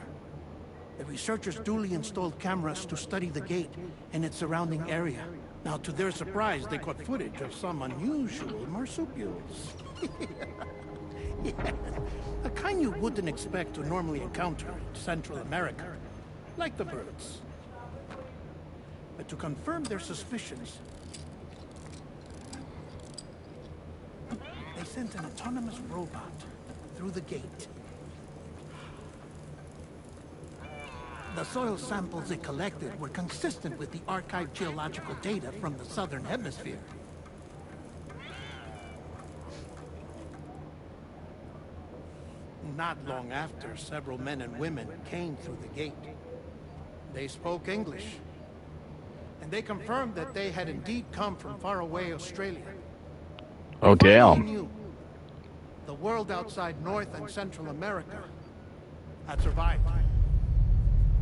The researchers duly installed cameras to study the gate and its surrounding area. Now, to their surprise, they caught footage of some unusual marsupials. Yes, a kind you wouldn't expect to normally encounter in Central America, like the birds. But to confirm their suspicions, they sent an autonomous robot through the gate. The soil samples it collected were consistent with the archived geological data from the southern hemisphere. Not long after, several men and women came through the gate. They spoke English, and they confirmed that they had indeed come from faraway Australia. Oh, damn. Knew the world outside North and Central America had survived.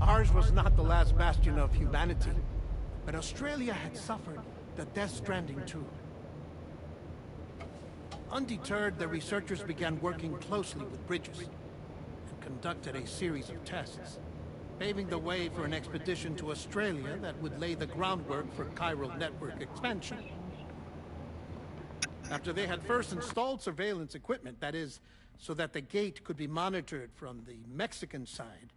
Ours was not the last bastion of humanity, but Australia had suffered the Death Stranding too. Undeterred, the researchers began working closely with Bridges and conducted a series of tests, paving the way for an expedition to Australia that would lay the groundwork for chiral network expansion. After they had first installed surveillance equipment, that is, so that the gate could be monitored from the Mexican side,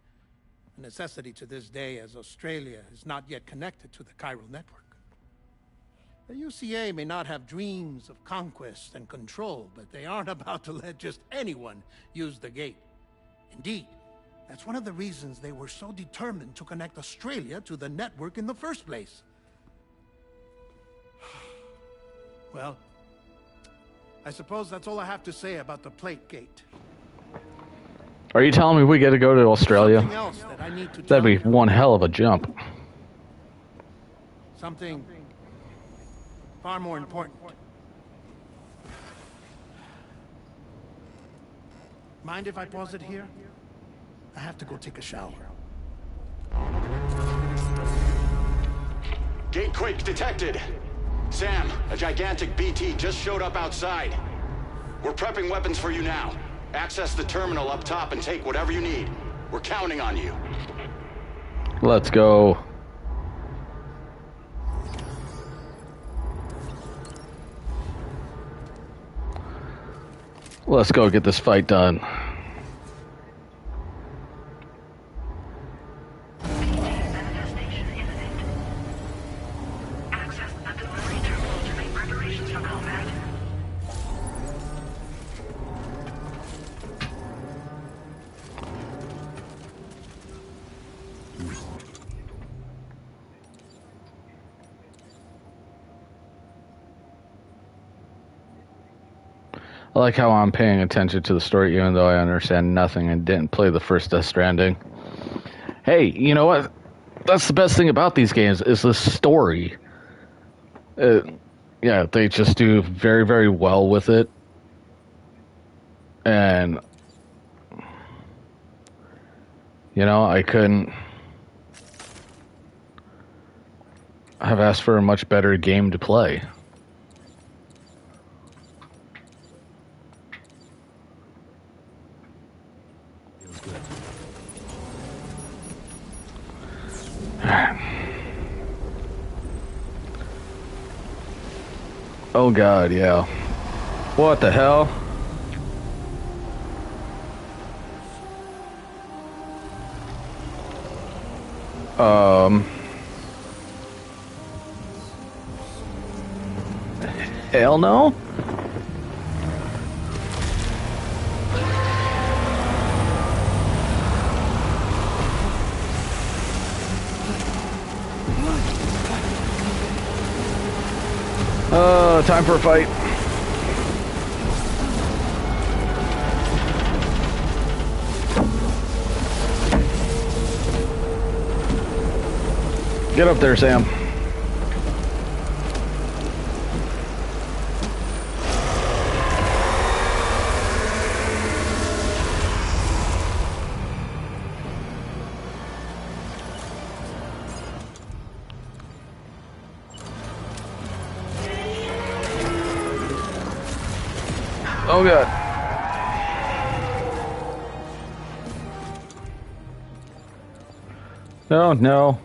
a necessity to this day as Australia is not yet connected to the chiral network. The UCA may not have dreams of conquest and control, but they aren't about to let just anyone use the gate. Indeed, that's one of the reasons they were so determined to connect Australia to the network in the first place. Well, I suppose that's all I have to say about the plate gate. Are you telling me we get to go to Australia? Something else that I need to That'd be tell you. one hell of a jump. Something far more important. Mind if I pause it here? I have to go take a shower. Gate quake detected. Sam, a gigantic BT just showed up outside. We're prepping weapons for you now. Access the terminal up top and take whatever you need. We're counting on you. Let's go. Let's go get this fight done. I like how I'm paying attention to the story even though I understand nothing and didn't play the first Death Stranding. Hey, you know what? That's the best thing about these games is the story. Yeah, they just do very, very well with it. And, you know, I couldn't have asked for a much better game to play. Feels good. Oh god, yeah. What the hell? Hell no? Time for a fight. Get up there, Sam. Oh god. No, no.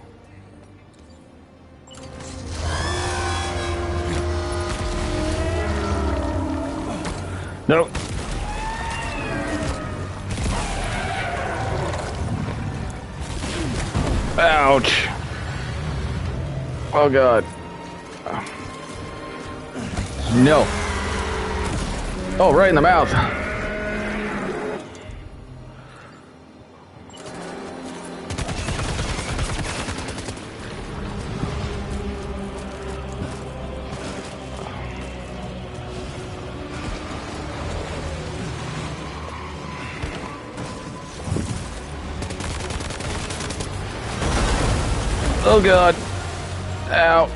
Nope. Ouch. Oh god. No. Oh, right in the mouth. Oh god. Ow.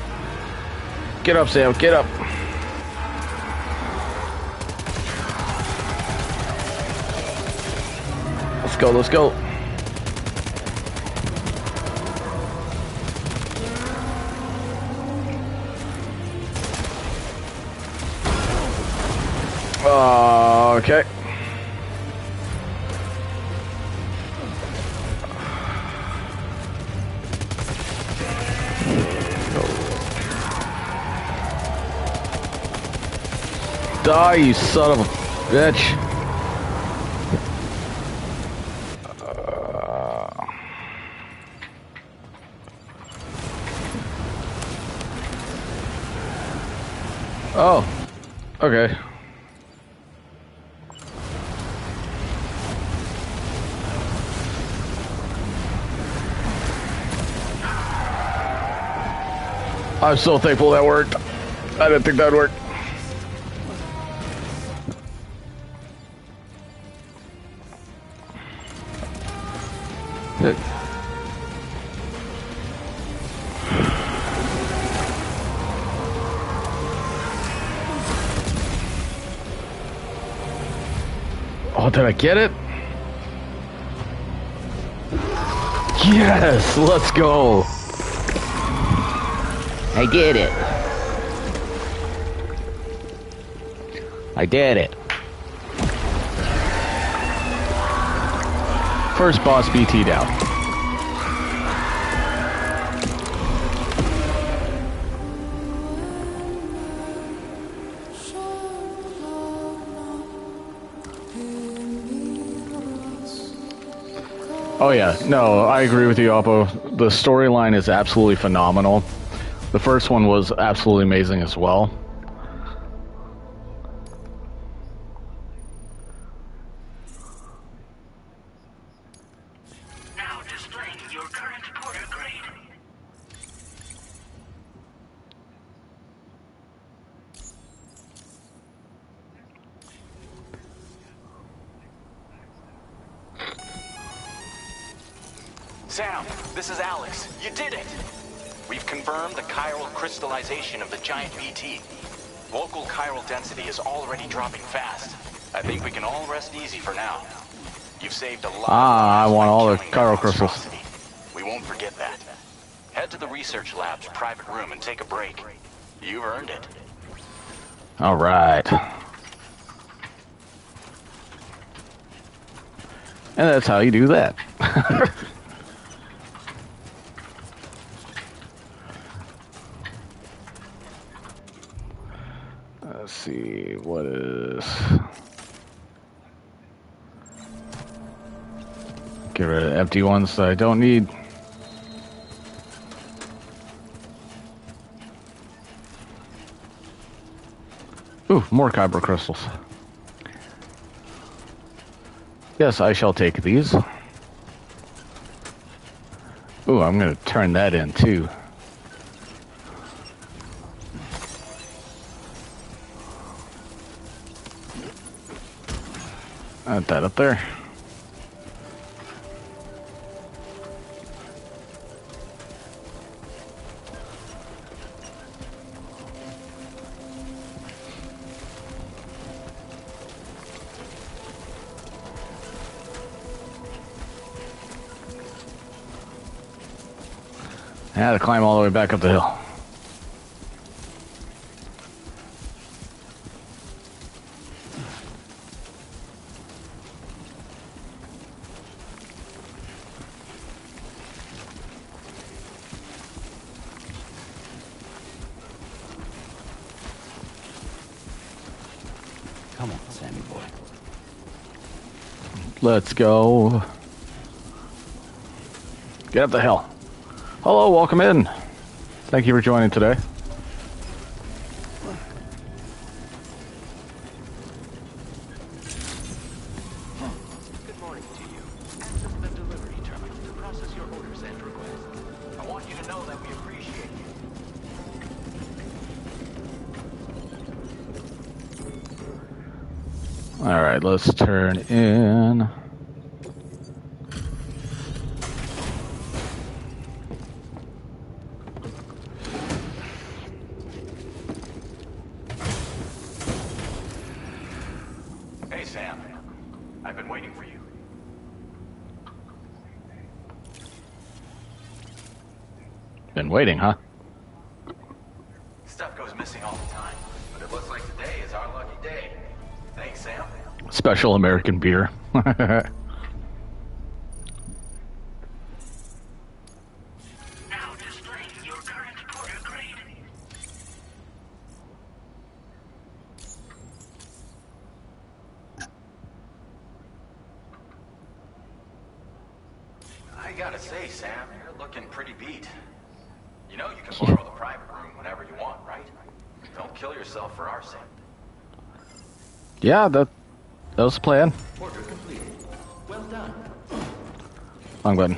Get up, Sam. Get up. Let's go, let's go. Okay. Die, you son of a bitch. Oh, okay. I'm so thankful that worked. I didn't think that would work. Oh, did I get it? Yes, let's go. I did it. I did it. First boss BT'd out. Oh yeah, no, I agree with you, Oppo. The storyline is absolutely phenomenal. The first one was absolutely amazing as well. Now displaying your current porter grade. Sam, this is Alex. You did it! We've confirmed the chiral crystallization of the giant BT. Local chiral density is already dropping fast. I think we can all rest easy for now. You've saved a lot of I lives want by all the killing that chiral crystals. monstrosity. We won't forget that. Head to the research lab's private room and take a break. You've earned it. All right. And that's how you do that. Let's see, what is... Get rid of the empty ones that I don't need. Ooh, more kyber crystals. Yes, I shall take these. Ooh, I'm gonna turn that in too. Add that up there. I had to climb all the way back up the hill. Come on, Sammy boy. Let's go. Get up the hill. Hello, welcome in. Thank you for joining today. Good morning to you. Access the delivery terminal to process your orders and requests. I want you to know that we appreciate you. All right, let's turn in. Hey, Sam. I've been waiting for you. Been waiting, huh? Stuff goes missing all the time, but it looks like today is our lucky day. Thanks, Sam. Special American beer. Now displaying your current porter grade. I gotta say, Sam, you're looking pretty beat. You know you can borrow the private room whenever you want, right? Don't kill yourself for our sake. Yeah, that was the plan. Order completed. Well done. Wrong button.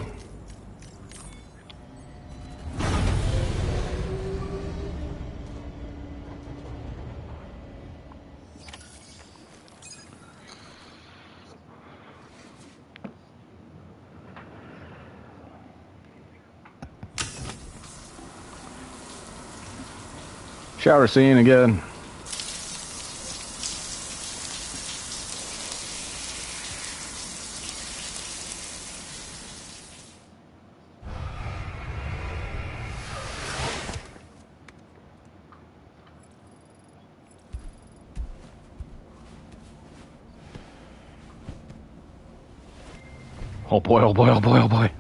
Shower scene again. Oh boy, oh boy, oh boy, oh boy.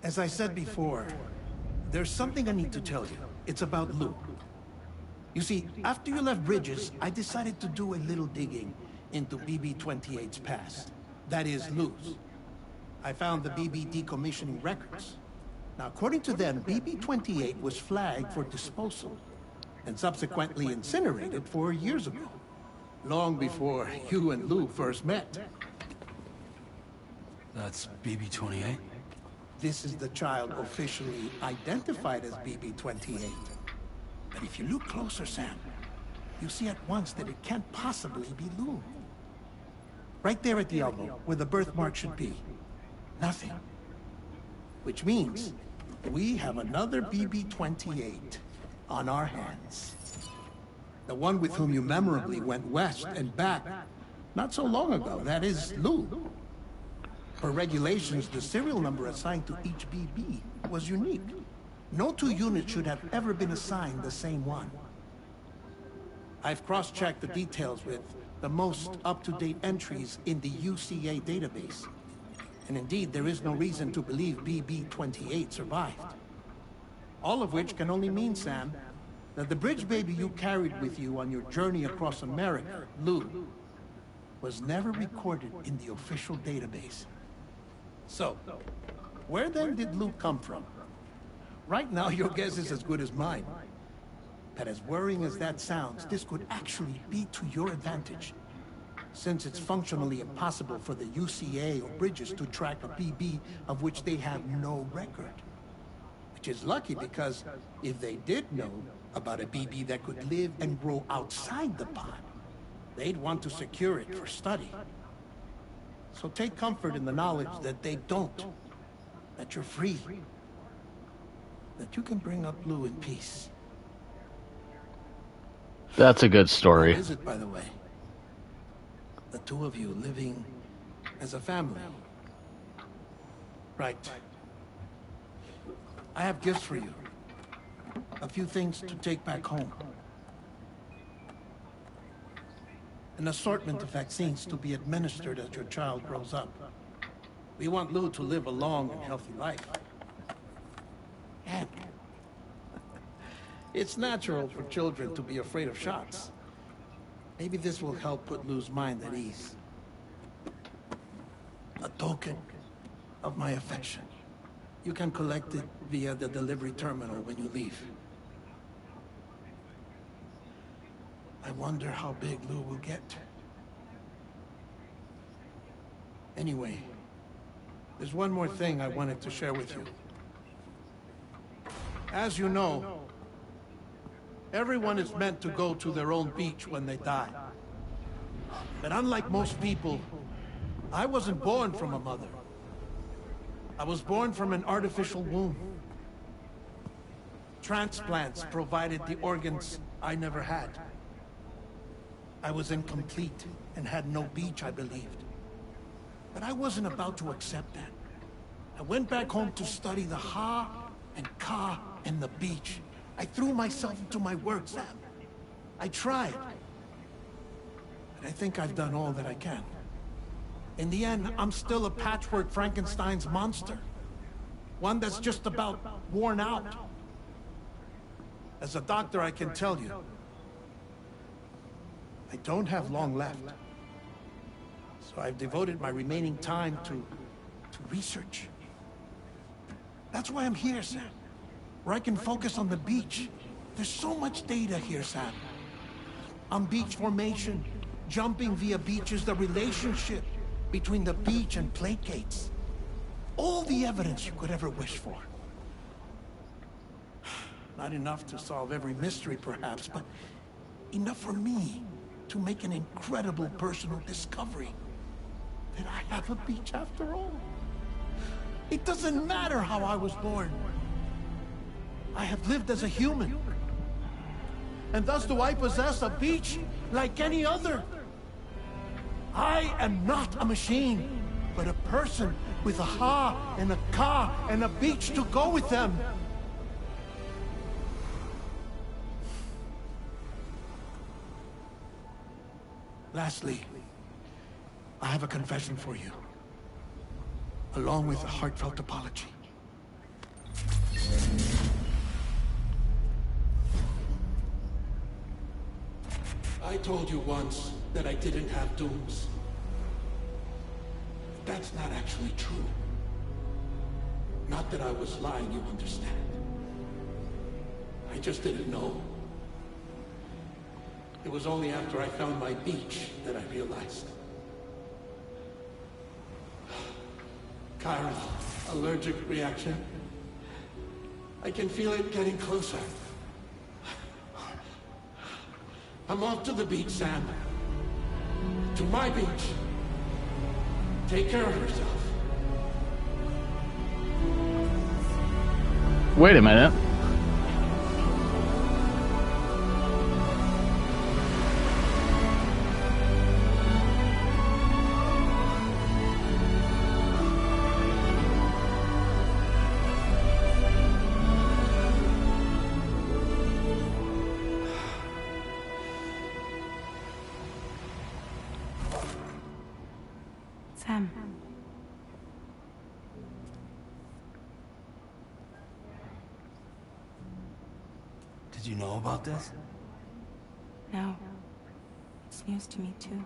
As I said before, there's something I need to tell you. It's about Luke. You see, after you left Bridges, I decided to do a little digging into BB-28's past. That is, Lou's. I found the BB decommissioning records. Now, according to them, BB-28 was flagged for disposal and subsequently incinerated 4 years ago, long before you and Lou first met. That's BB-28? this is the child officially identified as BB-28. But if you look closer, Sam, you see at once that it can't possibly be Lou. Right there at the elbow, where the birthmark should be. Nothing. Which means we have another BB-28 on our hands. The one with whom you memorably went west and back not so long ago, that is Lou. Per regulations, the serial number assigned to each BB was unique. No two units should have ever been assigned the same one. I've cross-checked the details with the most up-to-date entries in the UCA database. And indeed, there is no reason to believe BB-28 survived. All of which can only mean, Sam, that the bridge baby you carried with you on your journey across America, Lou, was never recorded in the official database. So, where then did Lou come from? Right now, your guess is as good as mine. But as worrying as that sounds, this could actually be to your advantage, since it's functionally impossible for the UCA or Bridges to track a BB of which they have no record. Which is lucky, because if they did know about a BB that could live and grow outside the pod, they'd want to secure it for study. So take comfort in the knowledge that they don't, that you're free, that you can bring up Lou in peace. That's a good story. How is it, by the way? The two of you living as a family. Right. I have gifts for you. A few things to take back home. An assortment of vaccines to be administered as your child grows up. We want Lou to live a long and healthy life. And it's natural for children to be afraid of shots. Maybe this will help put Lou's mind at ease. A token of my affection. You can collect it via the delivery terminal when you leave. I wonder how big Lou will get. Anyway, there's one more thing I wanted to share with you. As you know, everyone is meant to go to their own beach when they die. But unlike most people, I wasn't born from a mother. I was born from an artificial womb. Transplants provided the organs I never had. I was incomplete and had no beach, I believed. But I wasn't about to accept that. I went back home to study the Ha and Ka and the beach. I threw myself into my work, Sam. I tried. But I think I've done all that I can. In the end, I'm still a patchwork Frankenstein's monster. One that's just about worn out. As a doctor, I can tell you, I don't have long left. So I've devoted my remaining time to research. That's why I'm here, Sam. Where I can focus on the beach. There's so much data here, Sam. On beach formation, jumping via beaches, the relationship between the beach and placates. All the evidence you could ever wish for. Not enough to solve every mystery, perhaps, but enough for me to make an incredible personal discovery. That I have a beach after all. It doesn't matter how I was born. I have lived as a human. And thus do I possess a beach like any other. I am not a machine, but a person with a Ha and a Ka and a beach to go with them. Lastly, I have a confession for you, along with a heartfelt apology. I told you once that I didn't have dooms. That's not actually true. Not that I was lying, you understand. I just didn't know. It was only after I found my beach that I realized. Kyra, allergic reaction. I can feel it getting closer. I'm off to the beach, Sam. To my beach. Take care of yourself. Wait a minute. Sam. Did you know about this? No. It's news to me, too.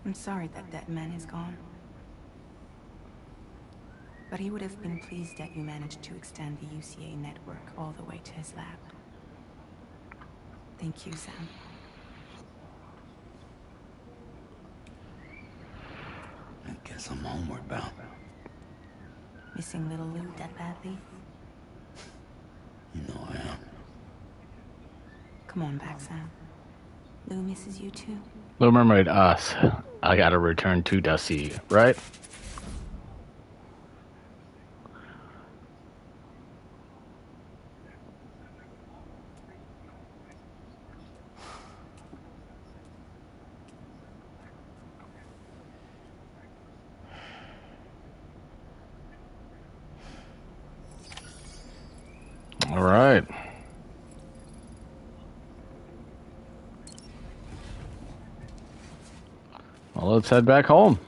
I'm sorry that man is gone. But he would have been pleased that you managed to extend the UCA network all the way to his lab. Thank you, Sam. I guess I'm homeward bound. Missing little Lou that badly? You know I am. Come on back, Sam. Lou misses you too. Little Mermaid, us. I gotta return to Dusty, right? All right. Well, let's head back home.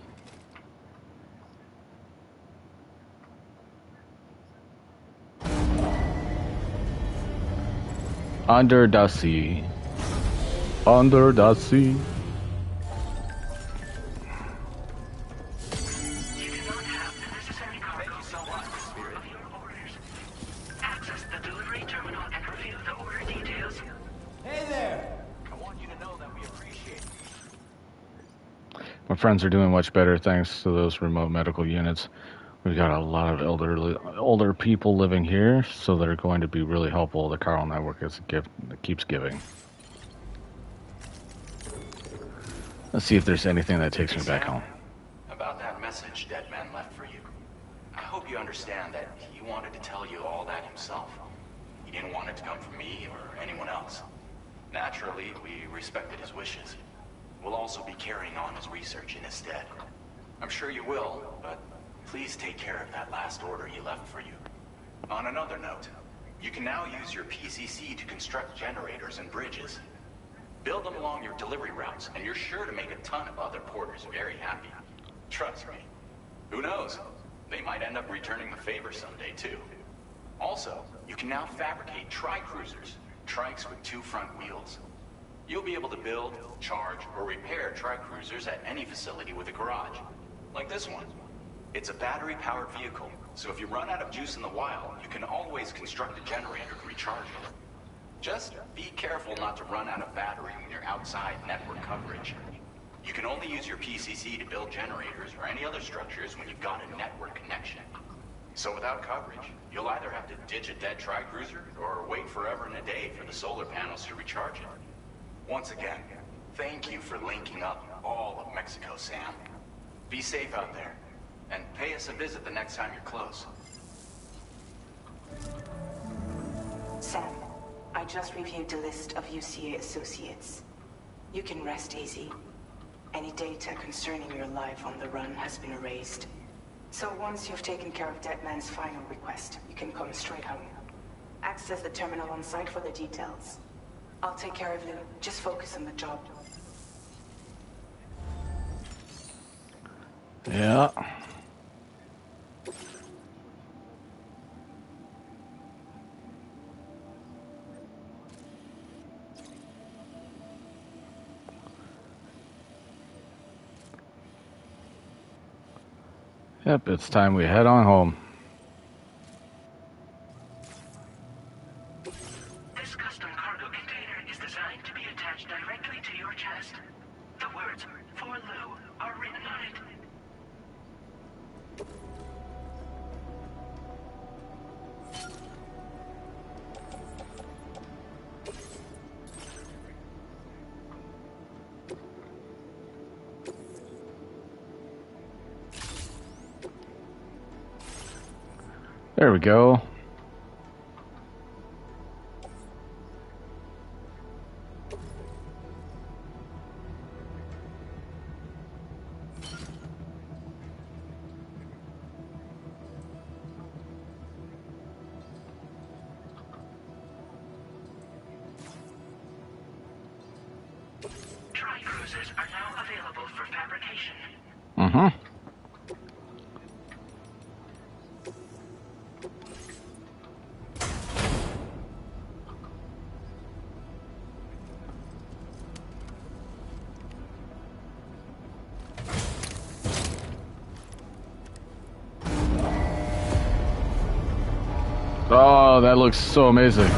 Under the sea. Under the sea. My friends are doing much better thanks to those remote medical units. We've got a lot of older people living here, so they're going to be really helpful. The Carl Network is a gift that keeps giving. Let's see if there's anything that takes me back home. About that message Deadman left for you. I hope you understand that he wanted to tell you all that himself. He didn't want it to come from me or anyone else. Naturally, we respected his wishes. We'll also be carrying on his research in his stead. I'm sure you will, but please take care of that last order he left for you. On another note, you can now use your PCC to construct generators and bridges. Build them along your delivery routes, and you're sure to make a ton of other porters very happy. Trust me. Who knows? They might end up returning the favor someday, too. Also, you can now fabricate tri-cruisers, trikes with 2 front wheels. You'll be able to build, charge, or repair tri-cruisers at any facility with a garage. Like this one. It's a battery-powered vehicle, so if you run out of juice in the wild, you can always construct a generator to recharge it. Just be careful not to run out of battery when you're outside network coverage. You can only use your PCC to build generators or any other structures when you've got a network connection. So without coverage, you'll either have to ditch a dead tri-cruiser or wait forever and a day for the solar panels to recharge it. Once again, thank you for linking up all of Mexico, Sam. Be safe out there, and pay us a visit the next time you're close. Sam, I just reviewed the list of UCA associates. You can rest easy. Any data concerning your life on the run has been erased. So once you've taken care of Deadman's final request, you can come straight home. Access the terminal on site for the details. I'll take care of you. Just focus on the job. Yeah. Yep, it's time we head on home. This custom cargo container is designed to be attached directly to your chest. The words, "For Lou," are written on it. There we go. Tri-cruisers are now available for fabrication. Mm-hmm. Oh, that looks so amazing.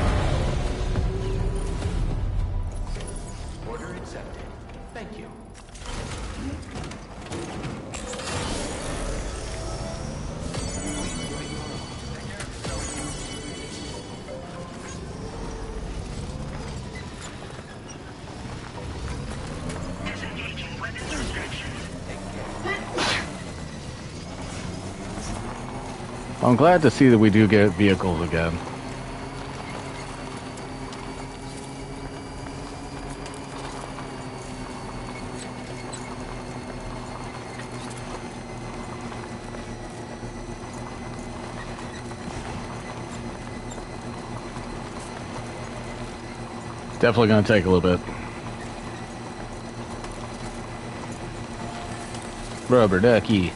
Order accepted. Thank you. Disengaging weapons restrictions. I'm glad to see that we do get vehicles again. Definitely going to take a little bit. Rubber ducky.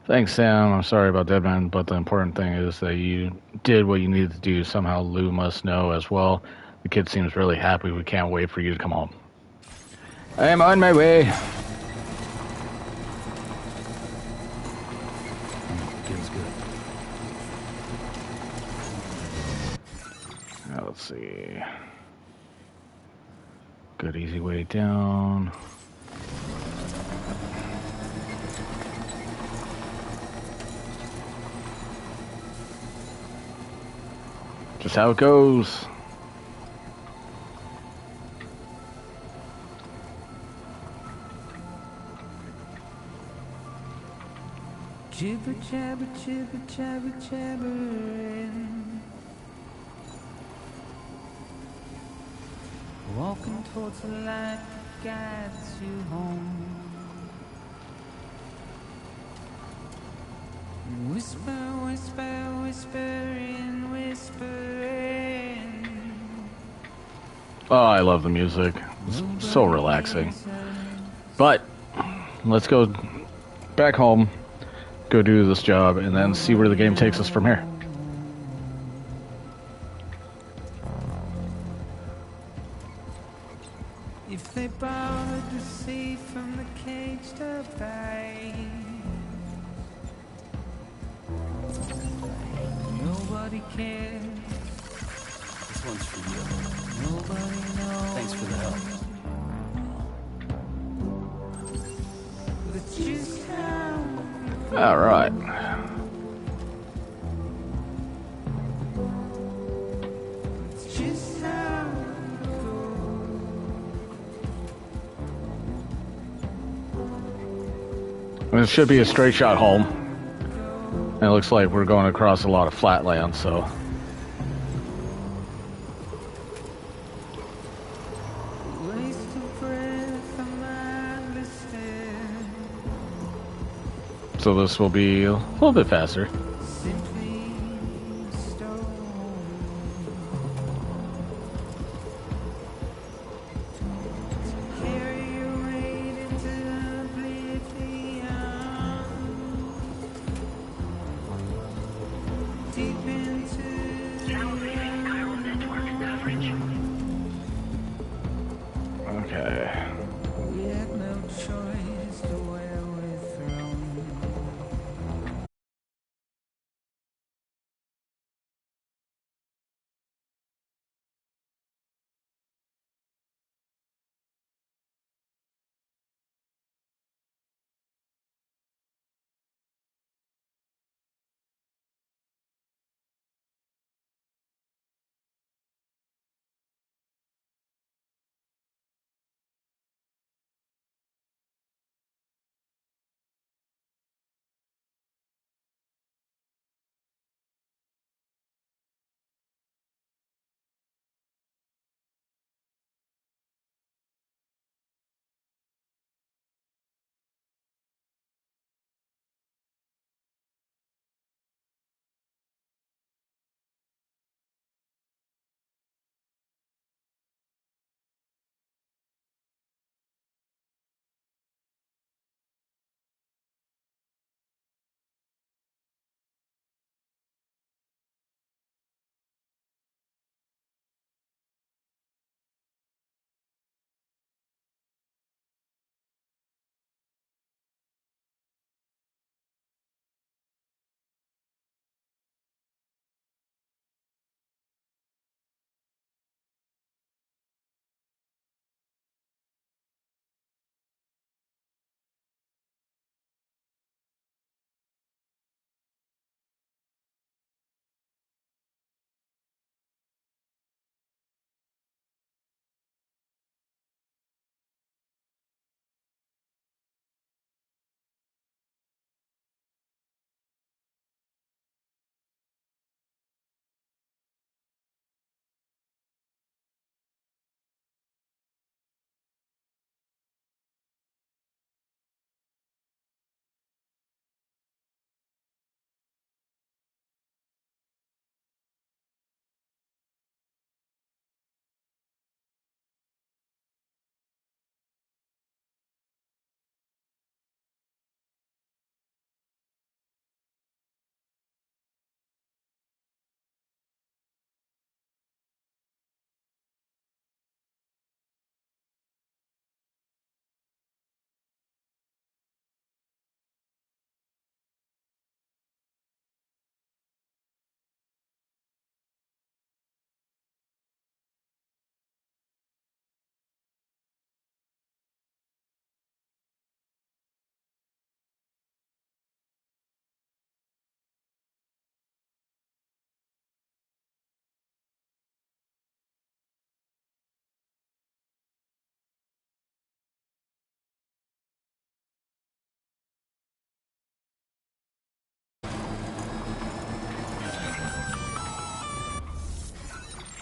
Thanks, Sam. I'm sorry about Deadman, but the important thing is that you did what you needed to do. Somehow Lou must know as well. The kid seems really happy. We can't wait for you to come home. I am on my way. Feels good. Now, let's see. Good, easy way down. Just how it goes. Jibber jabber jibber jabber jabbering, walking towards the light that guides you home. Whisper, whisper, whispering, whispering. Oh, I love the music. It's so relaxing. But let's go back home, go do this job, and then see where the game takes us from here. If they borrowed the sea from the caged up bay, nobody cares. This one's for you. Nobody knows. Thanks for the help. That's just how All right. it's just how it goes. It should be a straight shot home. And it looks like we're going across a lot of flat land, so. Waste of breath, I'm not listening. So this will be a little bit faster.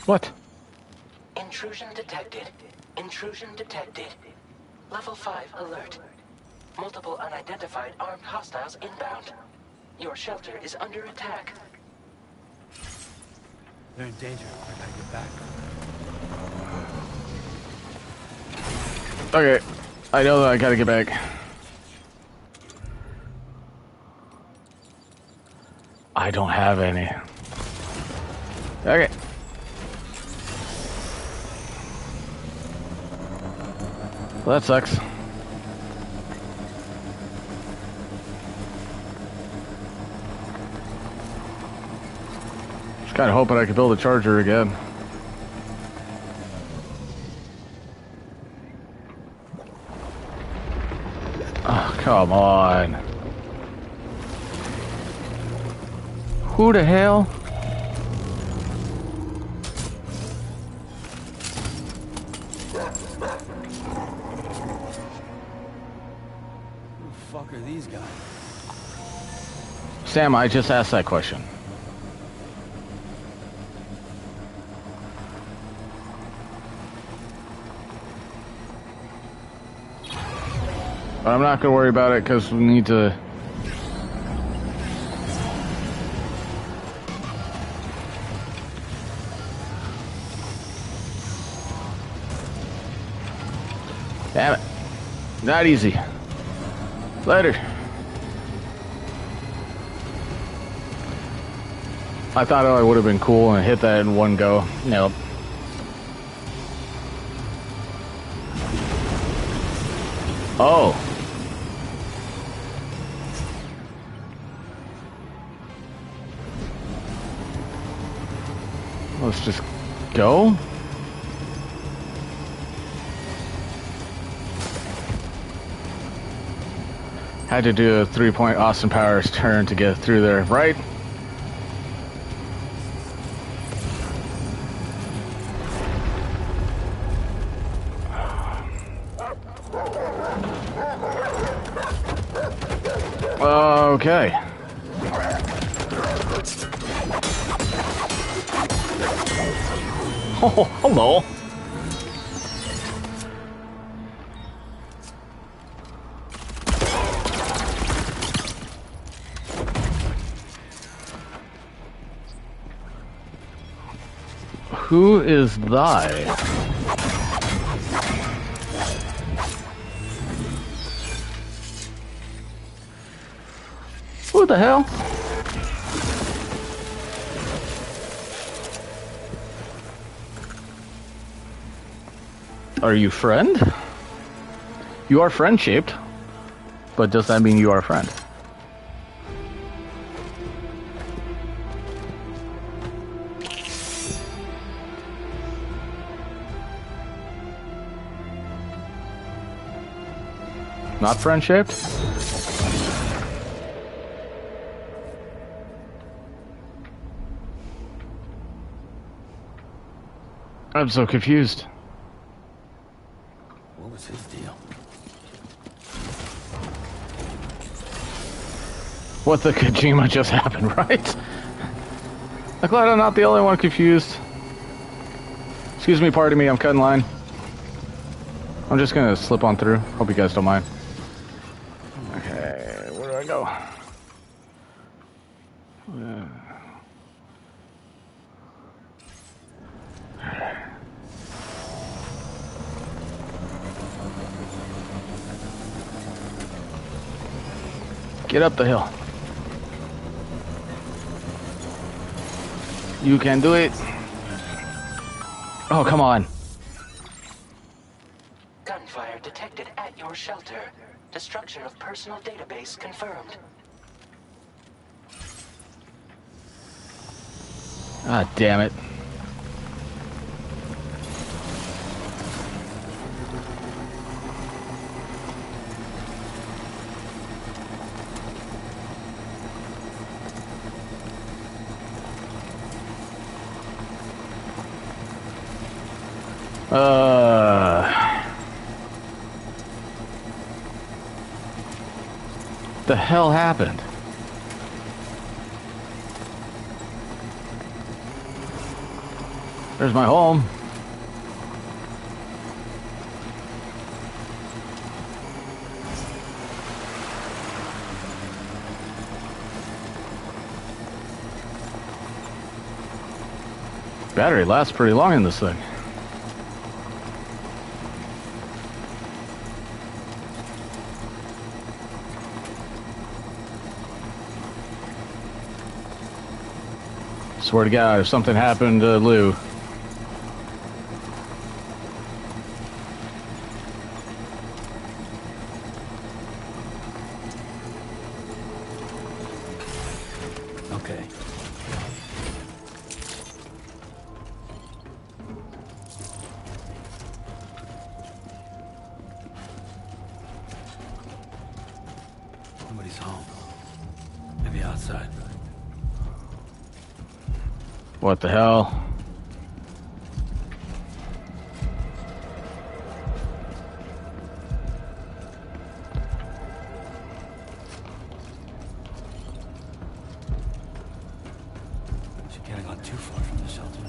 What? Intrusion detected. Intrusion detected. Level 5 alert. Multiple unidentified armed hostiles inbound. Your shelter is under attack. They're in danger. I gotta get back. Okay. I know that I gotta get back. I don't have any. Okay. Well, that sucks. Just kind of hoping I could build a charger again. Oh, come on. Who the hell? Who the fuck are these guys? Sam, I just asked that question. But I'm not gonna worry about it because we need to. Damn it. Not easy. Later. I thought I would have been cool and hit that in one go. Nope. Oh. Let's just go. Had to do a 3-point Austin Powers turn to get through there, right? Okay. Oh, hello. Who is thy? Who the hell? Are you friend? You are friend-shaped, but does that mean you are a friend? Not friend-shaped? I'm so confused. What was his deal? What the Kojima just happened, right? I'm glad I'm not the only one confused. Excuse me, pardon me, I'm cutting line. I'm just gonna slip on through. Hope you guys don't mind. Okay, where do I go? Get up the hill. You can do it. Oh, come on. Gunfire detected at your shelter. Destruction of personal database confirmed. Ah, damn it. The hell happened? There's my home. Battery lasts pretty long in this thing. Swear to God, if something happened to Lou. Okay. Nobody's home. Maybe outside. What the hell? She can't have gone too far from the shelter.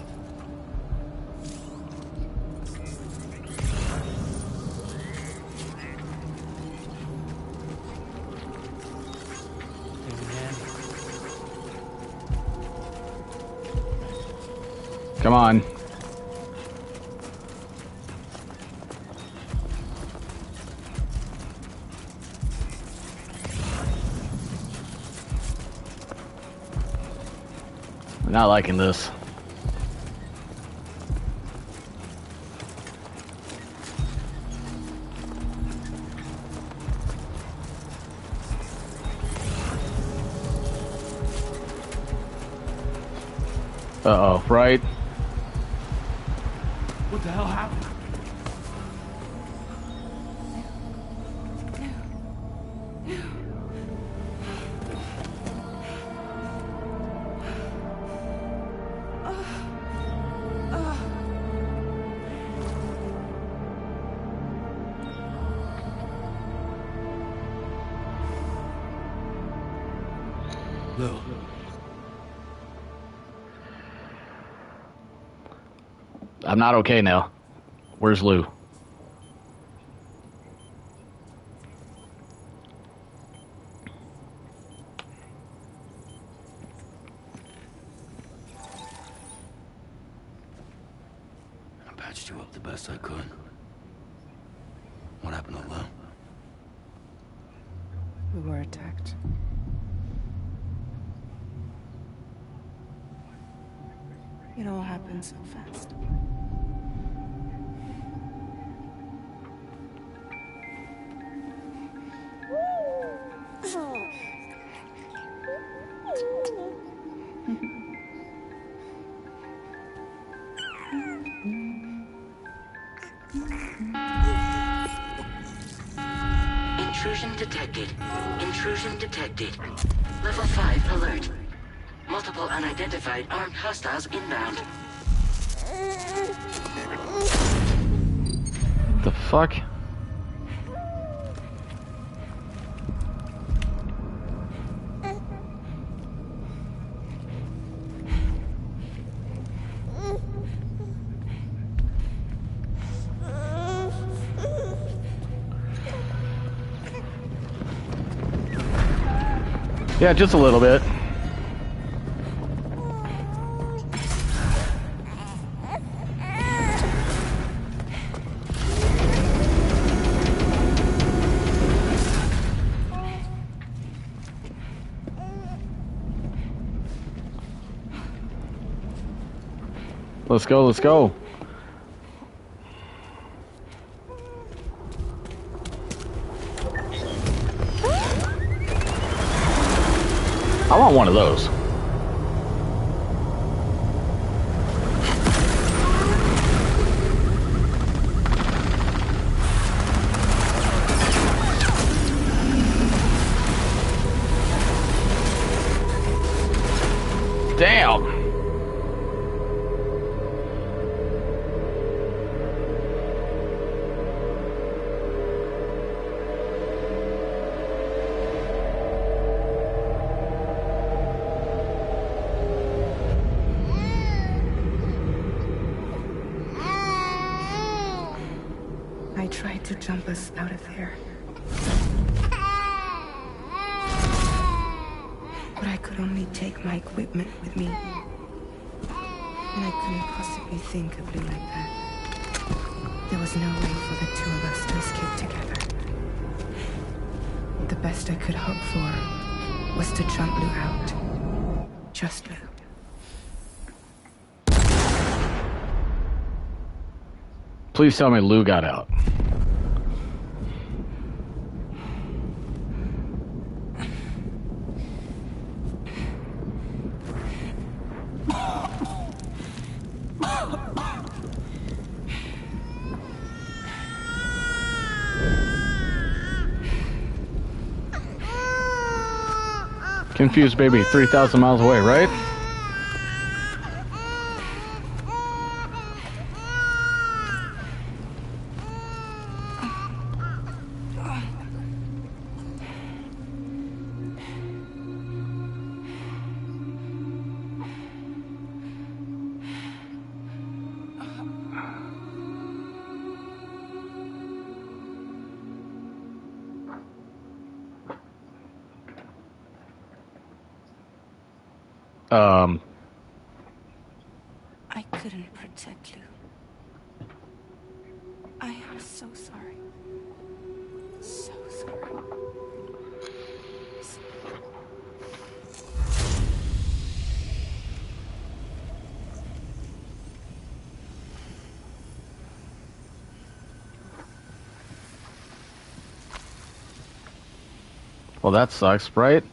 Come on. I'm not liking this. Uh-oh, right? What the hell happened? Lou. I'm not okay now. Where's Lou? I patched you up the best I could. What happened to Lou? We were attacked. It all happened so fast. Intrusion detected. Intrusion detected. Level 5 alert. Multiple unidentified armed hostiles inbound. The fuck? Yeah, just a little bit. Let's go, let's go. I want one of those. Damn. tried to jump us out of there. But I could only take my equipment with me. And I couldn't possibly think of Lou like that. There was no way for the two of us to escape together. The best I could hope for was to jump Lou out. Just Lou. Please tell me Lou got out. Confused baby, 3,000 miles away, right? I couldn't protect Lou. I am so sorry. So sorry. Well, that sucks, right?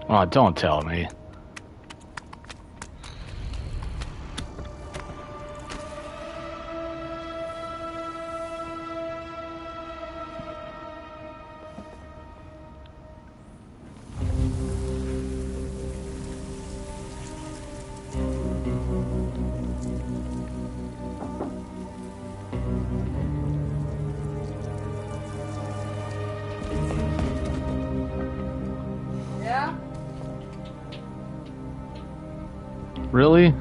Oh, don't tell me. Yeah? Really?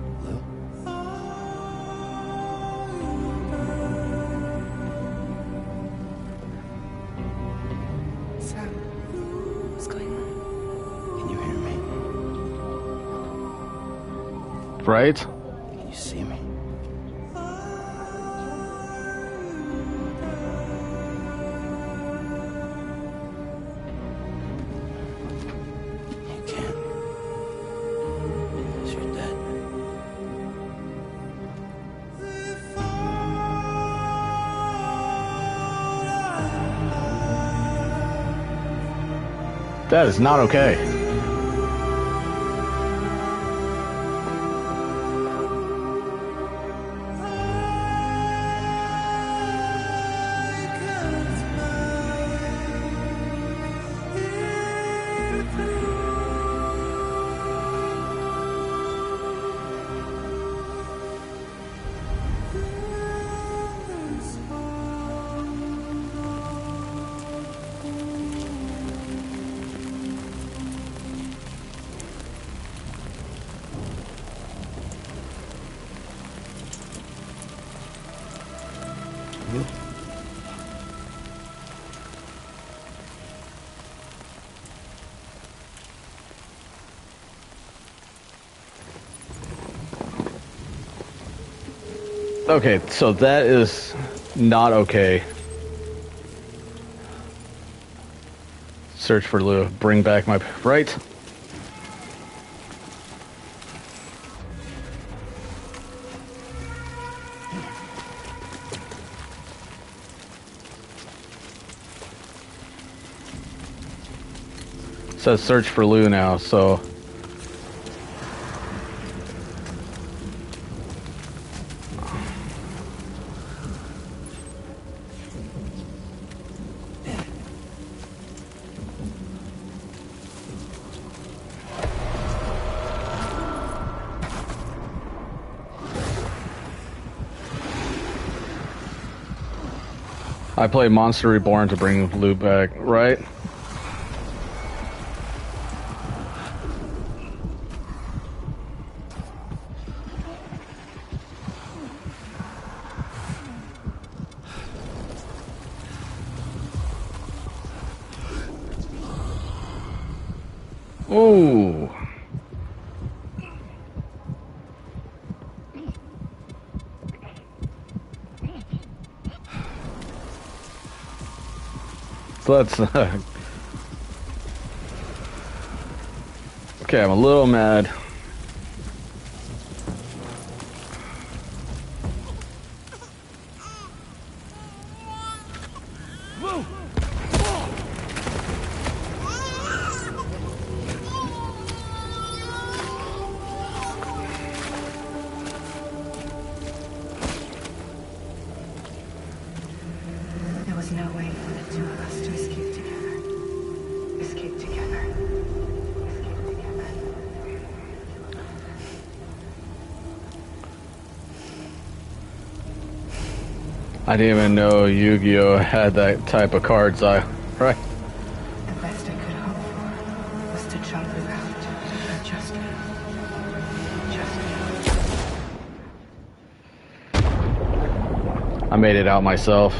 Sam, what's going on? Can you hear me? Right? Can you see me? You can't. Because you're dead. That is not okay. Okay, so that is not okay. Search for Lou. Bring back my... Right? It says search for Lou now, so... I play Monster Reborn to bring Lou back, right? Oh. So let's. Okay, I'm a little mad. There was no way for the two of us to escape together. Escape together. Escape together. I didn't even know Yu-Gi-Oh had that type of cards, right? The best I could hope for was to jump around and just I made it out myself.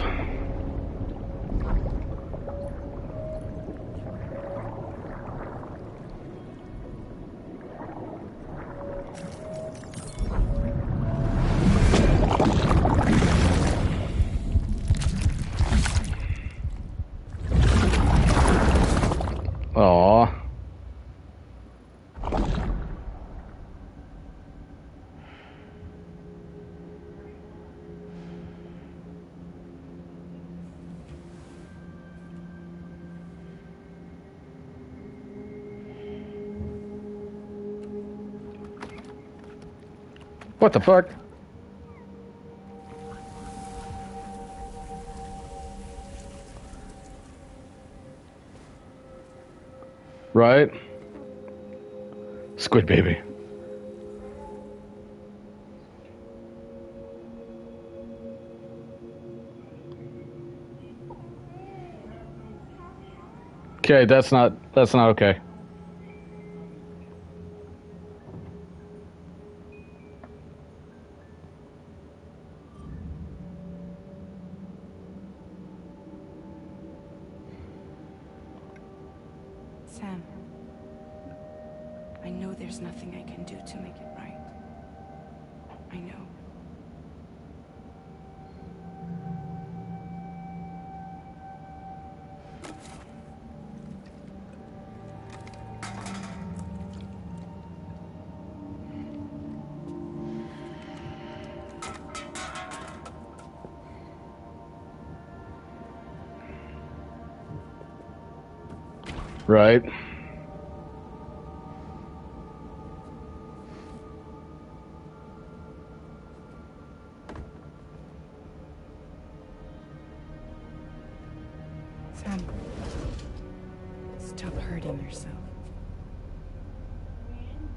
Aww. What the fuck? Right? Squid baby. Okay, that's not okay. Sam, I know there's nothing I can do to make it right. I know. Right? Sam, stop hurting yourself.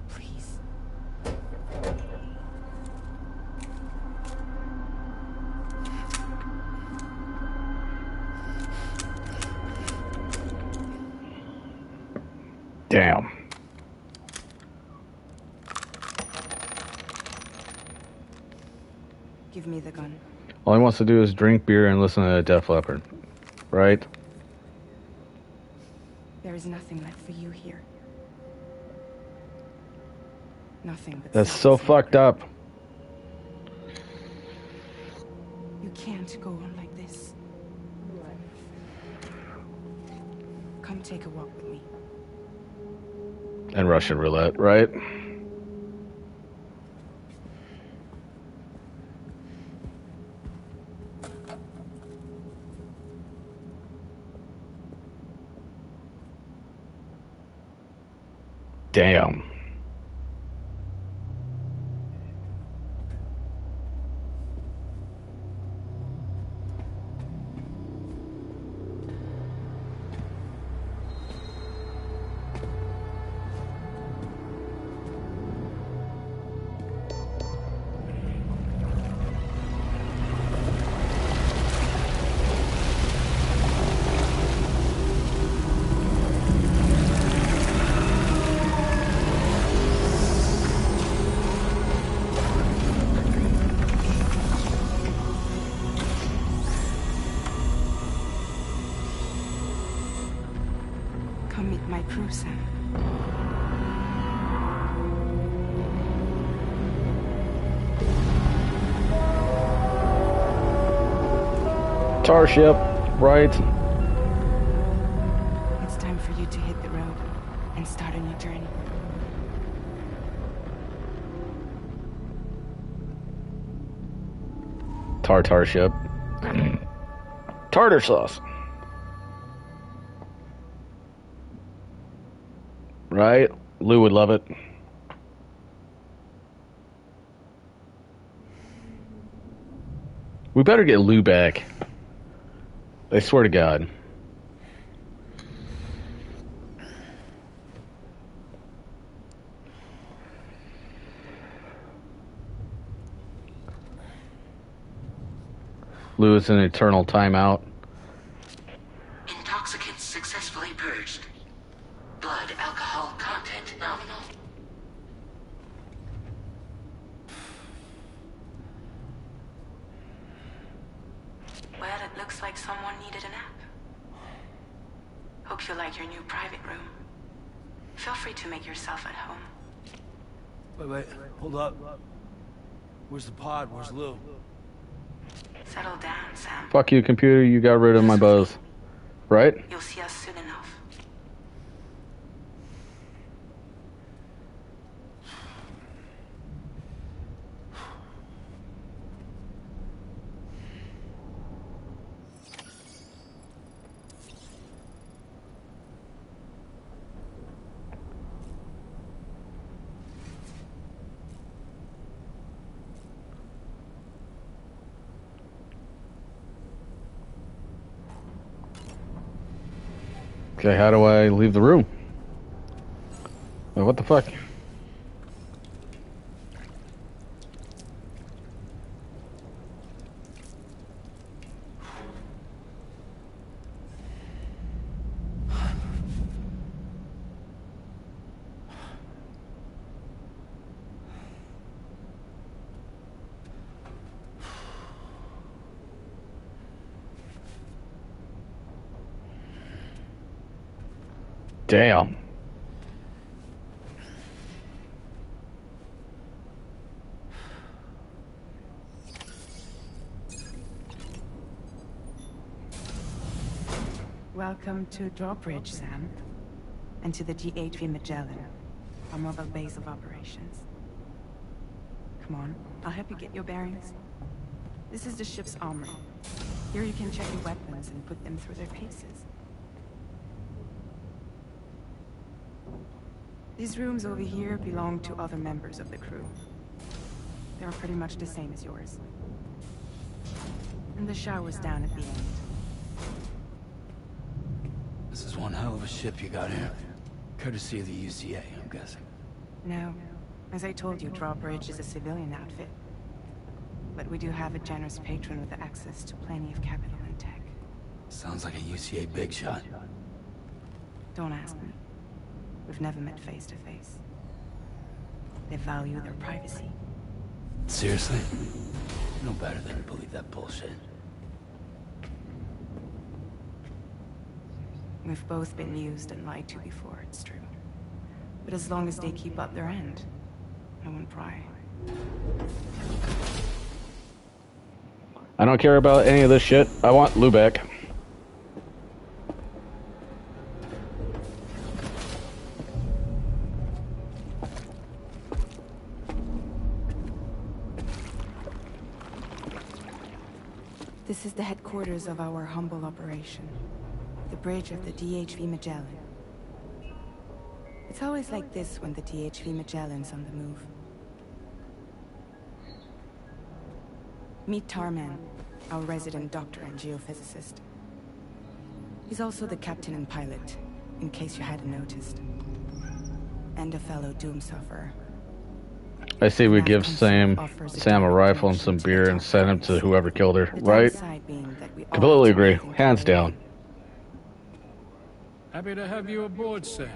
Please. Damn. Give me the gun. All he wants to do is drink beer and listen to Def Leppard. Right? There is nothing left for you here. Nothing but That's so fucked up. You can't go on like this. Come take a walk with me. And Russian roulette, right? Damn. Come meet my crew, Sam. tar ship, right? It's time for you to hit the road and start a new journey. Tartar ship. Tartar sauce. Right? Lou would love it. We better get Lou back. I swear to God. Lou is in eternal timeout. Intoxicants successfully purged. Blood alcohol content nominal. Well, it looks like someone needed a nap. Hope you like your new private room. Feel free to make yourself at home. Wait, hold up. Where's the pod? Where's Lou? Settle down, Sam. Fuck you, computer. You got rid of my buzz. Right? You'll see us soon enough. Okay, how do I leave the room? Wait, what the fuck? Damn. Welcome to Drawbridge, Sam. And to the GHV Magellan, our mobile base of operations. Come on, I'll help you get your bearings. This is the ship's armory. Here you can check your weapons and put them through their paces. These rooms over here belong to other members of the crew. They're pretty much the same as yours. And the shower's down at the end. This is one hell of a ship you got here. Courtesy of the UCA, I'm guessing. No. As I told you, Drawbridge is a civilian outfit. But we do have a generous patron with access to plenty of capital and tech. Sounds like a UCA big shot. Don't ask me. We've never met face to face. They value their privacy. Seriously? No better than to believe that bullshit. We've both been used and lied to before, it's true. But as long as they keep up their end, I won't pry. I don't care about any of this shit. I want Lou back. This is the headquarters of our humble operation. The bridge of the DHV Magellan. It's always like this when the DHV Magellan's on the move. Meet Tarman, our resident doctor and geophysicist. He's also the captain and pilot, in case you hadn't noticed. And a fellow doom sufferer. I say we give Sam a rifle and some beer and send him to whoever killed her, right? Completely agree. Hands down. Happy to have you aboard, Sam.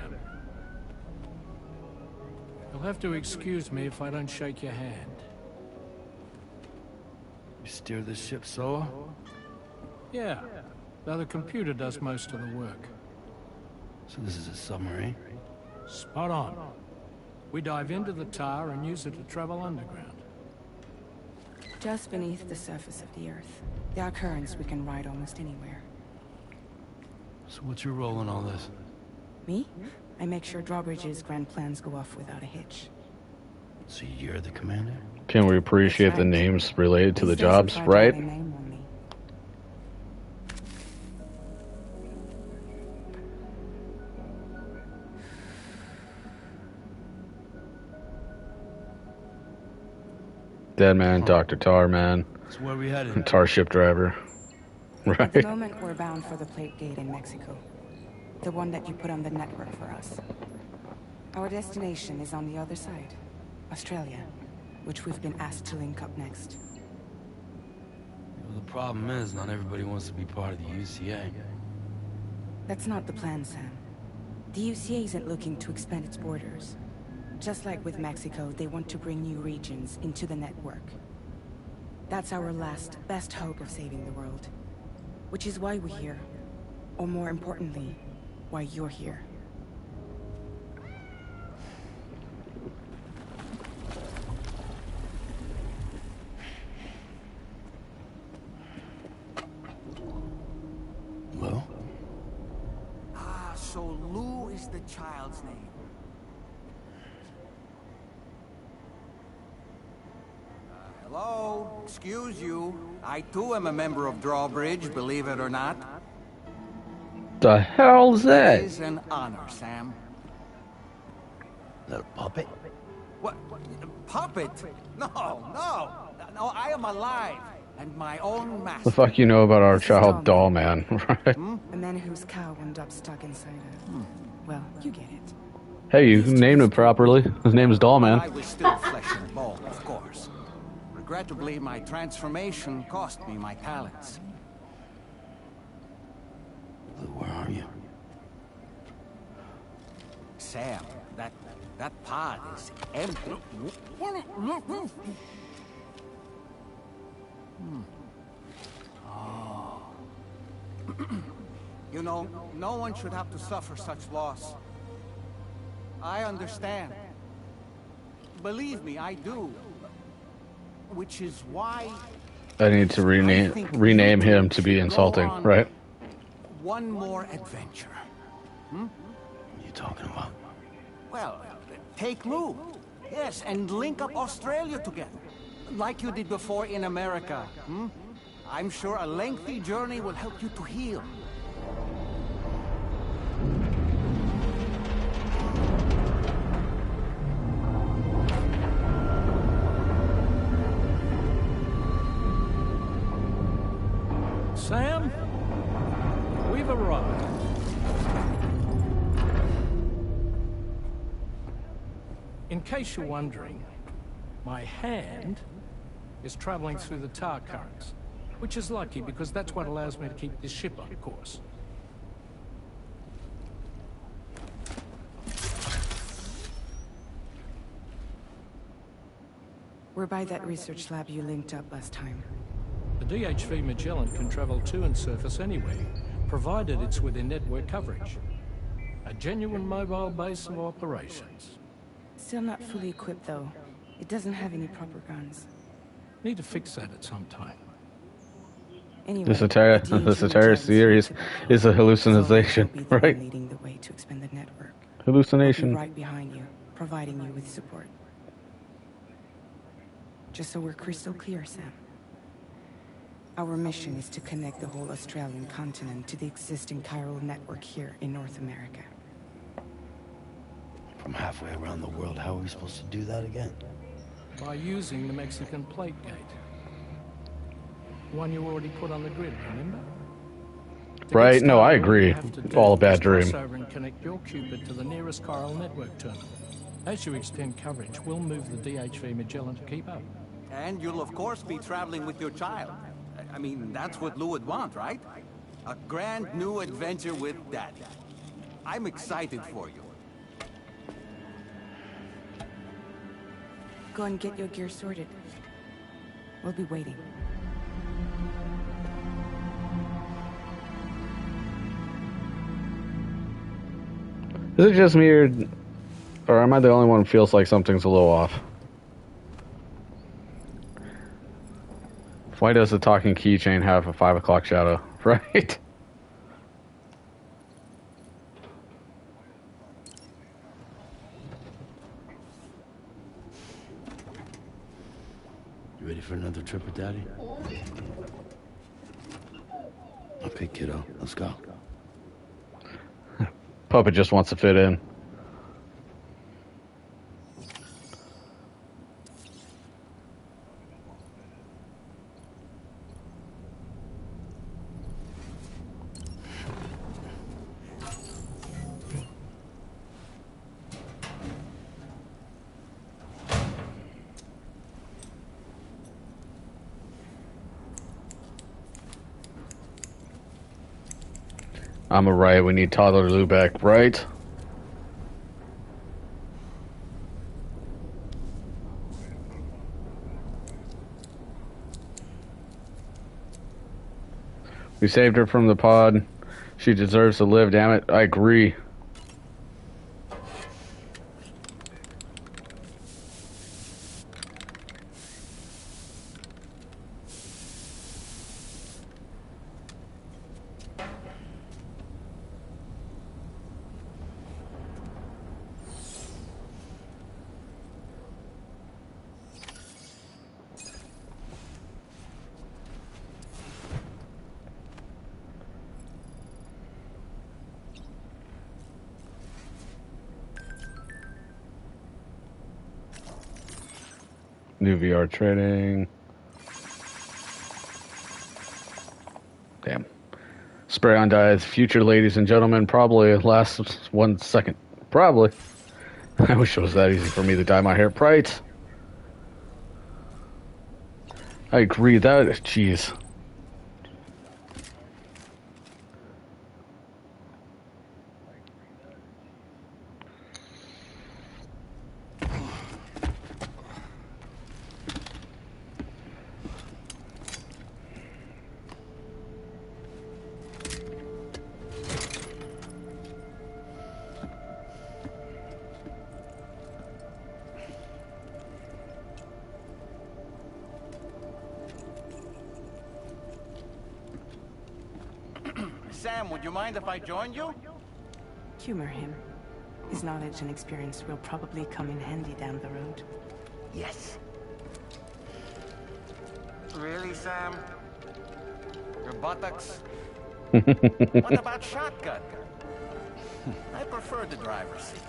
You'll have to excuse me if I don't shake your hand. You steer this ship solo? Yeah, though the computer does most of the work. So this is a submarine? Spot on. We dive into the tower and use it to travel underground. Just beneath the surface of the Earth. There are currents we can ride almost anywhere. So what's your role in all this? Me? I make sure drawbridges' grand plans go off without a hitch. So you're the commander? Can we appreciate the names related to the jobs, right? Dead man, Dr. Tar man. That's where we headed. Tar ship driver. At the Right. moment, we're bound for the plate gate in Mexico. The one that you put on the network for us. Our destination is on the other side. Australia, which we've been asked to link up next. Well, the problem is, not everybody wants to be part of the UCA. That's not the plan, Sam. The UCA isn't looking to expand its borders. Just like with Mexico, they want to bring new regions into the network. That's our last, best hope of saving the world. Which is why we're here. Or more importantly, why you're here. Lou? Ah, so Lou is the child's name. Hello? Excuse you. I too am a member of Drawbridge, believe it or not. The hell's that? It is an honor, Sam. That a puppet? What? Puppet? No, no. No, I am alive. And my own master. The fuck you know about our child doll man, right? A man whose cow wound up stuck inside a... Well, you get it. Hey, you named him properly. His name is Doll Man. I was still flesh and bone, of course. Regrettably, my transformation cost me my talents. Lou, where are you? Sam, that pod is empty. Oh. You know, no one should have to suffer such loss. I understand. Believe me, I do. Which is why... I need to rename him to be insulting, right? One more adventure. What are you talking about? Well, take Lou. Yes, and link up Australia together. Like you did before in America. I'm sure a lengthy journey will help you to heal. Sam, we've arrived. In case you're wondering, my hand is traveling through the tar currents, which is lucky because that's what allows me to keep this ship on course. We're by that research lab you linked up last time. The DHV Magellan can travel to and surface anywhere, provided it's within network coverage. A genuine mobile base of operations. Still not fully equipped, though. It doesn't have any proper guns. Need to fix that at some time. Anyway, This entire series is a hallucination, right? Leading the way to expand the network. Hallucination. We'll be right behind you, providing you with support. Just so we're crystal clear, Sam. Our mission is to connect the whole Australian continent to the existing chiral network here in North America. From halfway around the world, how are we supposed to do that again? By using the Mexican plate gate. One you already put on the grid, remember? Right? No, I agree. All a bad dream. Cross over and connect your Cupid to the nearest chiral network terminal. As you extend coverage, we'll move the DHV Magellan to keep up. And you'll of course be traveling with your child. I mean, that's what Lou would want, right? A grand new adventure with Daddy. I'm excited for you. Go and get your gear sorted. We'll be waiting. Is it just me, or am I the only one who feels like something's a little off? Why does the talking keychain have a 5 o'clock shadow? Right? You ready for another trip with Daddy? Okay, kiddo, let's go. Puppet just wants to fit in. I'm right. We need Toddler Lou back, right? We saved her from the pod. She deserves to live, damn it. I agree. New VR trading. Damn. Spray on dies. Future ladies and gentlemen. Probably lasts 1 second. Probably. I wish it was that easy for me to dye my hair bright. I agree. That. Jeez. Sam, would you mind if I joined you? Humor him. His knowledge and experience will probably come in handy down the road. Yes. Really, Sam? Your buttocks? What about shotgun? I prefer the driver's seat.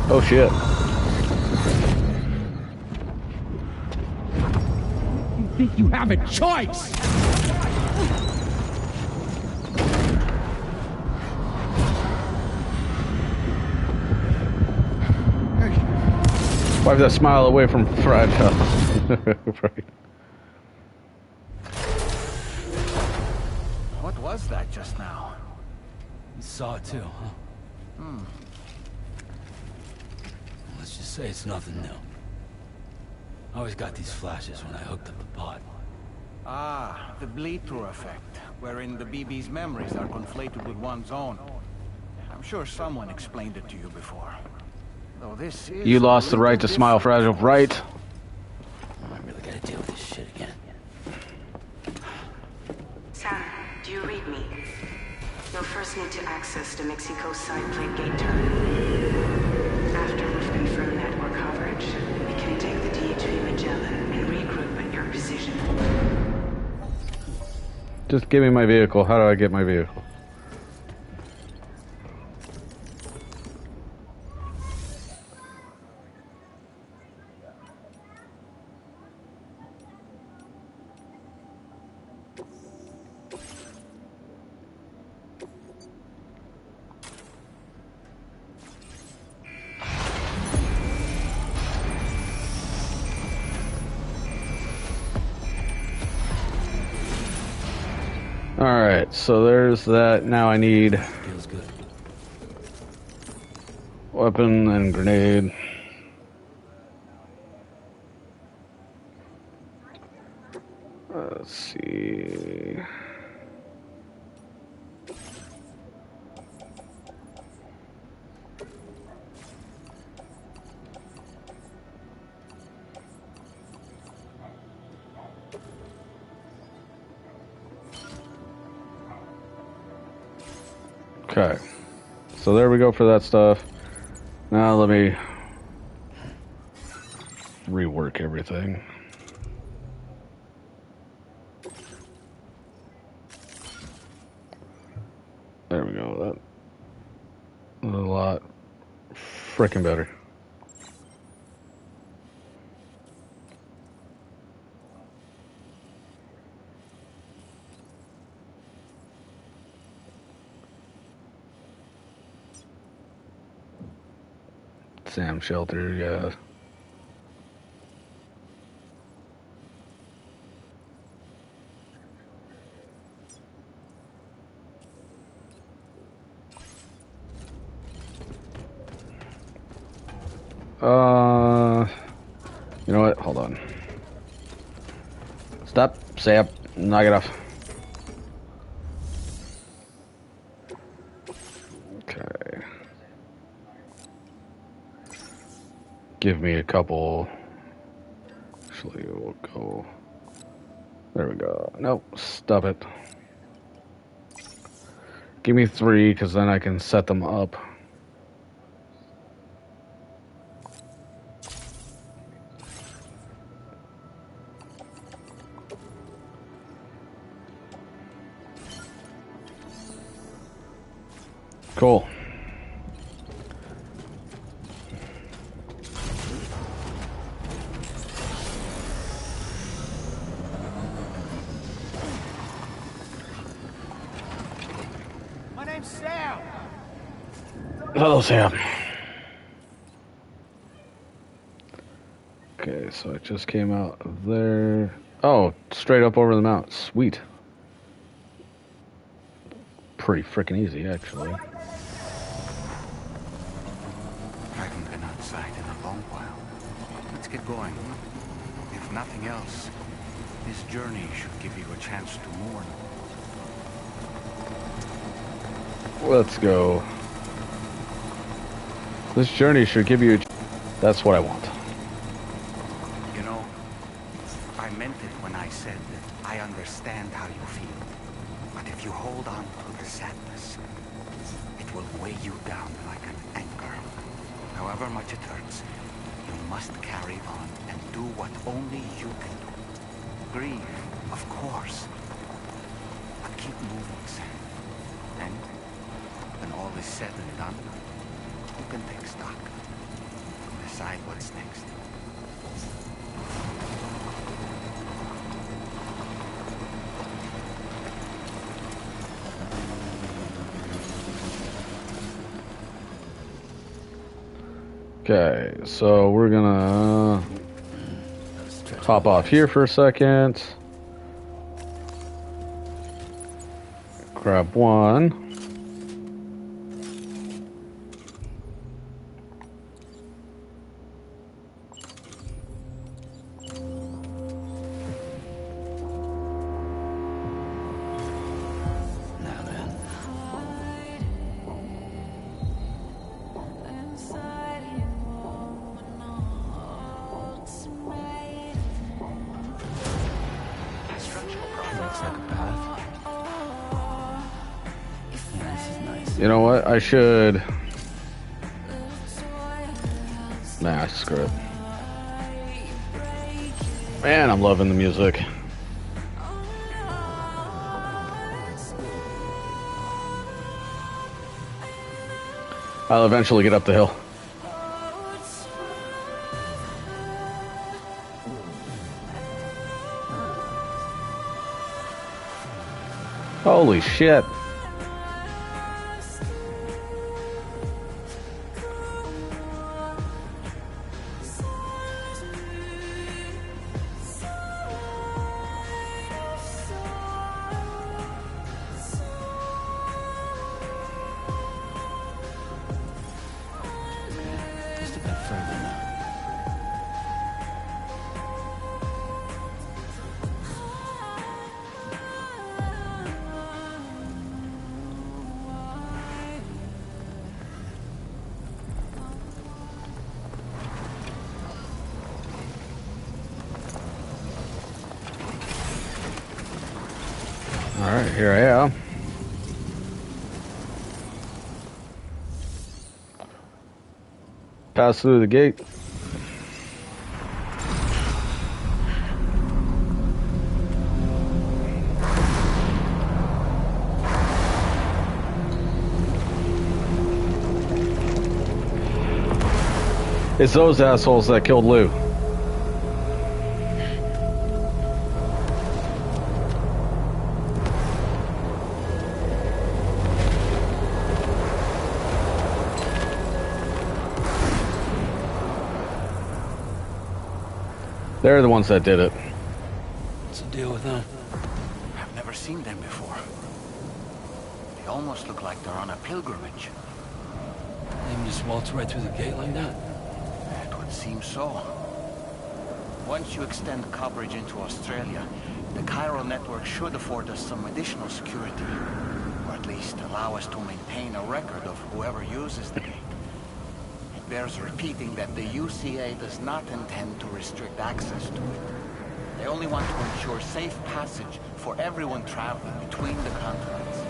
Oh shit. You think you have a choice? Wipe that smile away from Fragile. Right. What was that just now? You saw it too, huh? Hmm. Let's just say it's nothing new. I always got these flashes when I hooked up the pod. Ah, the bleed-through effect, wherein the BB's memories are conflated with one's own. I'm sure someone explained it to you before. Though this is You lost the right to smile, Fragile, right? I really gotta deal with this shit again. Sam, do you read me? You'll first need to access the Mexico side plate gate terminal. After we've confirmed network coverage, we can take the D to Magellan and regroup at your position. Just give me my vehicle. How do I get my vehicle? Alright, so there's that. Now I need Feels good. Weapon and grenade. Let's see. Okay, so there we go for that stuff. Now let me rework everything. There we go. That a lot freaking better. Sam shelter, yeah. You know what? Hold on. Stop, Sam. Knock it off. Okay. Give me a couple. Actually, we'll go. There we go. Nope, stop it. Give me 3, because then I can set them up. Cool. My name's Sam. Hello, Sam. Okay, so I just came out of there. Oh, straight up over the mountain. Sweet. Pretty freaking easy, actually. I haven't been outside in a long while. Let's get going. If nothing else, this journey should give you a chance to mourn. Let's go. This journey should give you... That's what I want. You know, I meant it when I said that I understand how you feel. But if you hold on to the sadness, it will weigh you down like an anchor. However much it hurts, you must carry on and do what only you can do. Grieve, of course, but keep moving, Sam. And when all is said and done, you can take stock. Decide what's next. Okay, so we're gonna hop off here for a second. Grab one. You know what? I should... Nah, screw it. Man, I'm loving the music. I'll eventually get up the hill. Holy shit. Alright, here I am. Pass through the gate. It's those assholes that killed Lou. They're the ones that did it. What's the deal with them? I've never seen them before. They almost look like they're on a pilgrimage. They can just waltz right through the gate like that? It would seem so. Once you extend coverage into Australia, the chiral network should afford us some additional security. Or at least allow us to maintain a record of whoever uses the gate. It bears repeating that the UCA does not intend to restrict access to it. They only want to ensure safe passage for everyone traveling between the continents.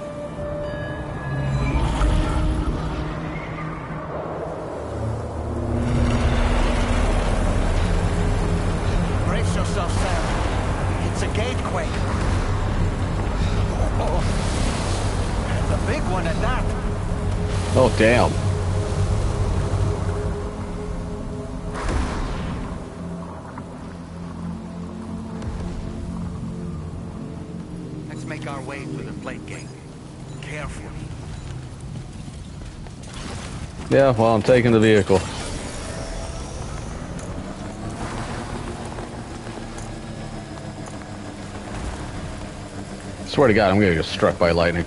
Brace yourself, Sam. It's a gatequake. Oh, and a big one at that. Oh, damn. Let's make our way to the plate gate. Carefully. Yeah, well, I'm taking the vehicle. Swear to God, I'm gonna get struck by lightning.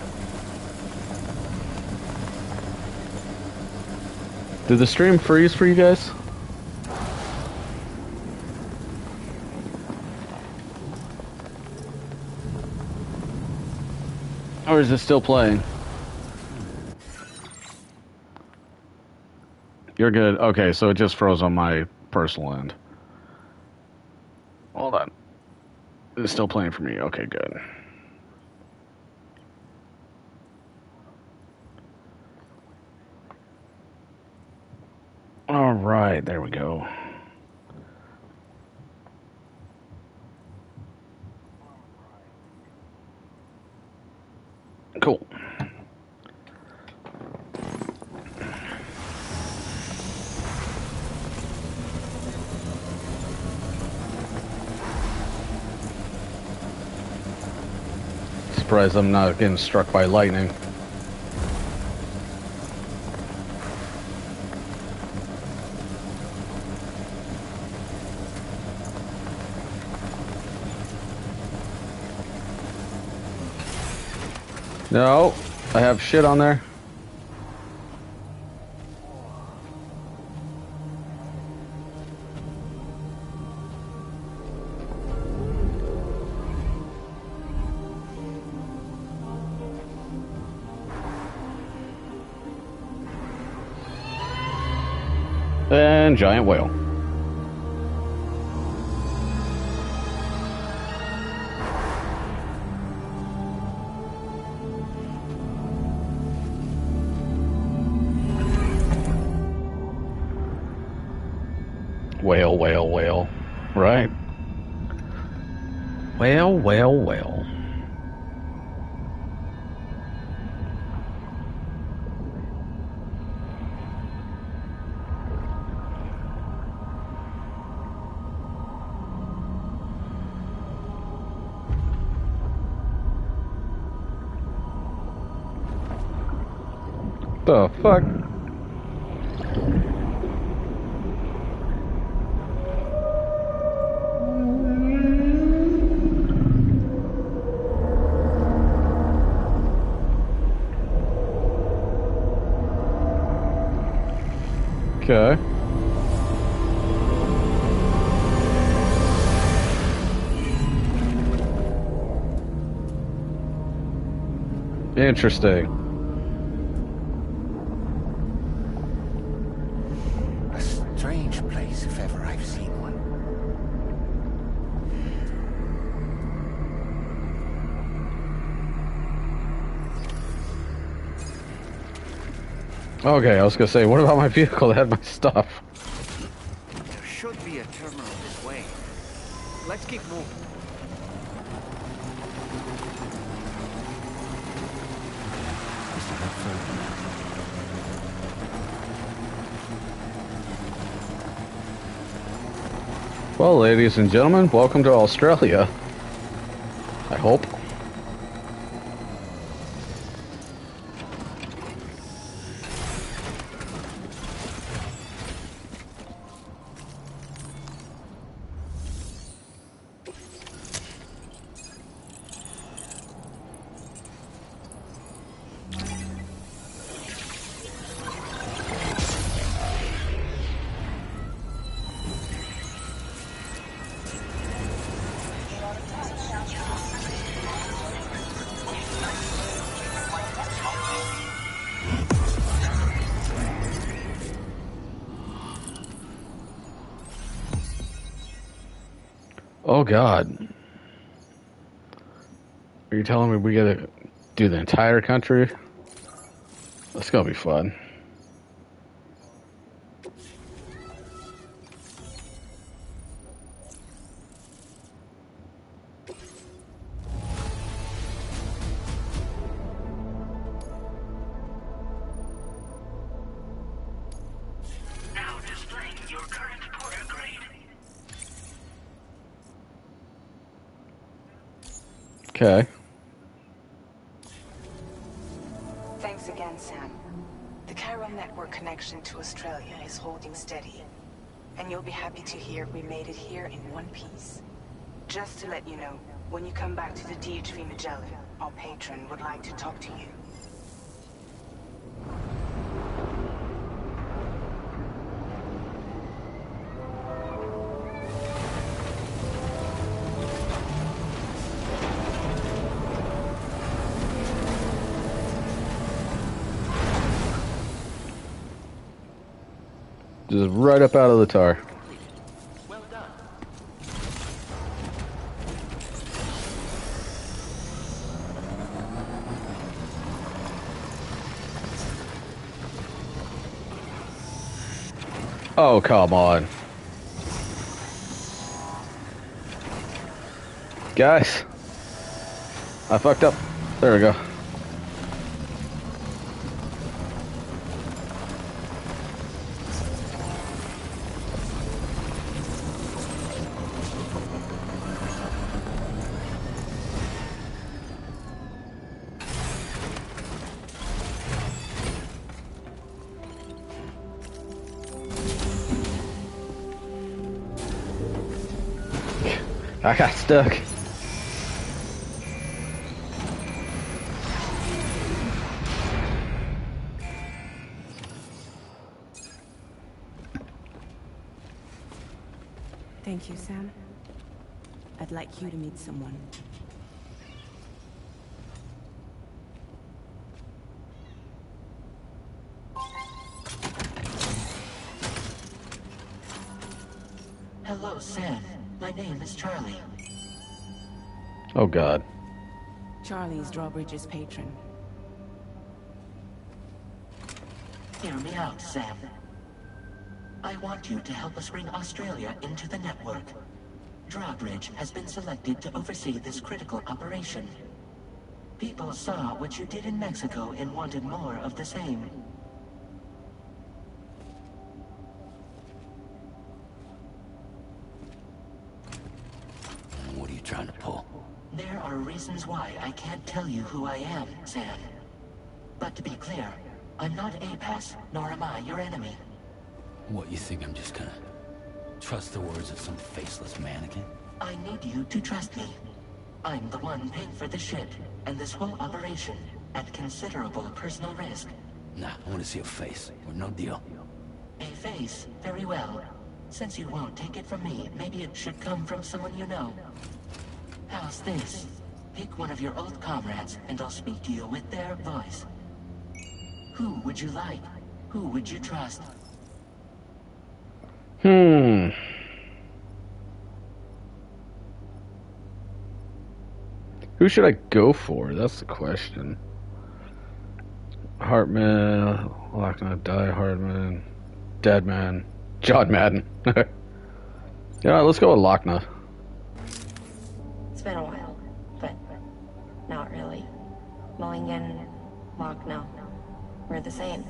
Did the stream freeze for you guys? Or is it still playing? You're good. Okay, so it just froze on my personal end. Hold on. It's still playing for me. Okay, good. All right, there we go. Cool. Surprised I'm not getting struck by lightning. No, I have shit on there. And giant whale. Whale, whale, whale. Right. Whale, whale, whale. The fuck? Okay. Interesting. A strange place if ever I've seen one. Okay, I was gonna say, what about my vehicle that had my stuff? There should be a terminal this way. Let's keep moving. Well, ladies and gentlemen, welcome to Australia. I hope. Oh God. Are you telling me we gotta do the entire country? That's gonna be fun. Now displaying your current porter grade. Okay. Thanks again, Sam. The chiral network connection to Australia is holding steady. And you'll be happy to hear we made it here in one piece. Just to let you know, when you come back to the DHV Magellan, our patron would like to talk to you. Just right up out of the tar. Well done. Oh, come on. Guys. I fucked up. There we go. I got stuck. Thank you, Sam. I'd like you to meet someone. Hello, Sam. My name is Charlie. Oh God. Charlie's Drawbridge's patron. Hear me out, Sam. I want you to help us bring Australia into the network. Drawbridge has been selected to oversee this critical operation. People saw what you did in Mexico and wanted more of the same. What are you trying to pull? There are reasons why I can't tell you who I am, Sam. But to be clear, I'm not APAS, nor am I your enemy. What, you think I'm just gonna trust the words of some faceless mannequin? I need you to trust me. I'm the one paying for the shit, and this whole operation, at considerable personal risk. Nah, I want to see a face, or no deal. A face, very well. Since you won't take it from me, maybe it should come from someone you know. How's this? Pick one of your old comrades, and I'll speak to you with their voice. Who would you like? Who would you trust? Who should I go for? That's the question. Hartman, Lochner, Die Hartman, Deadman, John Madden. Yeah, let's go with Lochner. It's been a while, but not really. Mulligan, Lochner, we're the same.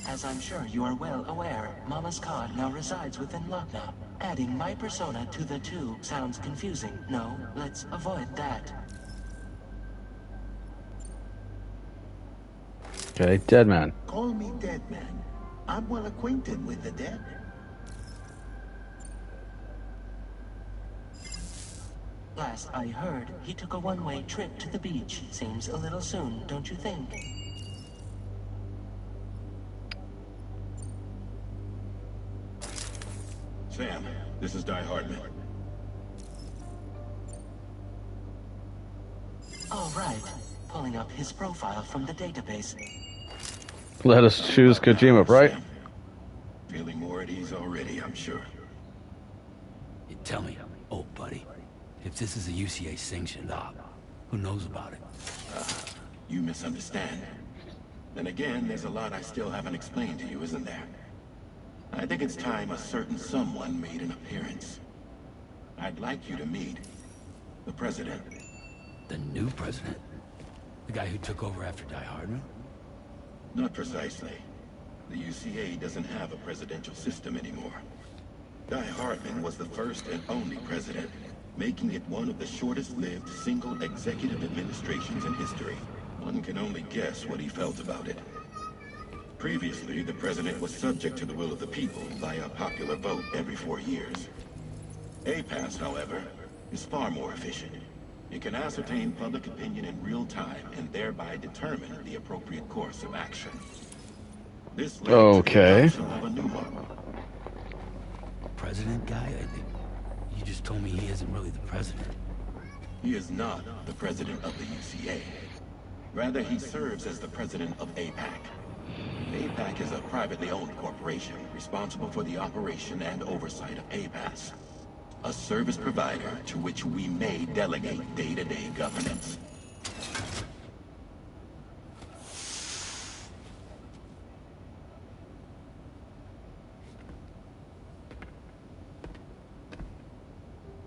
As I'm sure you are well aware, Mama's Cod now resides within Lochner. Adding my persona to the two sounds confusing. No, let's avoid that. Okay, Deadman. Call me Deadman. I'm well acquainted with the dead. Last I heard, he took a one-way trip to the beach. Seems a little soon, don't you think? Sam, this is Die Hardman. All right. Pulling up his profile from the database. Let us choose Kojima, right? Feeling more at ease already, I'm sure. You tell me, old buddy, if this is a UCA sanctioned op, who knows about it? You misunderstand. Then again, there's a lot I still haven't explained to you, isn't there? I think it's time a certain someone made an appearance. I'd like you to meet the president. The new president? The guy who took over after Die Hardman? Not precisely. The UCA doesn't have a presidential system anymore. Die Hardman was the first and only president, making it one of the shortest-lived single executive administrations in history. One can only guess what he felt about it. Previously, the president was subject to the will of the people via a popular vote every 4 years. APAS, however, is far more efficient. It can ascertain public opinion in real time and thereby determine the appropriate course of action. This led to the adoption of a new model. President guy? You just told me he isn't really the president. He is not the president of the UCA. Rather, he serves as the president of APAC. APAC is a privately owned corporation responsible for the operation and oversight of APAS, a service provider to which we may delegate day-to-day governance.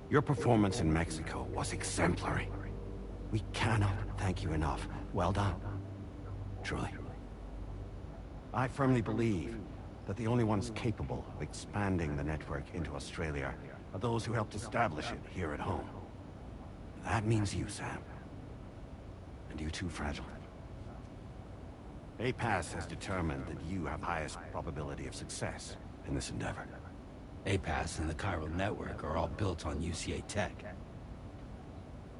Your performance in Mexico was exemplary. We cannot thank you enough. Well done. Truly. I firmly believe that the only ones capable of expanding the network into Australia are those who helped establish it here at home. That means you, Sam. And you too, Fragile. APAS has determined that you have highest probability of success in this endeavor. APAS and the chiral network are all built on UCA tech.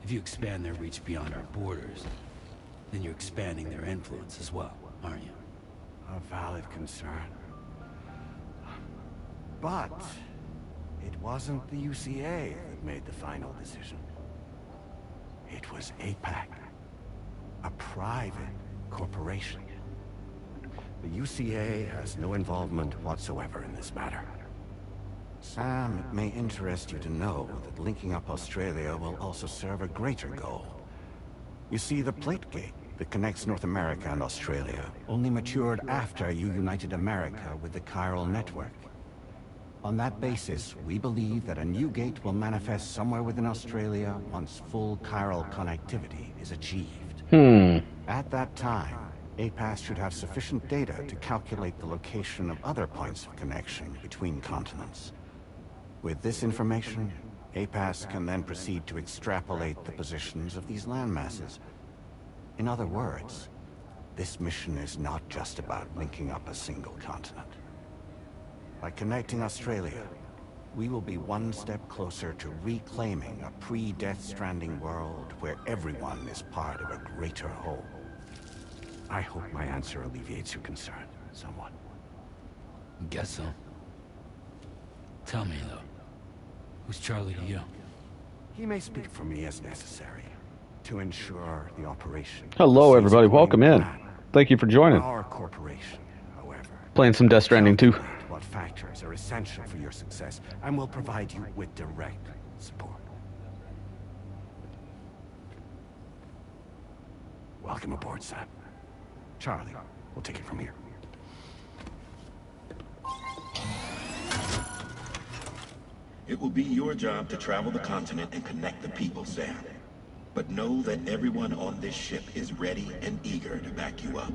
If you expand their reach beyond our borders, then you're expanding their influence as well, aren't you? A valid concern. But it wasn't the UCA that made the final decision. It was APAC, a private corporation. The UCA has no involvement whatsoever in this matter. Sam, it may interest you to know that linking up Australia will also serve a greater goal. You see, the plate gate that connects North America and Australia only matured after you united America with the chiral network. On that basis, we believe that a new gate will manifest somewhere within Australia once full chiral connectivity is achieved. At that time, APAS should have sufficient data to calculate the location of other points of connection between continents. With this information, APAS can then proceed to extrapolate the positions of these landmasses. In other words, this mission is not just about linking up a single continent. By connecting Australia, we will be one step closer to reclaiming a pre-Death Stranding world where everyone is part of a greater whole. I hope my answer alleviates your concern somewhat. Guess so. Tell me, though, who's Charlie to you? He may speak for me as necessary to ensure the operation. Hello, everybody. Welcome in. Thank you for joining. Our corporation, however, playing some Death Stranding too. What factors are essential for your success, and will provide you with direct support. Welcome aboard, Sam. Charlie, we'll take it from here. It will be your job to travel the continent and connect the people, Sam. But know that everyone on this ship is ready and eager to back you up.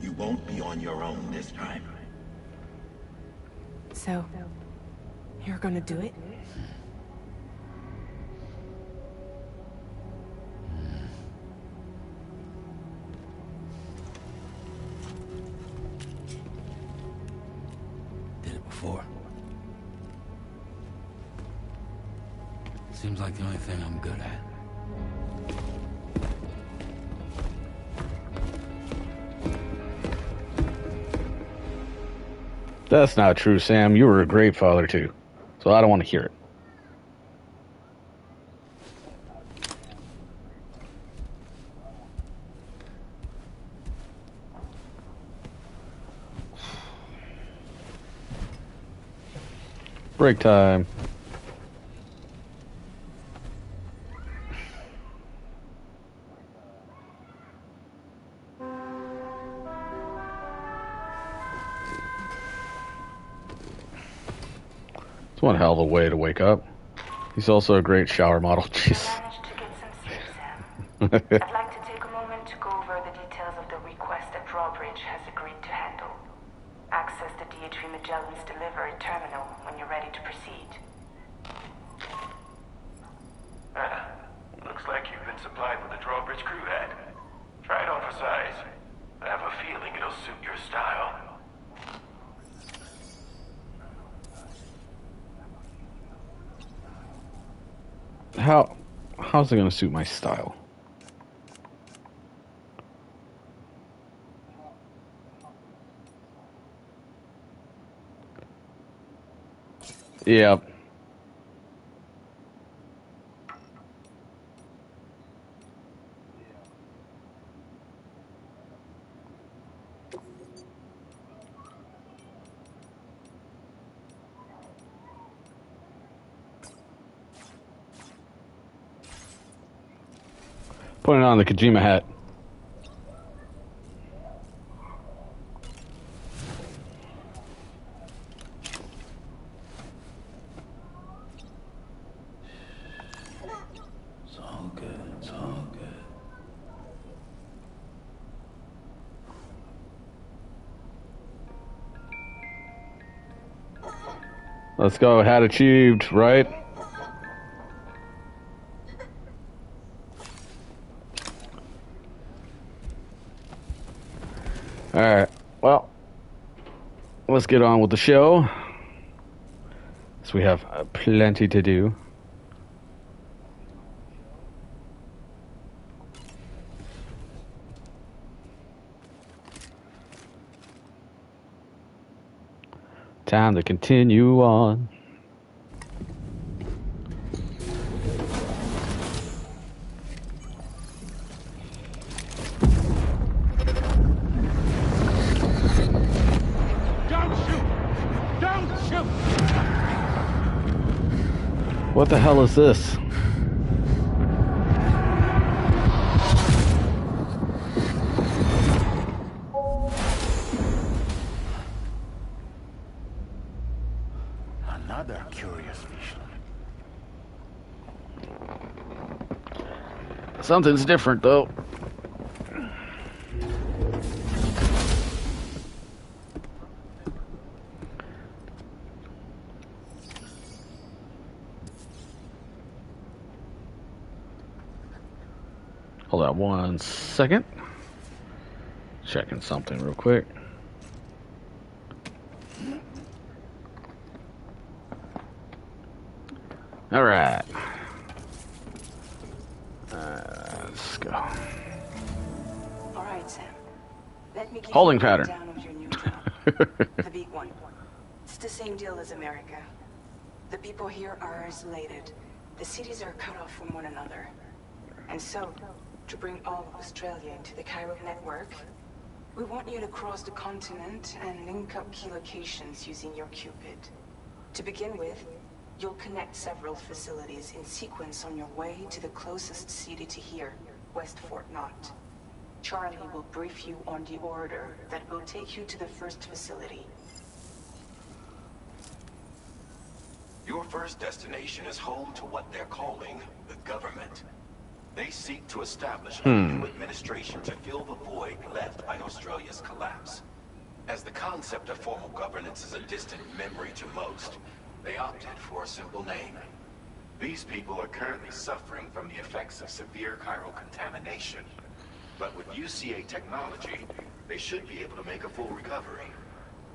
You won't be on your own this time. So, you're gonna do it? Did it before. Seems like the only thing I'm good at. That's not true, Sam. You were a great father, too. So I don't want to hear it. Break time. It's one hell of a way to wake up. He's also a great shower model. Jeez. Managed to get some sleep, Sam. I'd like to take a moment to go over the details of the request that Drawbridge has agreed to handle. Access the DHV Magellan's delivery terminal when you're ready to proceed. Looks like you've been supplied with the Drawbridge crew hat. Try it on for size. I have a feeling it'll suit your style. How's it gonna suit my style? Yep. Putting on the Kojima hat. It's all good, it's all good. Let's go. Hat achieved, right? Alright, well, let's get on with the show. So we have plenty to do. Time to continue on. What the hell is this? Another curious vision. Something's different, though. Hold on 1 second. Checking something real quick. All right. Let's go. All right, Sam. Let me give Holding you a pattern. breakdown of your new job. The big one. It's the same deal as America. The people here are isolated. The cities are cut off from one another. And so, to bring all of Australia into the Cairo network, we want you to cross the continent and link up key locations using your Cupid. To begin with, you'll connect several facilities in sequence on your way to the closest city to here, West Fort Knot. Charlie will brief you on the order that will take you to the first facility. Your first destination is home to what they're calling the government. They seek to establish a new administration to fill the void left by Australia's collapse. As the concept of formal governance is a distant memory to most, they opted for a simple name. These people are currently suffering from the effects of severe chiral contamination. But with UCA technology, they should be able to make a full recovery.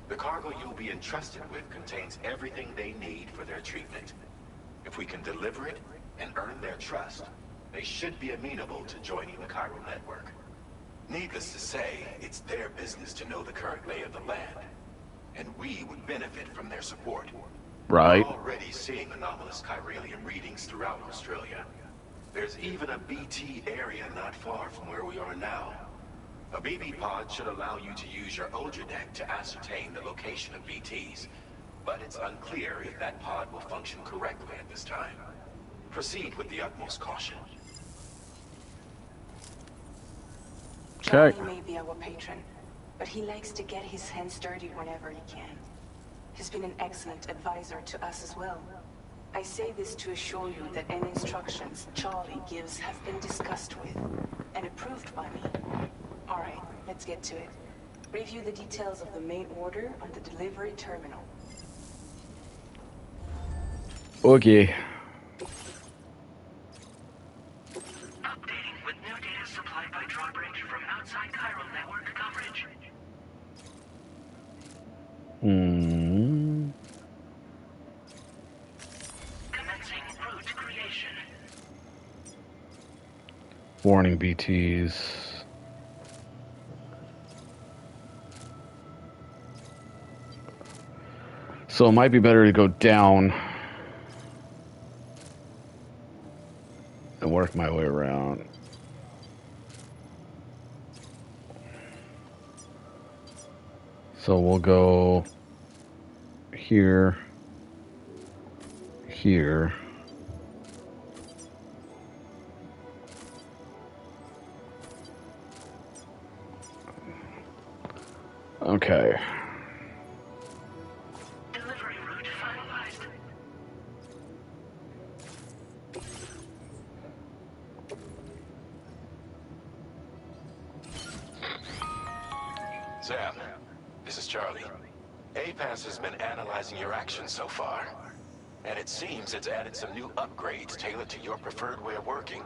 The cargo you'll be entrusted with contains everything they need for their treatment. If we can deliver it and earn their trust, they should be amenable to joining the chiral network. Needless to say, it's their business to know the current lay of the land, and we would benefit from their support. Right. We're already seeing anomalous chiralium readings throughout Australia. There's even a BT area not far from where we are now. A BB pod should allow you to use your Ultra deck to ascertain the location of BTs, but it's unclear if that pod will function correctly at this time. Proceed with the utmost caution. Charlie may be our patron, but he likes to get his hands dirty whenever he can. He's been an excellent advisor to us as well. I say this to assure you that any instructions Charlie gives have been discussed with and approved by me. Alright, let's get to it. Review the details of the main order on the delivery terminal. Okay. Updating with new data supplied by drawbridge from outside chiral network coverage. Commencing route creation. Warning BTs. So it might be better to go down and work my way around. So we'll go here, here. Okay. Delivery route finalized. Sam, this is Charlie. APAS has been analyzing your actions so far, and it seems it's added some new upgrades tailored to your preferred way of working.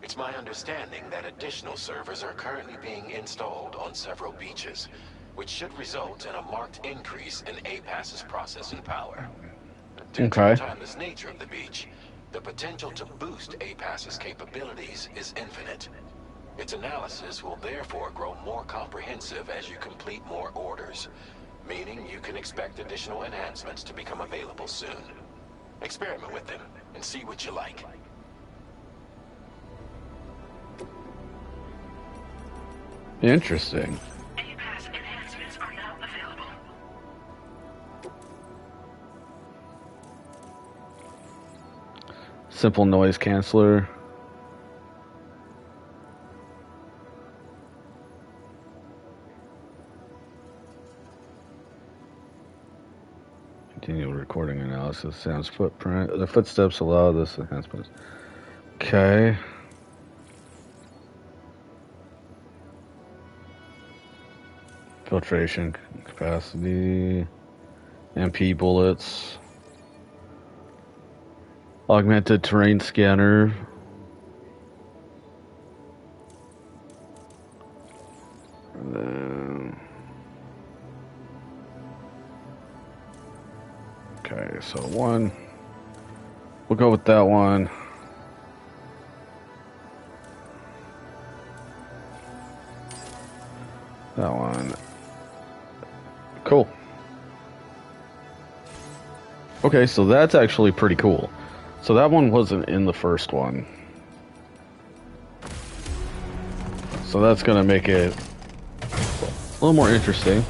It's my understanding that additional servers are currently being installed on several beaches, which should result in a marked increase in APAS's processing power. Due to the timeless nature of the beach, the potential to boost APAS's capabilities is infinite. Its analysis will therefore grow more comprehensive as you complete more orders, meaning you can expect additional enhancements to become available soon. Experiment with them and see what you like. Interesting. APAS enhancements are now available. Simple noise canceller. Continue recording analysis. Sounds footprint. The footsteps allow this enhancement. Okay. Filtration capacity. MP bullets. Augmented terrain scanner. And then... Okay, so one. We'll go with that one. That one. Cool. Okay, so that's actually pretty cool. So that one wasn't in the first one. So that's going to make it a little more interesting.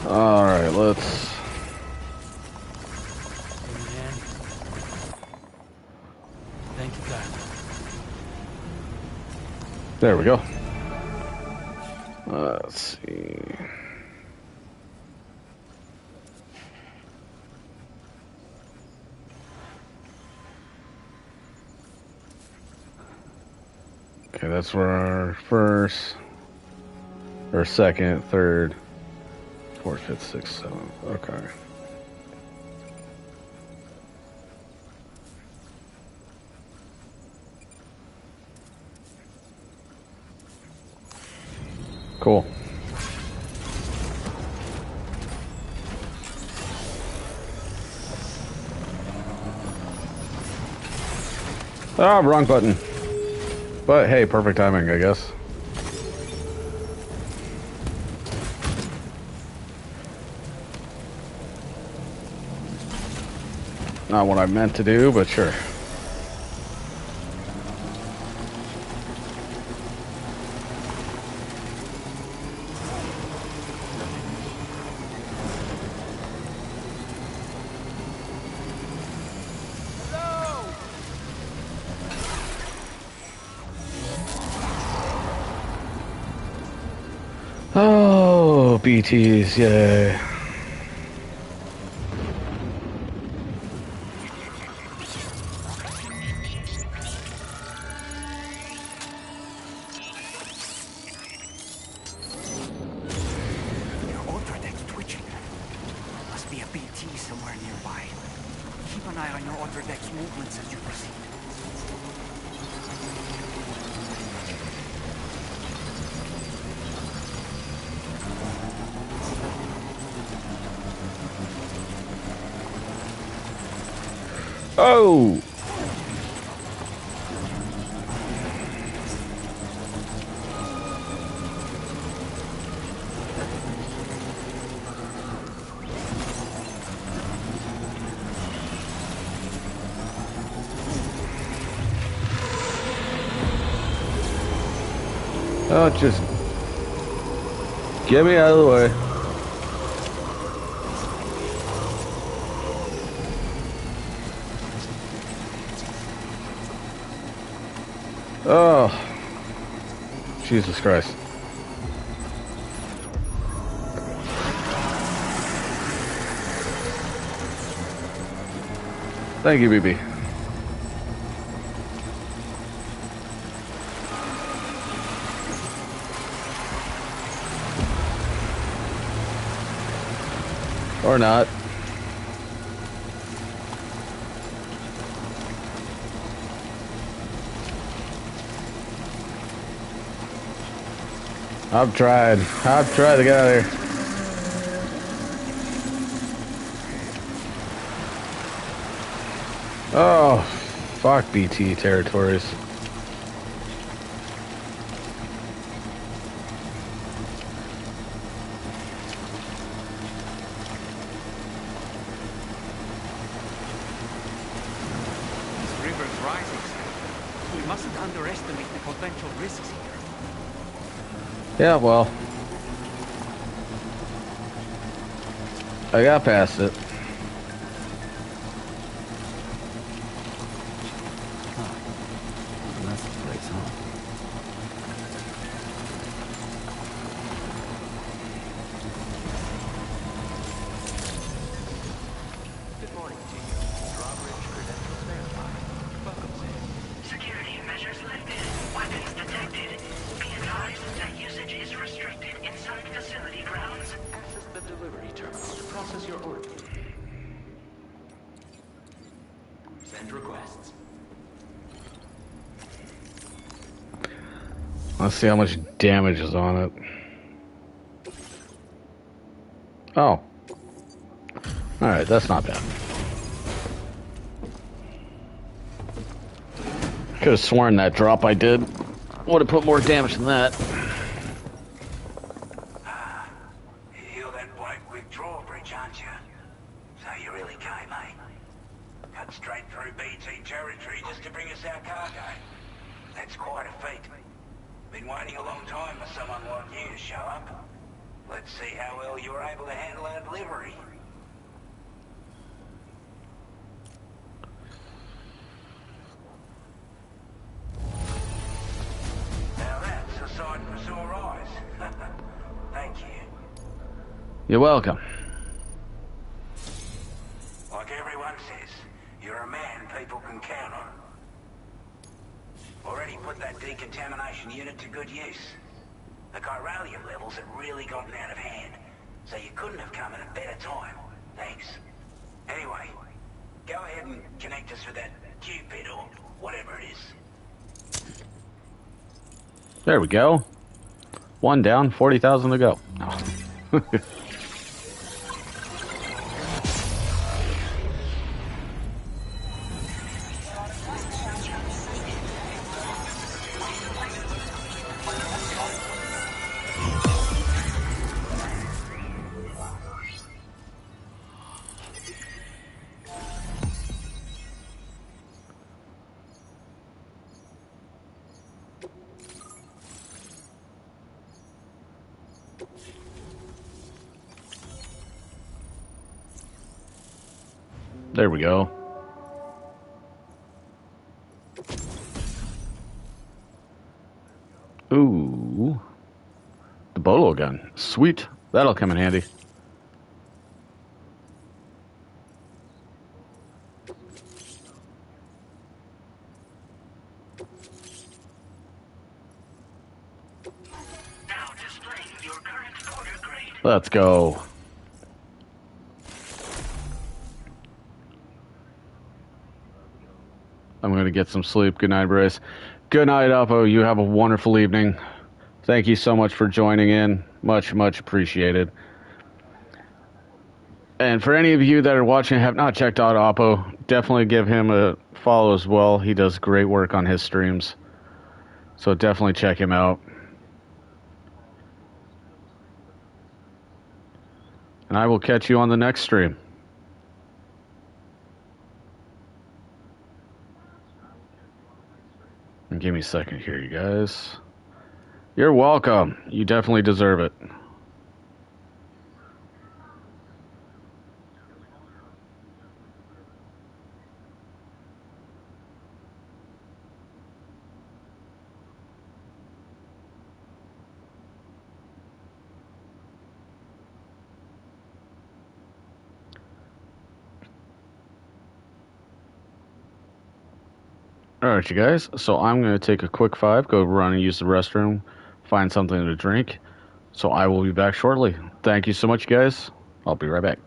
Alright, let's... Thank you, God. There we go. Let's see. Okay, that's where our first, or second, third, fourth, fifth, sixth, seventh. Okay. Cool. Ah, wrong button. But hey, perfect timing, I guess. Not what I meant to do, but sure. Oh, BTs, yay. Your order deck's twitching. Must be a BT somewhere nearby. Keep an eye on your order deck's movements as you proceed. Oh! Oh, just get me out of the way. Oh, Jesus Christ. Thank you, BB. Or not. I've tried to get out of here. Oh, fuck BT territories. This river's rising. We mustn't underestimate the potential risks here. Yeah, well, I got past it. That's the place, huh? Good morning to you. Drawbridge credentials verified. Welcome, Sam. Security measures lifted. Weapons detected. Be advised that usage is restricted inside facility grounds. Access the delivery terminal to process your order. Send requests. Let's see how much damage is on it. Oh. Alright, that's not bad. Could have sworn that drop I did would have put more damage than that. You're that bloke with drawbridge, aren't you? So you really came, eh? Cut straight through BT territory just to bring us our cargo. That's quite a feat. Been waiting a long time for someone like you to show up. Let's see how well you were able to handle our delivery. Now that's a sight for sore eyes. Thank you. You're welcome. Like everyone says, you're a man people can count on. Already put that decontamination unit to good use. The chiralium levels had really gotten out of hand, so you couldn't have come at a better time. Thanks. Anyway, go ahead and connect us with that Cupid or whatever it is. There we go. One down, 40,000 to go. There we go. Ooh. The bolo gun. Sweet. That'll come in handy. Now displaying your current porter grade. Let's go. I'm going to get some sleep. Good night, Bryce. Good night, Oppo. You have a wonderful evening. Thank you so much for joining in. Much, much appreciated. And for any of you that are watching and have not checked out Oppo, definitely give him a follow as well. He does great work on his streams. So definitely check him out. And I will catch you on the next stream. And give me a second here, you guys. You're welcome. You definitely deserve it. Alright, you guys. So I'm going to take a quick 5, go run and use the restroom, find something to drink. So I will be back shortly. Thank you so much, you guys. I'll be right back.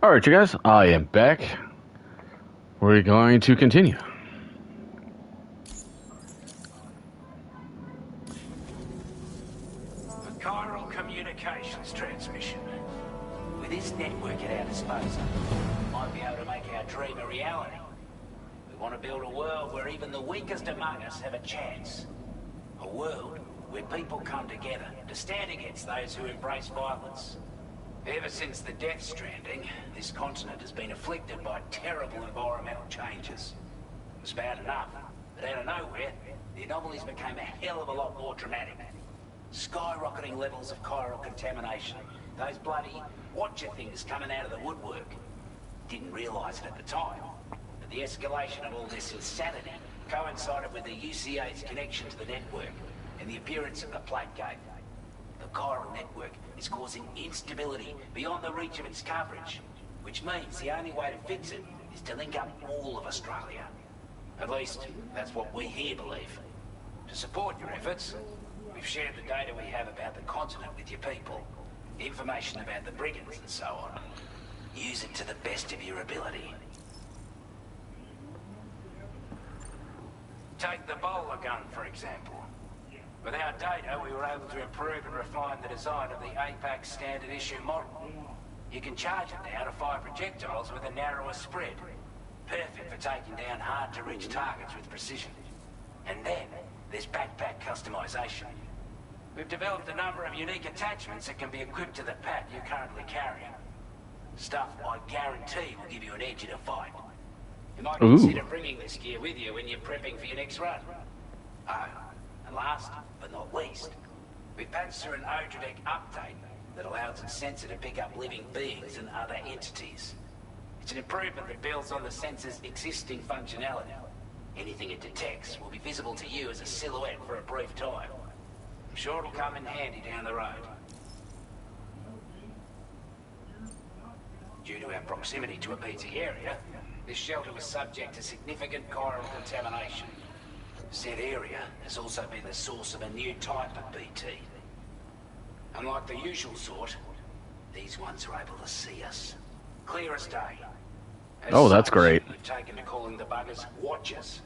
Alright, you guys, I am back. We're going to continue. A chiral communications transmission. With this network at our disposal, we might be able to make our dream a reality. We want to build a world where even the weakest among us have a chance. A world where people come together to stand against those who embrace violence. Ever since the Death Stranding, this continent has been afflicted by terrible environmental changes. It was bad enough, but out of nowhere, the anomalies became a hell of a lot more dramatic. Skyrocketing levels of chiral contamination. Those bloody watcher things coming out of the woodwork. Didn't realise it at the time, but the escalation of all this insanity coincided with the UCA's connection to the network and the appearance of the plate gate. The chiral network is causing instability beyond the reach of its coverage, which means the only way to fix it is to link up all of Australia. At least, that's what we here believe. To support your efforts, we've shared the data we have about the continent with your people, information about the brigands and so on. Use it to the best of your ability. Take the bowler gun, for example. With our data, we were able to improve and refine the design of the APAC standard issue model. You can charge it now to fire projectiles with a narrower spread. Perfect for taking down hard-to-reach targets with precision. And then, there's backpack customization. We've developed a number of unique attachments that can be equipped to the pack you're currently carrying. Stuff I guarantee will give you an edge in a fight. You might consider bringing this gear with you when you're prepping for your next run. Oh, and last but not least, we've patched through an Odradek update that allows its sensor to pick up living beings and other entities. It's an improvement that builds on the sensor's existing functionality. Anything it detects will be visible to you as a silhouette for a brief time. I'm sure it'll come in handy down the road. Due to our proximity to a BT area, this shelter was subject to significant chiral contamination. Said area has also been the source of a new type of BT. Unlike the usual sort, these ones are able to see us. Clear as day. As that's such, great. We've taken to calling the buggers Watchers.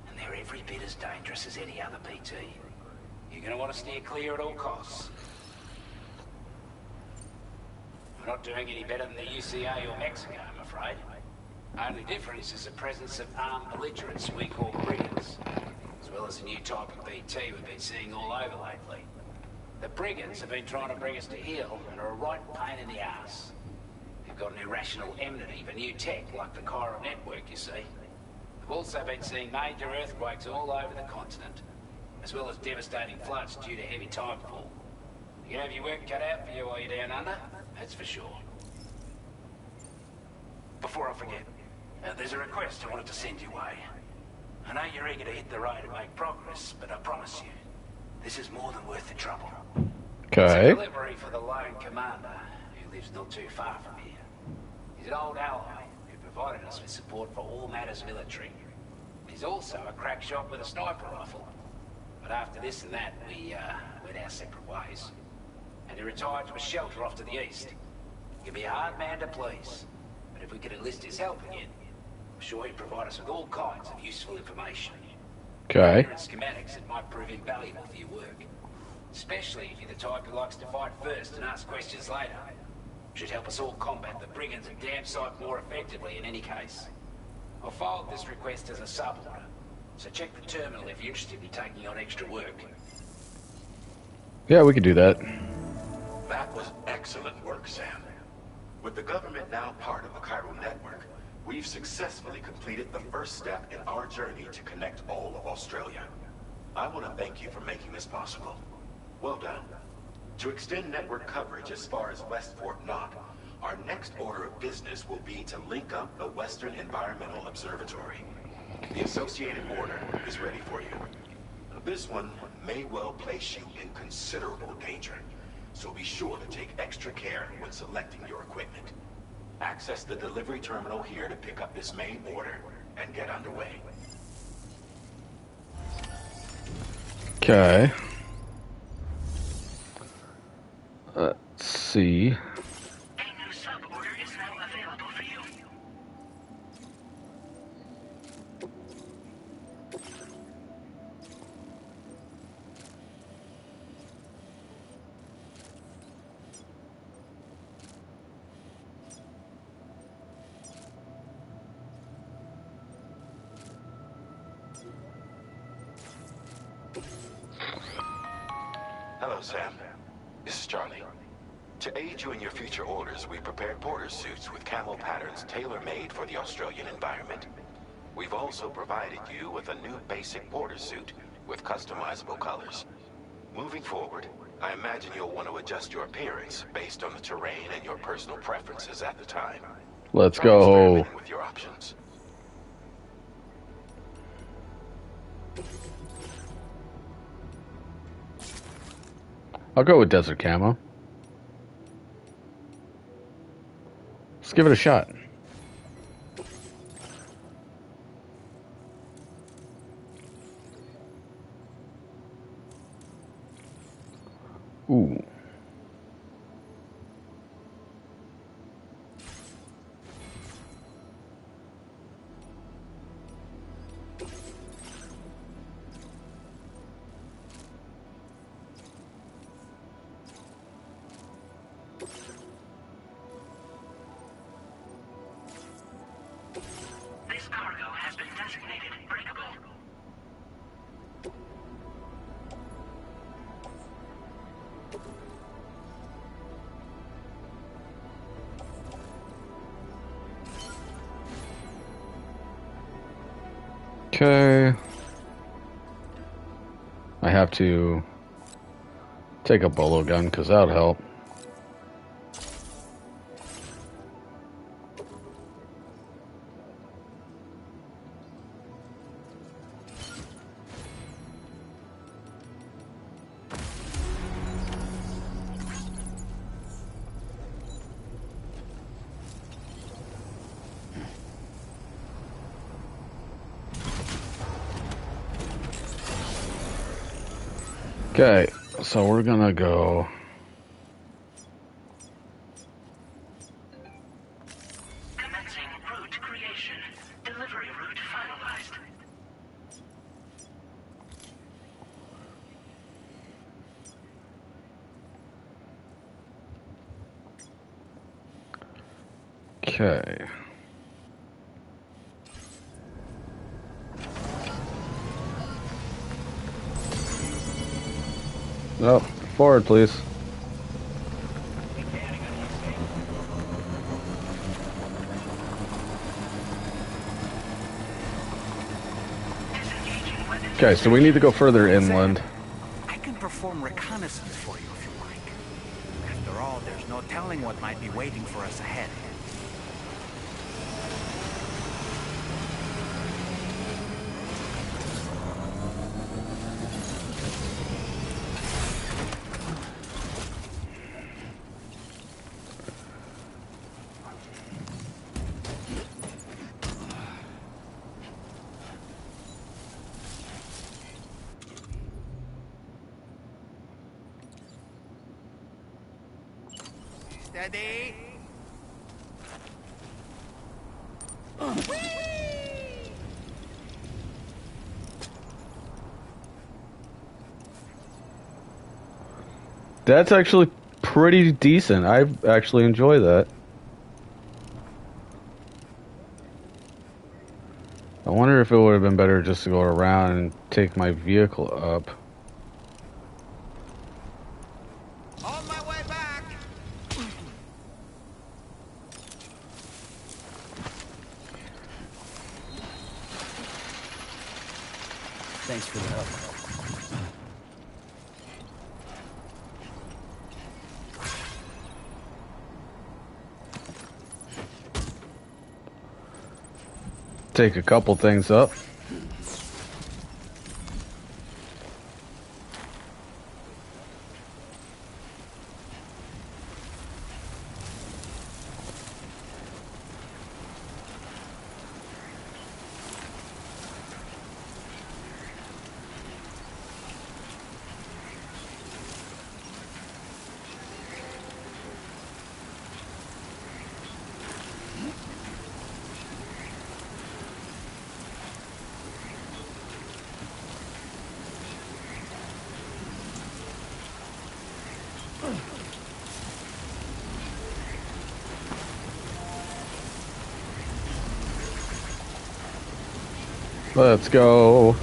And they're every bit as dangerous as any other BT. You're going to want to steer clear at all costs. We're not doing any better than the UCA or Mexico, I'm afraid. Only difference is the presence of armed belligerents we call brigands, as well as a new type of BT we've been seeing all over lately. The brigands have been trying to bring us to heel and are a right pain in the ass. They've got an irrational enmity for new tech like the chiral network, you see. We've also been seeing major earthquakes all over the continent, as well as devastating floods due to heavy tidefall. You can have your work cut out for you while you're down under, that's for sure. Before I forget, there's a request I wanted to send your way. I know you're eager to hit the road and make progress, but I promise you, this is more than worth the trouble. Okay. It's a delivery for the lone commander, who lives not too far from here. He's an old ally who provided us with support for all matters military. He's also a crack shot with a sniper rifle. But after this and that, we went our separate ways. And he retired to a shelter off to the east. He can be a hard man to please, but if we could enlist his help again, I'm sure he'd provide us with all kinds of useful information. Okay. And schematics that might prove invaluable for your work. Especially if you're the type who likes to fight first and ask questions later. Should help us all combat the brigands a damn sight more effectively in any case. I'll filed this request as a sub-order, so check the terminal if you're interested in taking on extra work. Yeah, we could do that. That was excellent work, Sam. With the government now part of the chiral network, we've successfully completed the first step in our journey to connect all of Australia. I want to thank you for making this possible. Well done. To extend network coverage as far as West Fort Knock, our next order of business will be to link up the Western Environmental Observatory. The associated order is ready for you. This one may well place you in considerable danger, so be sure to take extra care when selecting your equipment. Access the delivery terminal here to pick up this main order and get underway. Okay. Let's see. A new sub-order is now available. Sam. This is Charlie. To aid you in your future orders, we prepared porter suits with camo patterns tailor-made for the Australian environment. We've also provided you with a new basic porter suit with customizable colors. Moving forward, I imagine you'll want to adjust your appearance based on the terrain and your personal preferences at the time. Let's Try go. experimenting with your options. I'll go with desert camo. Let's give it a shot. Ooh. This cargo has been designated breakable. Okay. I have to take a bolo gun because that'll help. Okay, so we're gonna go. Commencing route creation. Delivery route finalized. Okay. No, forward, please. Okay, so we need to go further inland. I can perform reconnaissance for you if you like. After all, there's no telling what might be waiting for us ahead. Steady. That's actually pretty decent. I actually enjoy that. I wonder if it would have been better just to go around and take my vehicle up. On my way back. Thanks for the help. Take a couple things up. Let's go.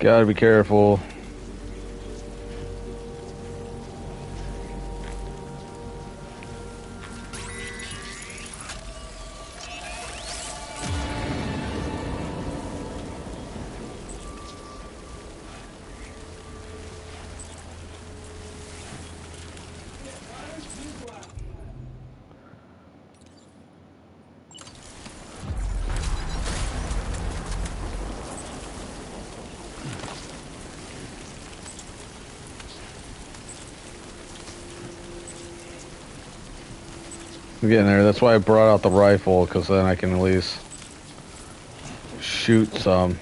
Gotta be careful. I'm getting there. That's why I brought out the rifle, because then I can at least shoot some.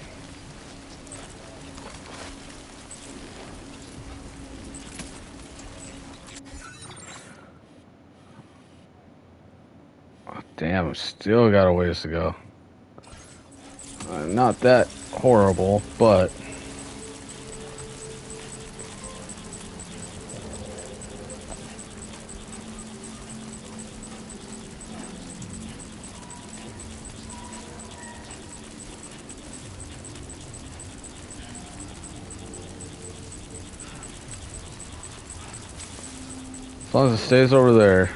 Oh, damn, still got a ways to go. Not that horrible, but... As long as it stays over there.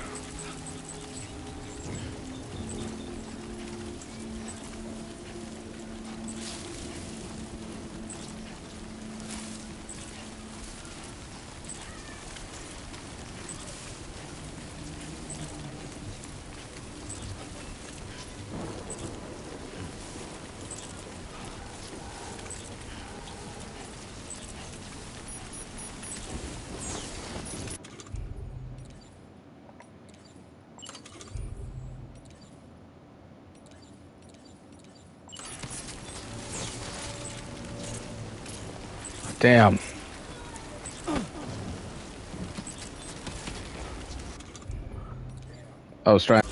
Damn. I was trying.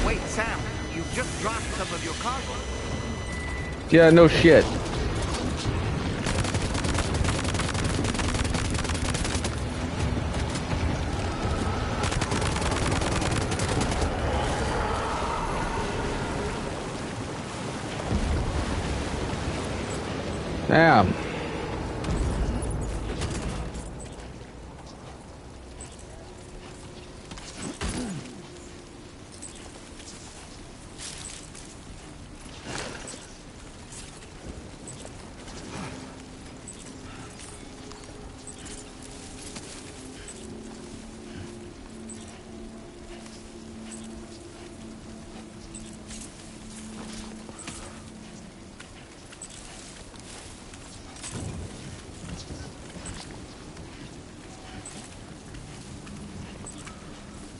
Wait, Sam, you've just dropped some of your cargo. Yeah, no shit. Damn.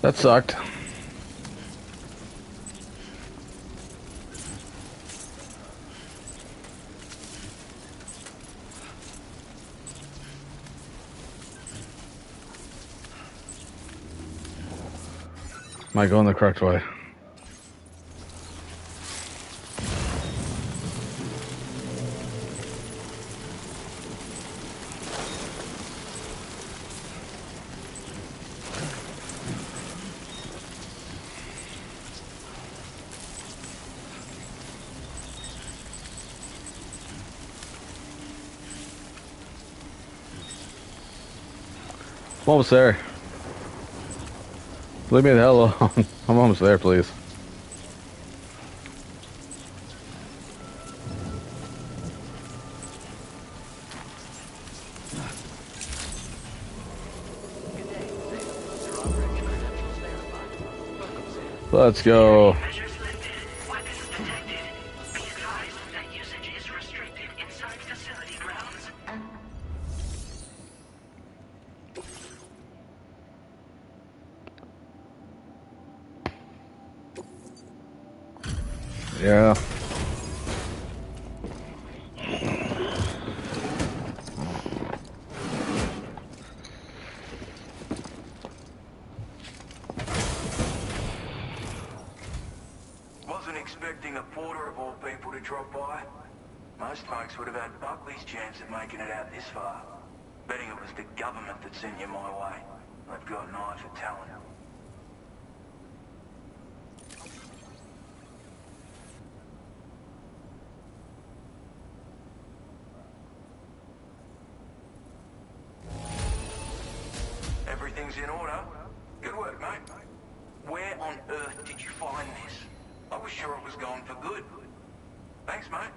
That sucked. Am I going the correct way? I'm almost there. Leave me the hell alone. I'm almost there, please. Let's go. Yeah. Wasn't expecting a porter of all people to drop by. Most folks would have had Buckley's chance of making it out this far. Betting it was the government that sent you my way. They've got an eye for talent. Everything's in order. Good work, mate. Where on earth did you find this? I was sure it was gone for good. Thanks, mate.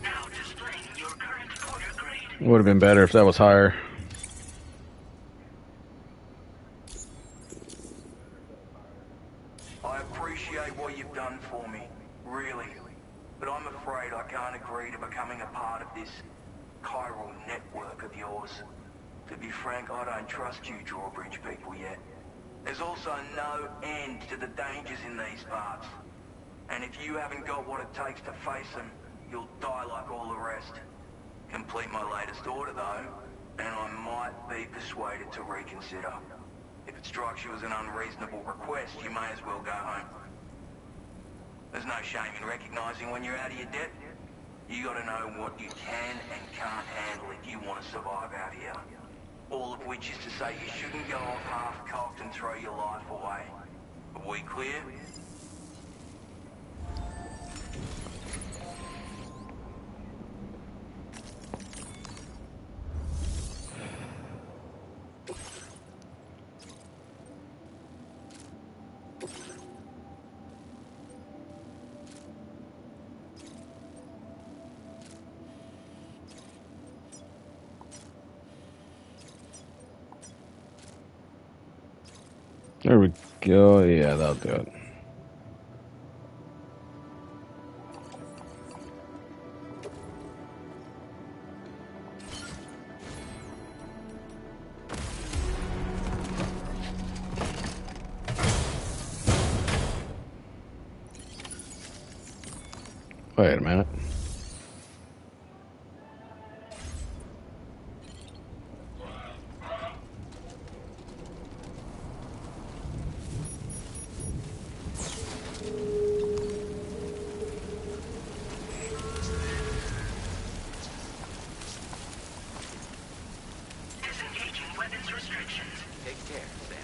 Now displaying your current order grade. Would have been better if that was higher. I appreciate what you've done for me, really. But I'm afraid I can't agree to becoming a part of this chiral network of yours. To be frank, I don't trust you drawbridge people yet. There's also no end to the dangers in these parts. And if you haven't got what it takes to face them, you'll die like all the rest. Complete my latest order though, and I might be persuaded to reconsider. If it strikes you as an unreasonable request, you may as well go home. There's no shame in recognizing when you're out of your depth. You gotta know what you can and can't handle if you want to survive out here. All of which is to say you shouldn't go off half-cocked and throw your life away. Are we clear? There we go. Yeah, that'll do it. Wait a minute. Disengaging weapons restrictions. Take care, Sam.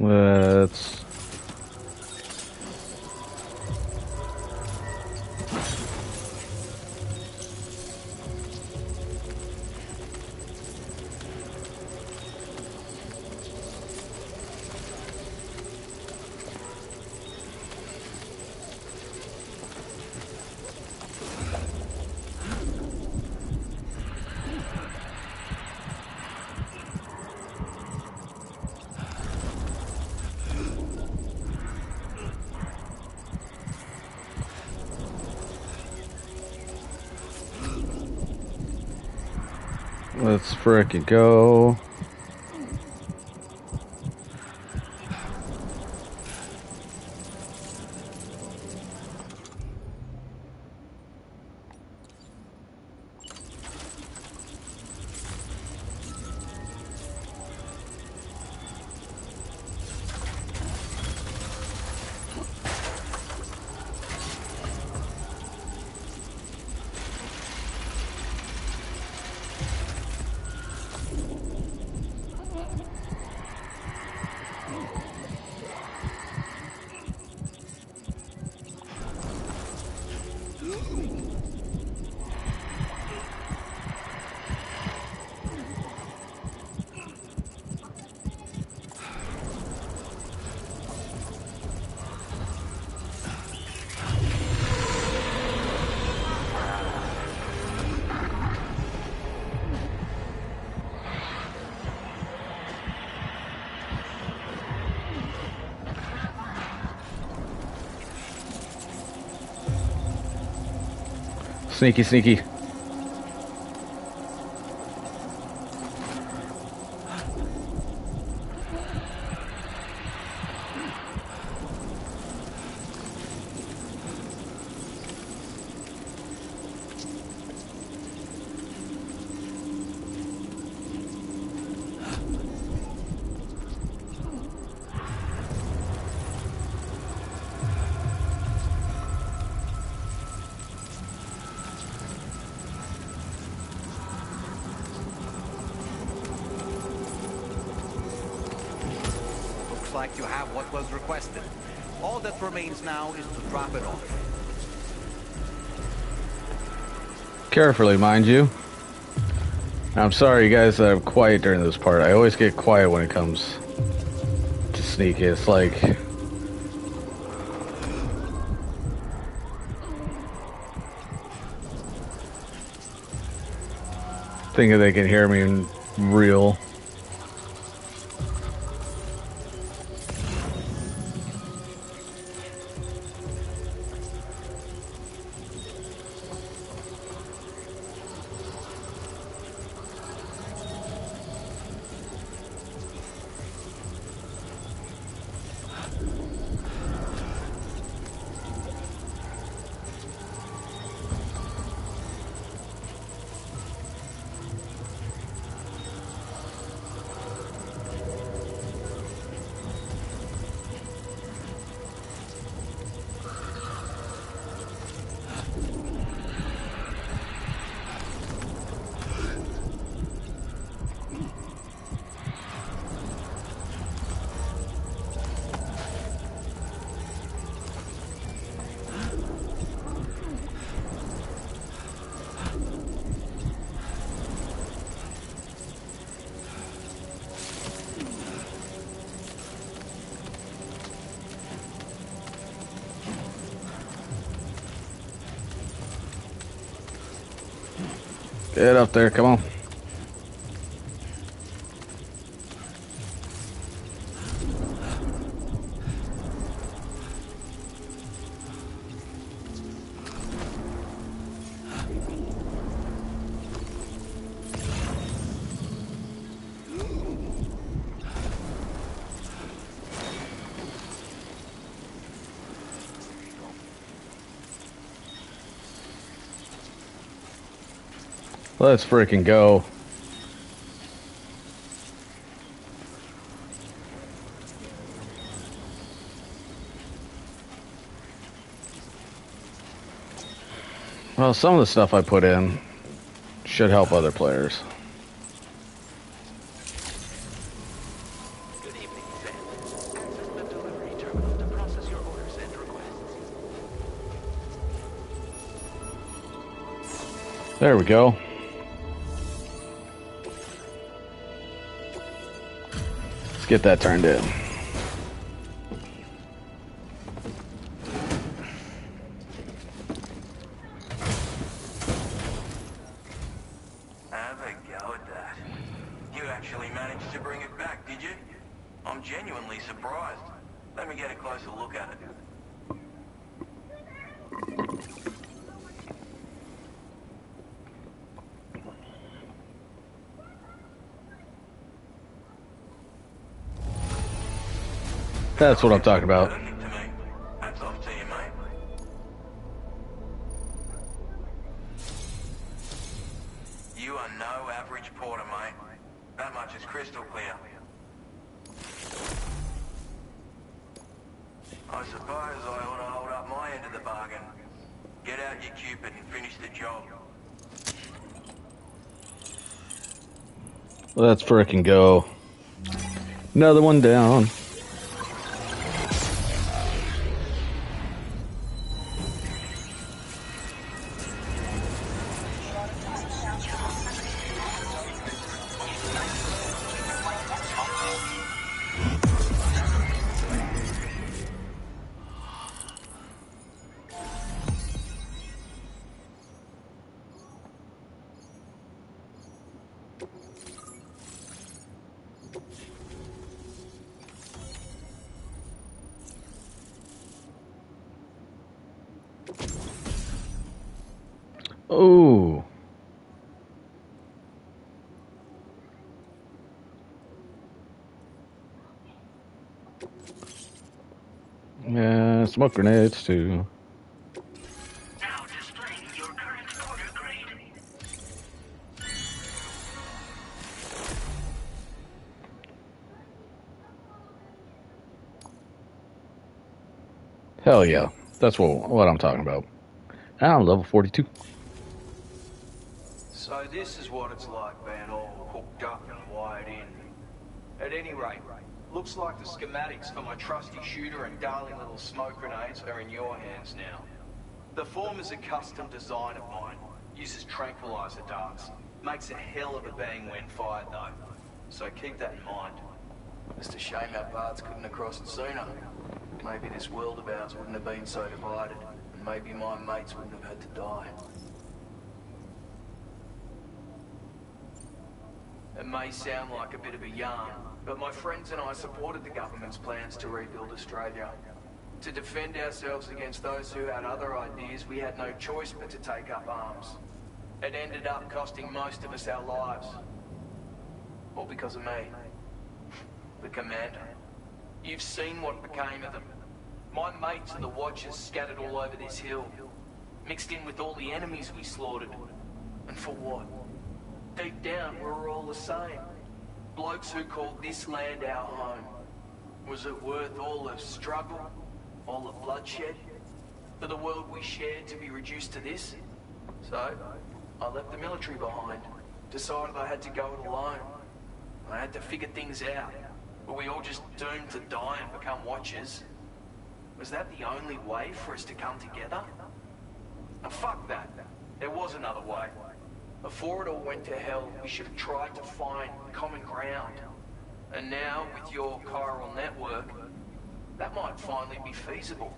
Let's... Let's frickin' go. Sneaky, sneaky. Looks like you have what was requested. All that remains now is to drop it off. Carefully, mind you. I'm sorry, you guys, that I'm quiet during this part. I always get quiet when it comes to sneaky. It's like... thinking they can hear me in real. Get up there, come on. Let's freaking go. Well, some of the stuff I put in should help other players. Good evening, Sam. There we go. Let's get that turned in. Have a go at that. You actually managed to bring it back, did you? I'm genuinely surprised. Let me get a closer look at it. That's what I'm talking about. Hats off to you, mate. You are no average porter, mate. That much is crystal clear. I suppose I ought to hold up my end of the bargain. Get out your Cupid and finish the job. Let's frickin' go. Another one down. Oh. Yeah, smoke grenades too. Now displaying your current porter grade. Hell yeah. That's what I'm talking about. I'm level 42. So this is what it's like being all hooked up and wired in. At any rate, looks like the schematics for my trusty shooter and darling little smoke grenades are in your hands now. The form is a custom design of mine. Uses tranquilizer darts. Makes a hell of a bang when fired though. So keep that in mind. It's a shame our paths couldn't have crossed sooner. Maybe this world of ours wouldn't have been so divided. And maybe my mates wouldn't have had to die. It may sound like a bit of a yarn, but my friends and I supported the government's plans to rebuild Australia. To defend ourselves against those who had other ideas, we had no choice but to take up arms. It ended up costing most of us our lives. All because of me. The commander. You've seen what became of them. My mates are the Watchers scattered all over this hill. Mixed in with all the enemies we slaughtered. And for what? Deep down, we're all the same. Blokes who called this land our home. Was it worth all the struggle? All the bloodshed? For the world we shared to be reduced to this? So, I left the military behind. Decided I had to go it alone. I had to figure things out. Were we all just doomed to die and become Watchers? Was that the only way for us to come together? And fuck that. There was another way. Before it all went to hell, we should have tried to find common ground. And now, with your chiral network, that might finally be feasible.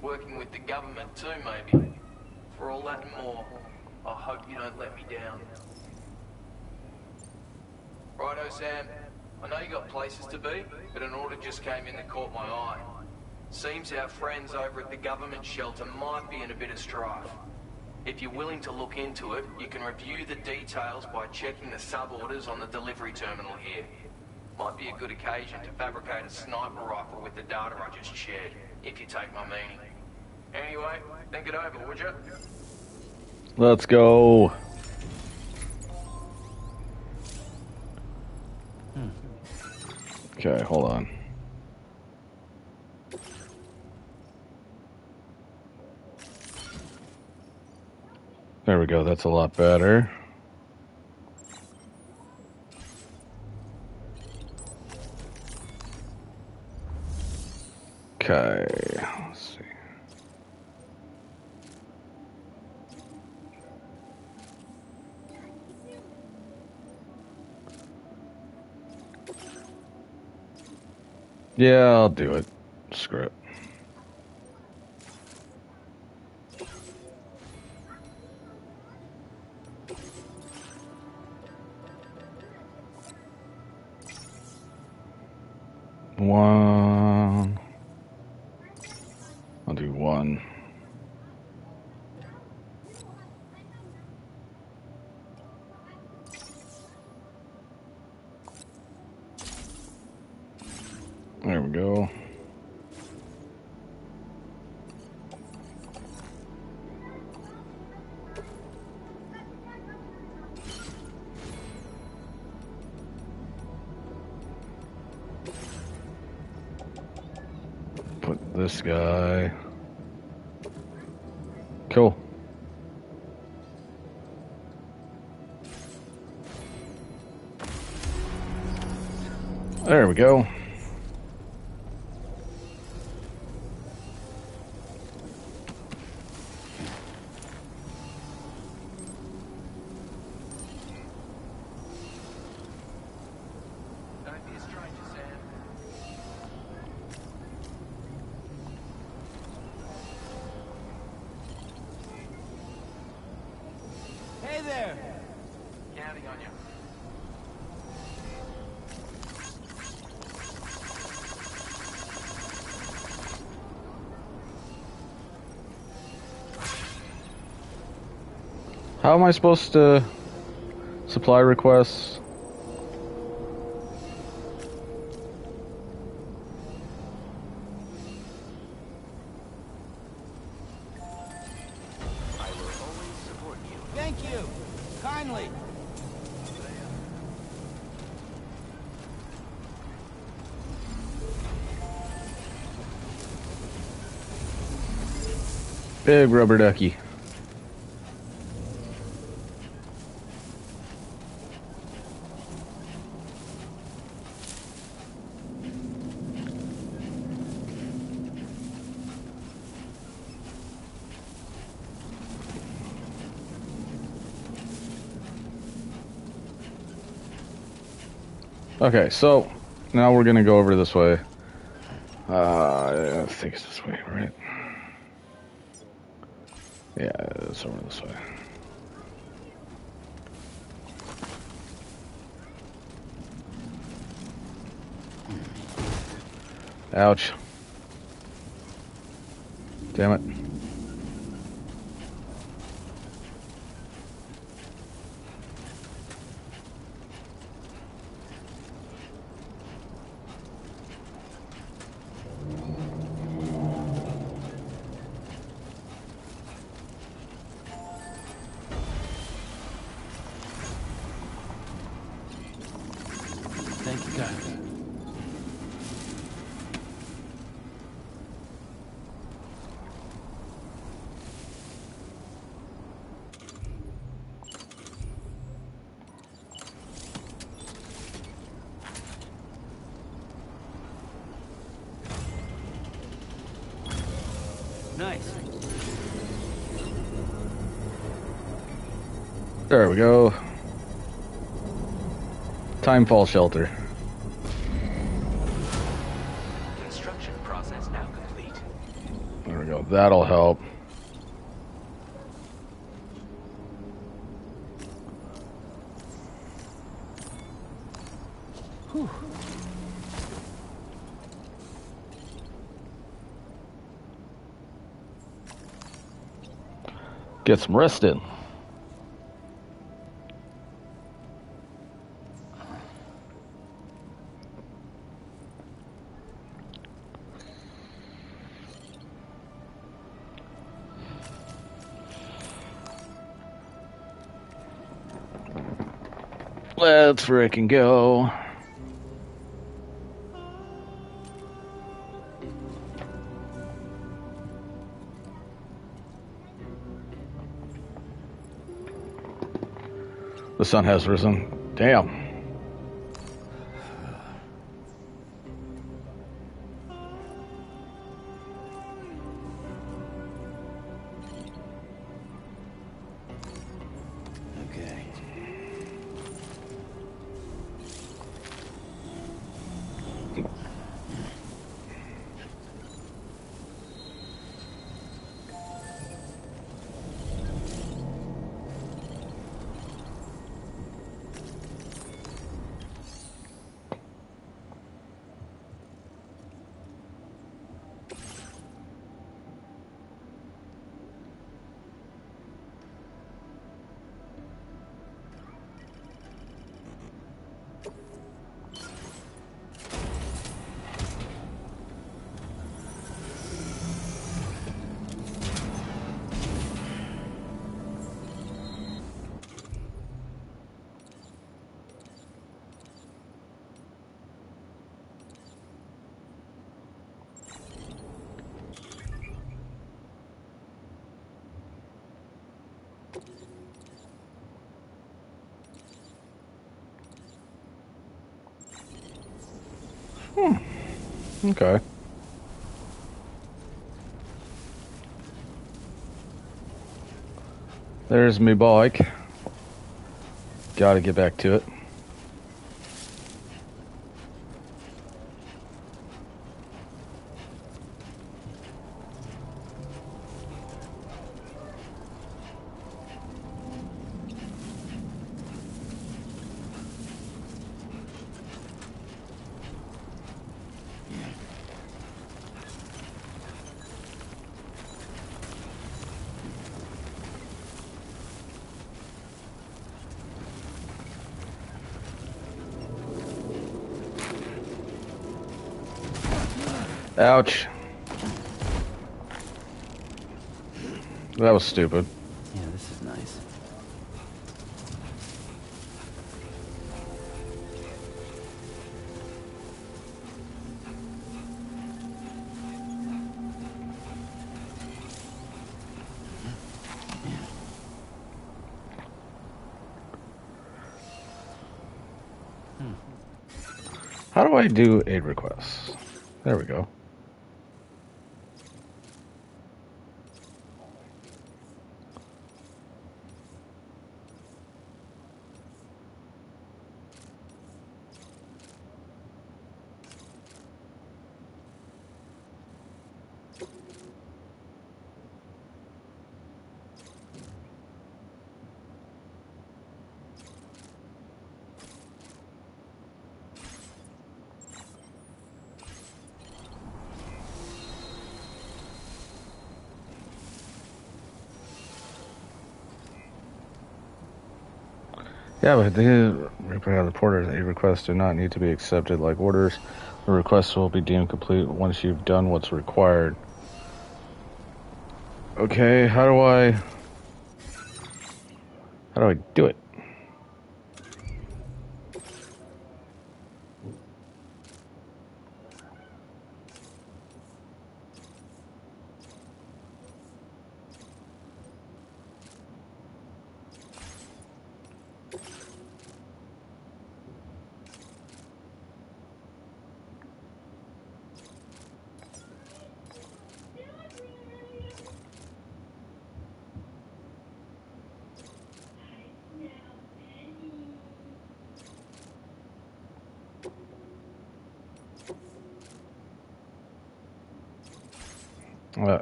Working with the government too, maybe. For all that and more, I hope you don't let me down. Righto, Sam. I know you got places to be, but an order just came in that caught my eye. Seems our friends over at the government shelter might be in a bit of strife. If you're willing to look into it, you can review the details by checking the sub-orders on the delivery terminal here. Might be a good occasion to fabricate a sniper rifle with the data I just shared, if you take my meaning. Anyway, think it over, would you? Let's go. Okay, hold on. There we go, that's a lot better. Okay, let's see. Yeah, I'll do it. Screw it. One. I'll do one. There we go. Put this guy. Cool. There we go. Hey there! Counting on you. How am I supposed to supply requests? Thank you! Kindly! Big rubber ducky. Okay, so now we're gonna go over this way. I think it's this way, right? Yeah, it's over this way. Ouch. Damn it. Thank you, guys. Nice. There we go. Timefall shelter. Construction process now complete. There we go. That'll help. Whew. Get some rest in. Let's frickin' go. The sun has risen. Damn. Okay. Okay. There's me bike. Gotta get back to it. Ouch. That was stupid. Yeah, this is nice. How do I do aid requests? There we go. Yeah, but the reporters aid requests do not need to be accepted like orders. The request will be deemed complete once you've done what's required. Okay, how do I do it?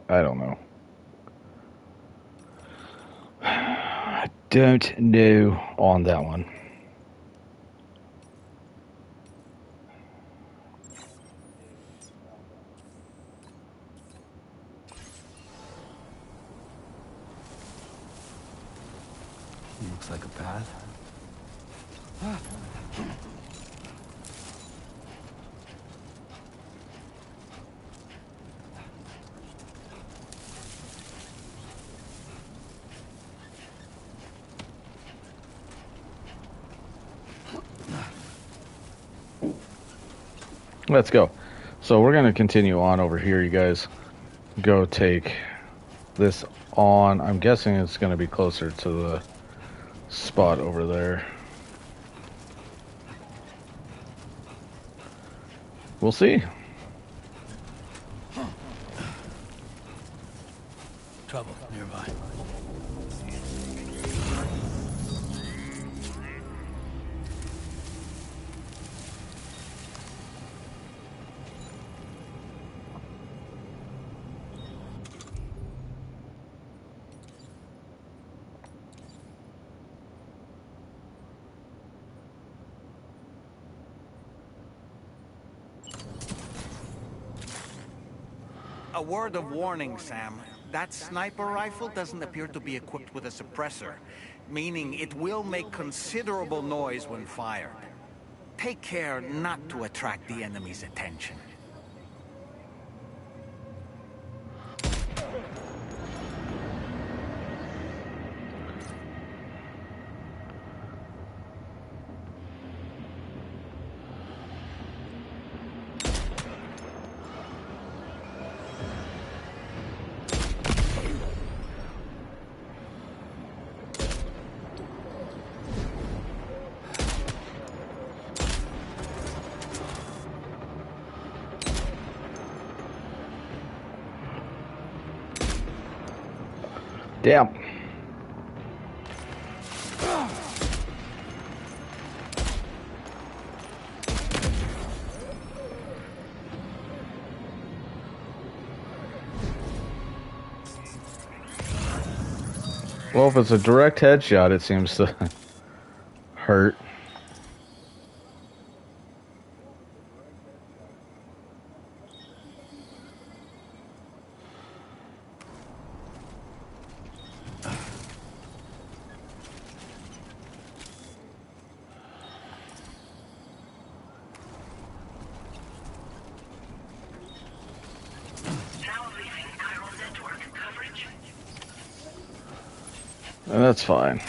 I don't know. I don't know on that one. Looks like a path. Let's go. So we're going to continue on over here. You guys go take this on. I'm guessing it's going to be closer to the spot over there. We'll see. Trouble nearby. A word of warning, Sam. That sniper rifle doesn't appear to be equipped with a suppressor, meaning it will make considerable noise when fired. Take care not to attract the enemy's attention. Damn. Well, if it's a direct headshot, it seems to hurt. And that's fine.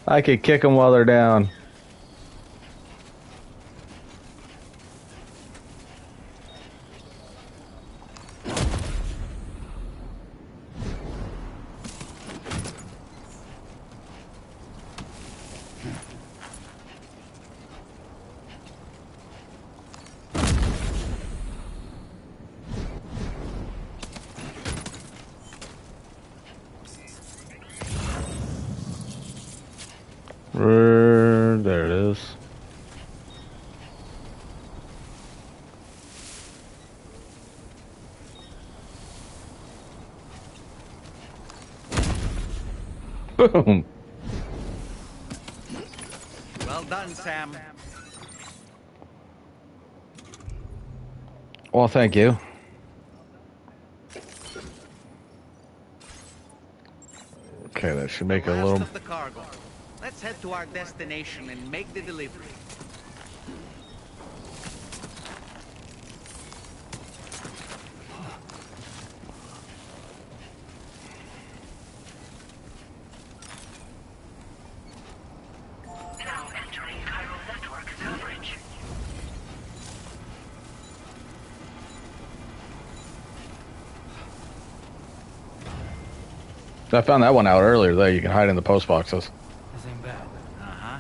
I could kick them while they're down. There it is. Boom. Well done, Sam. Well, thank you. Okay, that should make it a Last little... of the cargo. Let's head to our destination and make the delivery. Now entering chiral network coverage. I found that one out earlier, though. You can hide in the post boxes. This ain't bad. Uh-huh.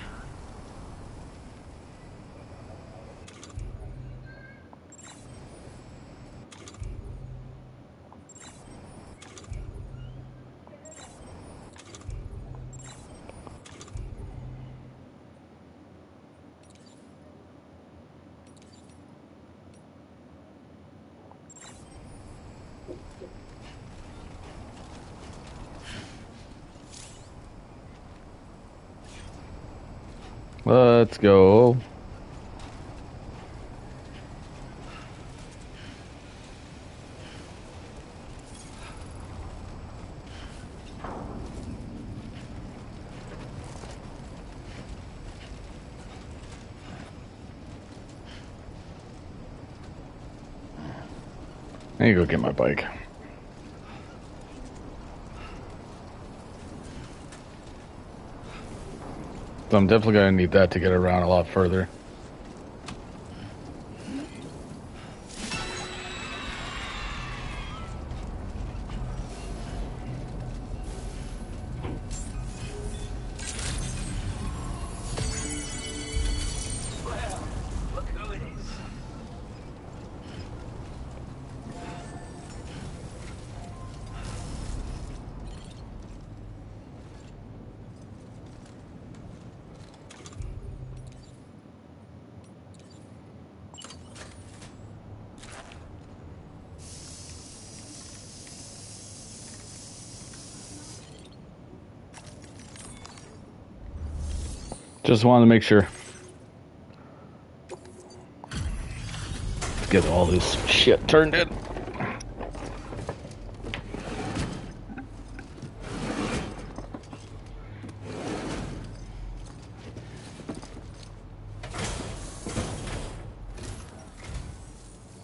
Let's go. I need to go get my bike. So I'm definitely going to need that to get around a lot further. Look who it is. Just wanted to make sure. Get all this shit turned in.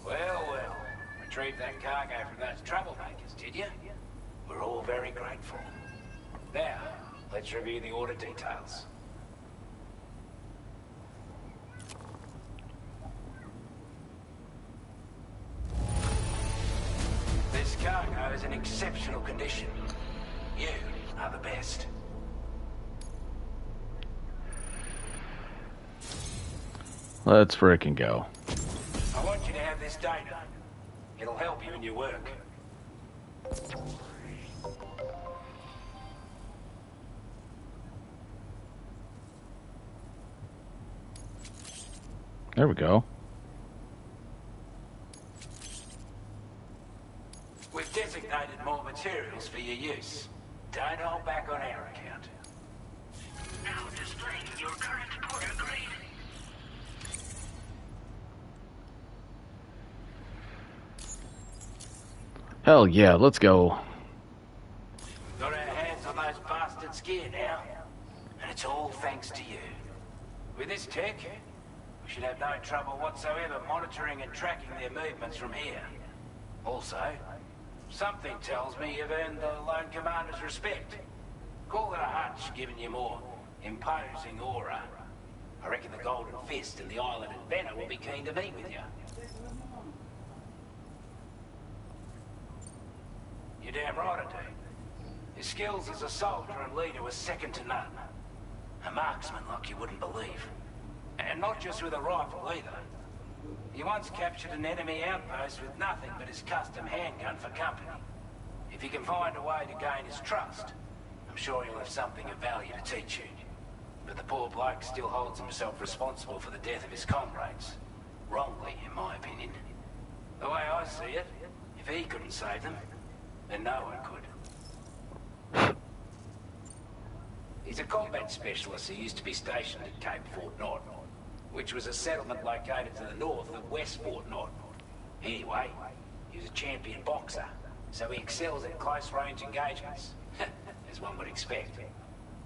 Well, well. Retrieved that cargo from those troublemakers, did you? We're We're all very grateful. Now, let's review the order details. This cargo is in exceptional condition. You are the best. Let's frickin' go. I want you to have this data. It'll help you in your work. There we go. We've designated more materials for your use. Don't hold back on our account. Now displaying your current porter grade. Hell yeah, let's go. Got our hands on those bastards' gear now. And it's all thanks to you. With this tech, we should have no trouble whatsoever monitoring and tracking their movements from here. Also, something tells me you've earned the Lone Commander's respect. Call it a hunch, giving you more imposing aura. I reckon the Golden Fist and the Island Inventor will be keen to meet with you. You're damn right I do. His skills as a soldier and leader were second to none. A marksman like you wouldn't believe. And not just with a rifle either. He once captured an enemy outpost with nothing but his custom handgun for company. If you can find a way to gain his trust, I'm sure he'll have something of value to teach you. But the poor bloke still holds himself responsible for the death of his comrades. Wrongly, in my opinion. The way I see it, if he couldn't save them, then no one could. He's a combat specialist who used to be stationed at Cape Fort Knot, which was a settlement located to the north of West Fort Knot. Anyway, he was a champion boxer, so he excels at close-range engagements, as one would expect.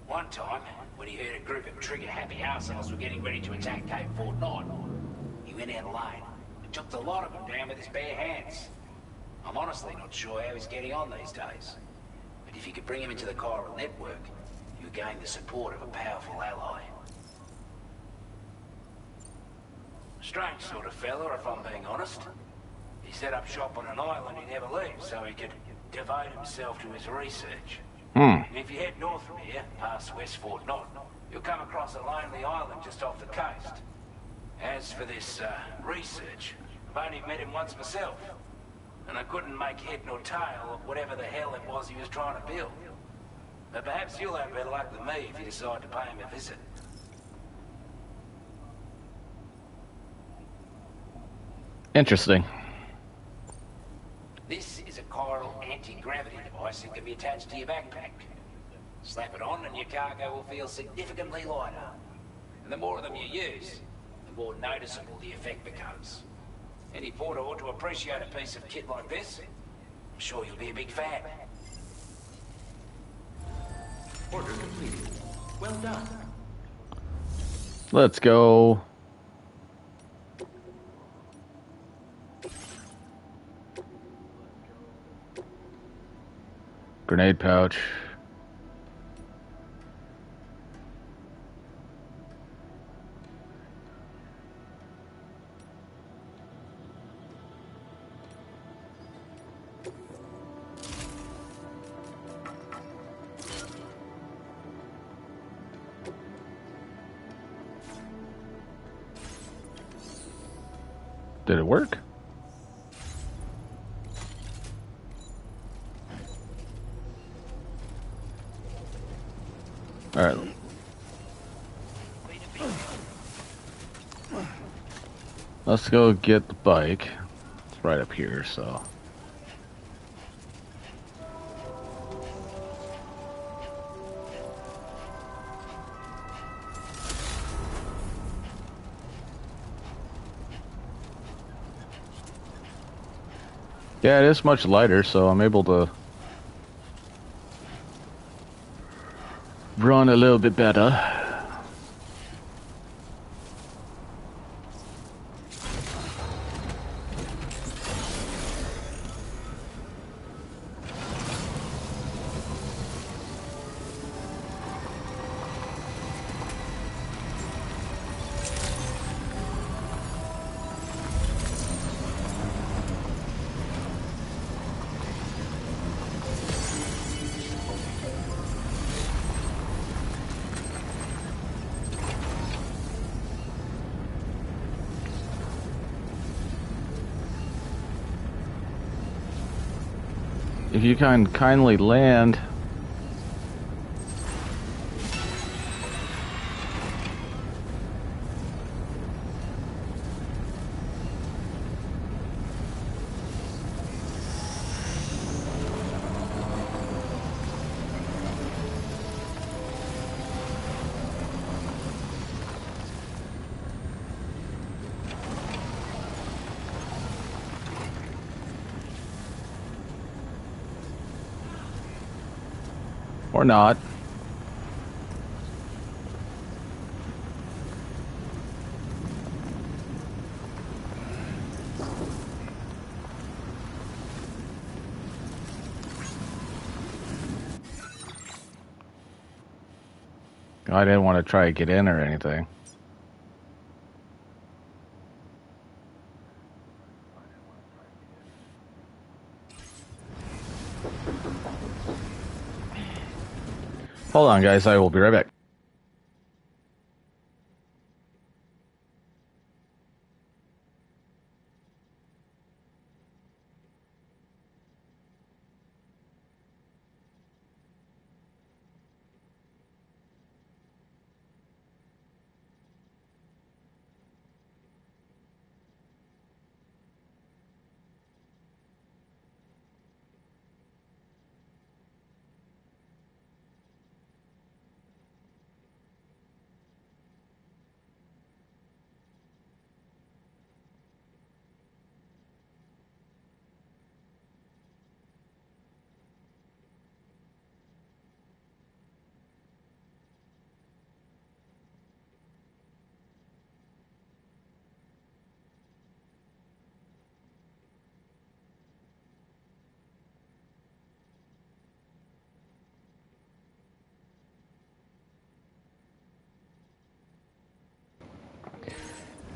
One time, when he heard a group of trigger-happy arseholes were getting ready to attack Cape Fort Knot, he went out alone and took the lot of them down with his bare hands. I'm honestly not sure how he's getting on these days. But if you could bring him into the chiral network, you gain the support of a powerful ally. Strange sort of fella, if I'm being honest. He set up shop on an island he never leaves so he could devote himself to his research. And if you head north from here, past West Fort Knot, you'll come across a lonely island just off the coast. As for this research, I've only met him once myself. And I couldn't make head nor tail of whatever the hell it was he was trying to build. But perhaps you'll have better luck than me if you decide to pay him a visit. Interesting. This is a chiral anti-gravity device that can be attached to your backpack. Slap it on and your cargo will feel significantly lighter. And the more of them you use, the more noticeable the effect becomes. Any porter ought to appreciate a piece of kit like this. I'm sure you'll be a big fan. Order completed. Well done. Let's go. Grenade pouch. Did it work? All right. Let's go get the bike. It's right up here, so. Yeah, it is much lighter, so I'm able to run a little bit better. If you can kindly land. Or not. I didn't want to try to get in or anything. Hold on, guys. I will be right back.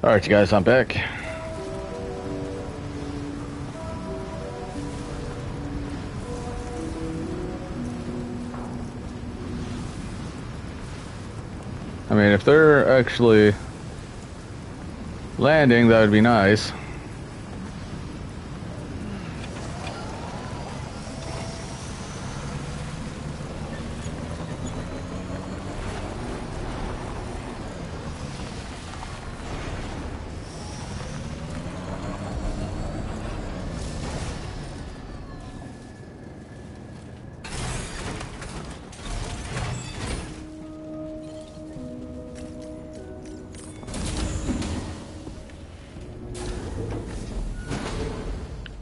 Alright, you guys, I'm back. I mean, if they're actually landing, that would be nice.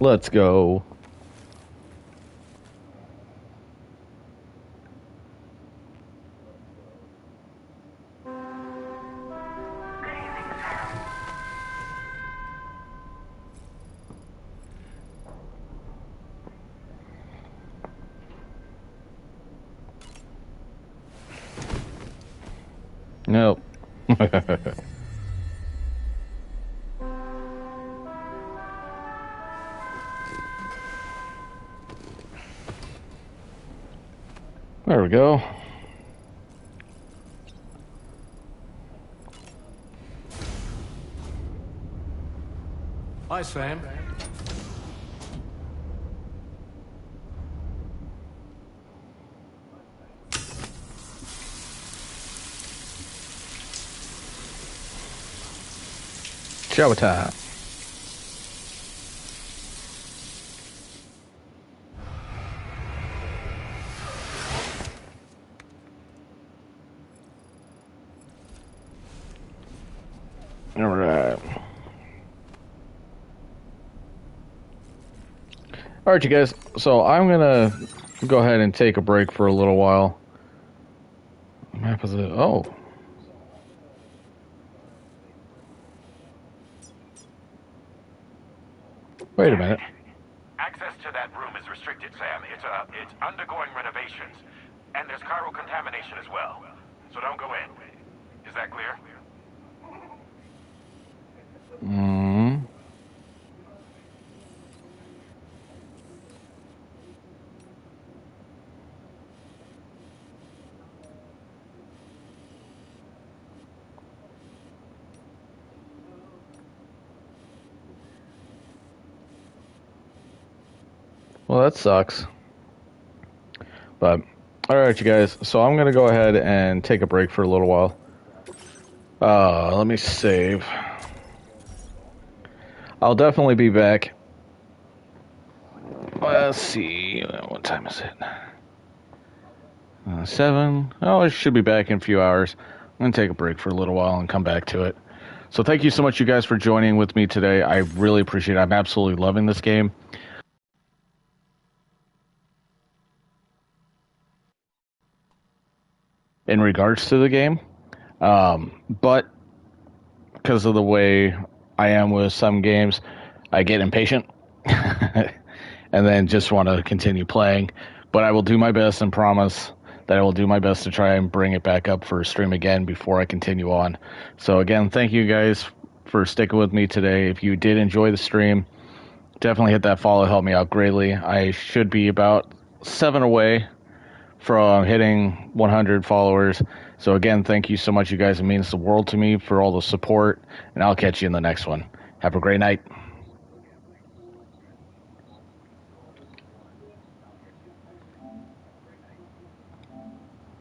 Let's go. Nope. There we go. Hi, Sam. Shower time. Alright. Alright, you guys. So I'm gonna go ahead and take a break for a little while. Map is it? Oh. Wait a minute. Access to that room is restricted, Sam. It's undergoing renovations, and there's chiral contamination as well. So don't go in. Is that clear? Hmm. Well, that sucks. But, alright, you guys. So I'm going to go ahead and take a break for a little while. Let me save. I'll definitely be back. Let's see. What time is it? 7. Oh, I should be back in a few hours. I'm going to take a break for a little while and come back to it. So thank you so much, you guys, for joining with me today. I really appreciate it. I'm absolutely loving this game. In regards to the game. But because of the way I am with some games, I get impatient. And then just want to continue playing. But I will do my best and promise that I will do my best to try and bring it back up for a stream again before I continue on. So again, thank you guys for sticking with me today. If you did enjoy the stream, definitely hit that follow, help me out greatly. I should be about 7 away from hitting 100 followers. So again, thank you so much, you guys. It means the world to me for all the support, and I'll catch you in the next one. Have a great night.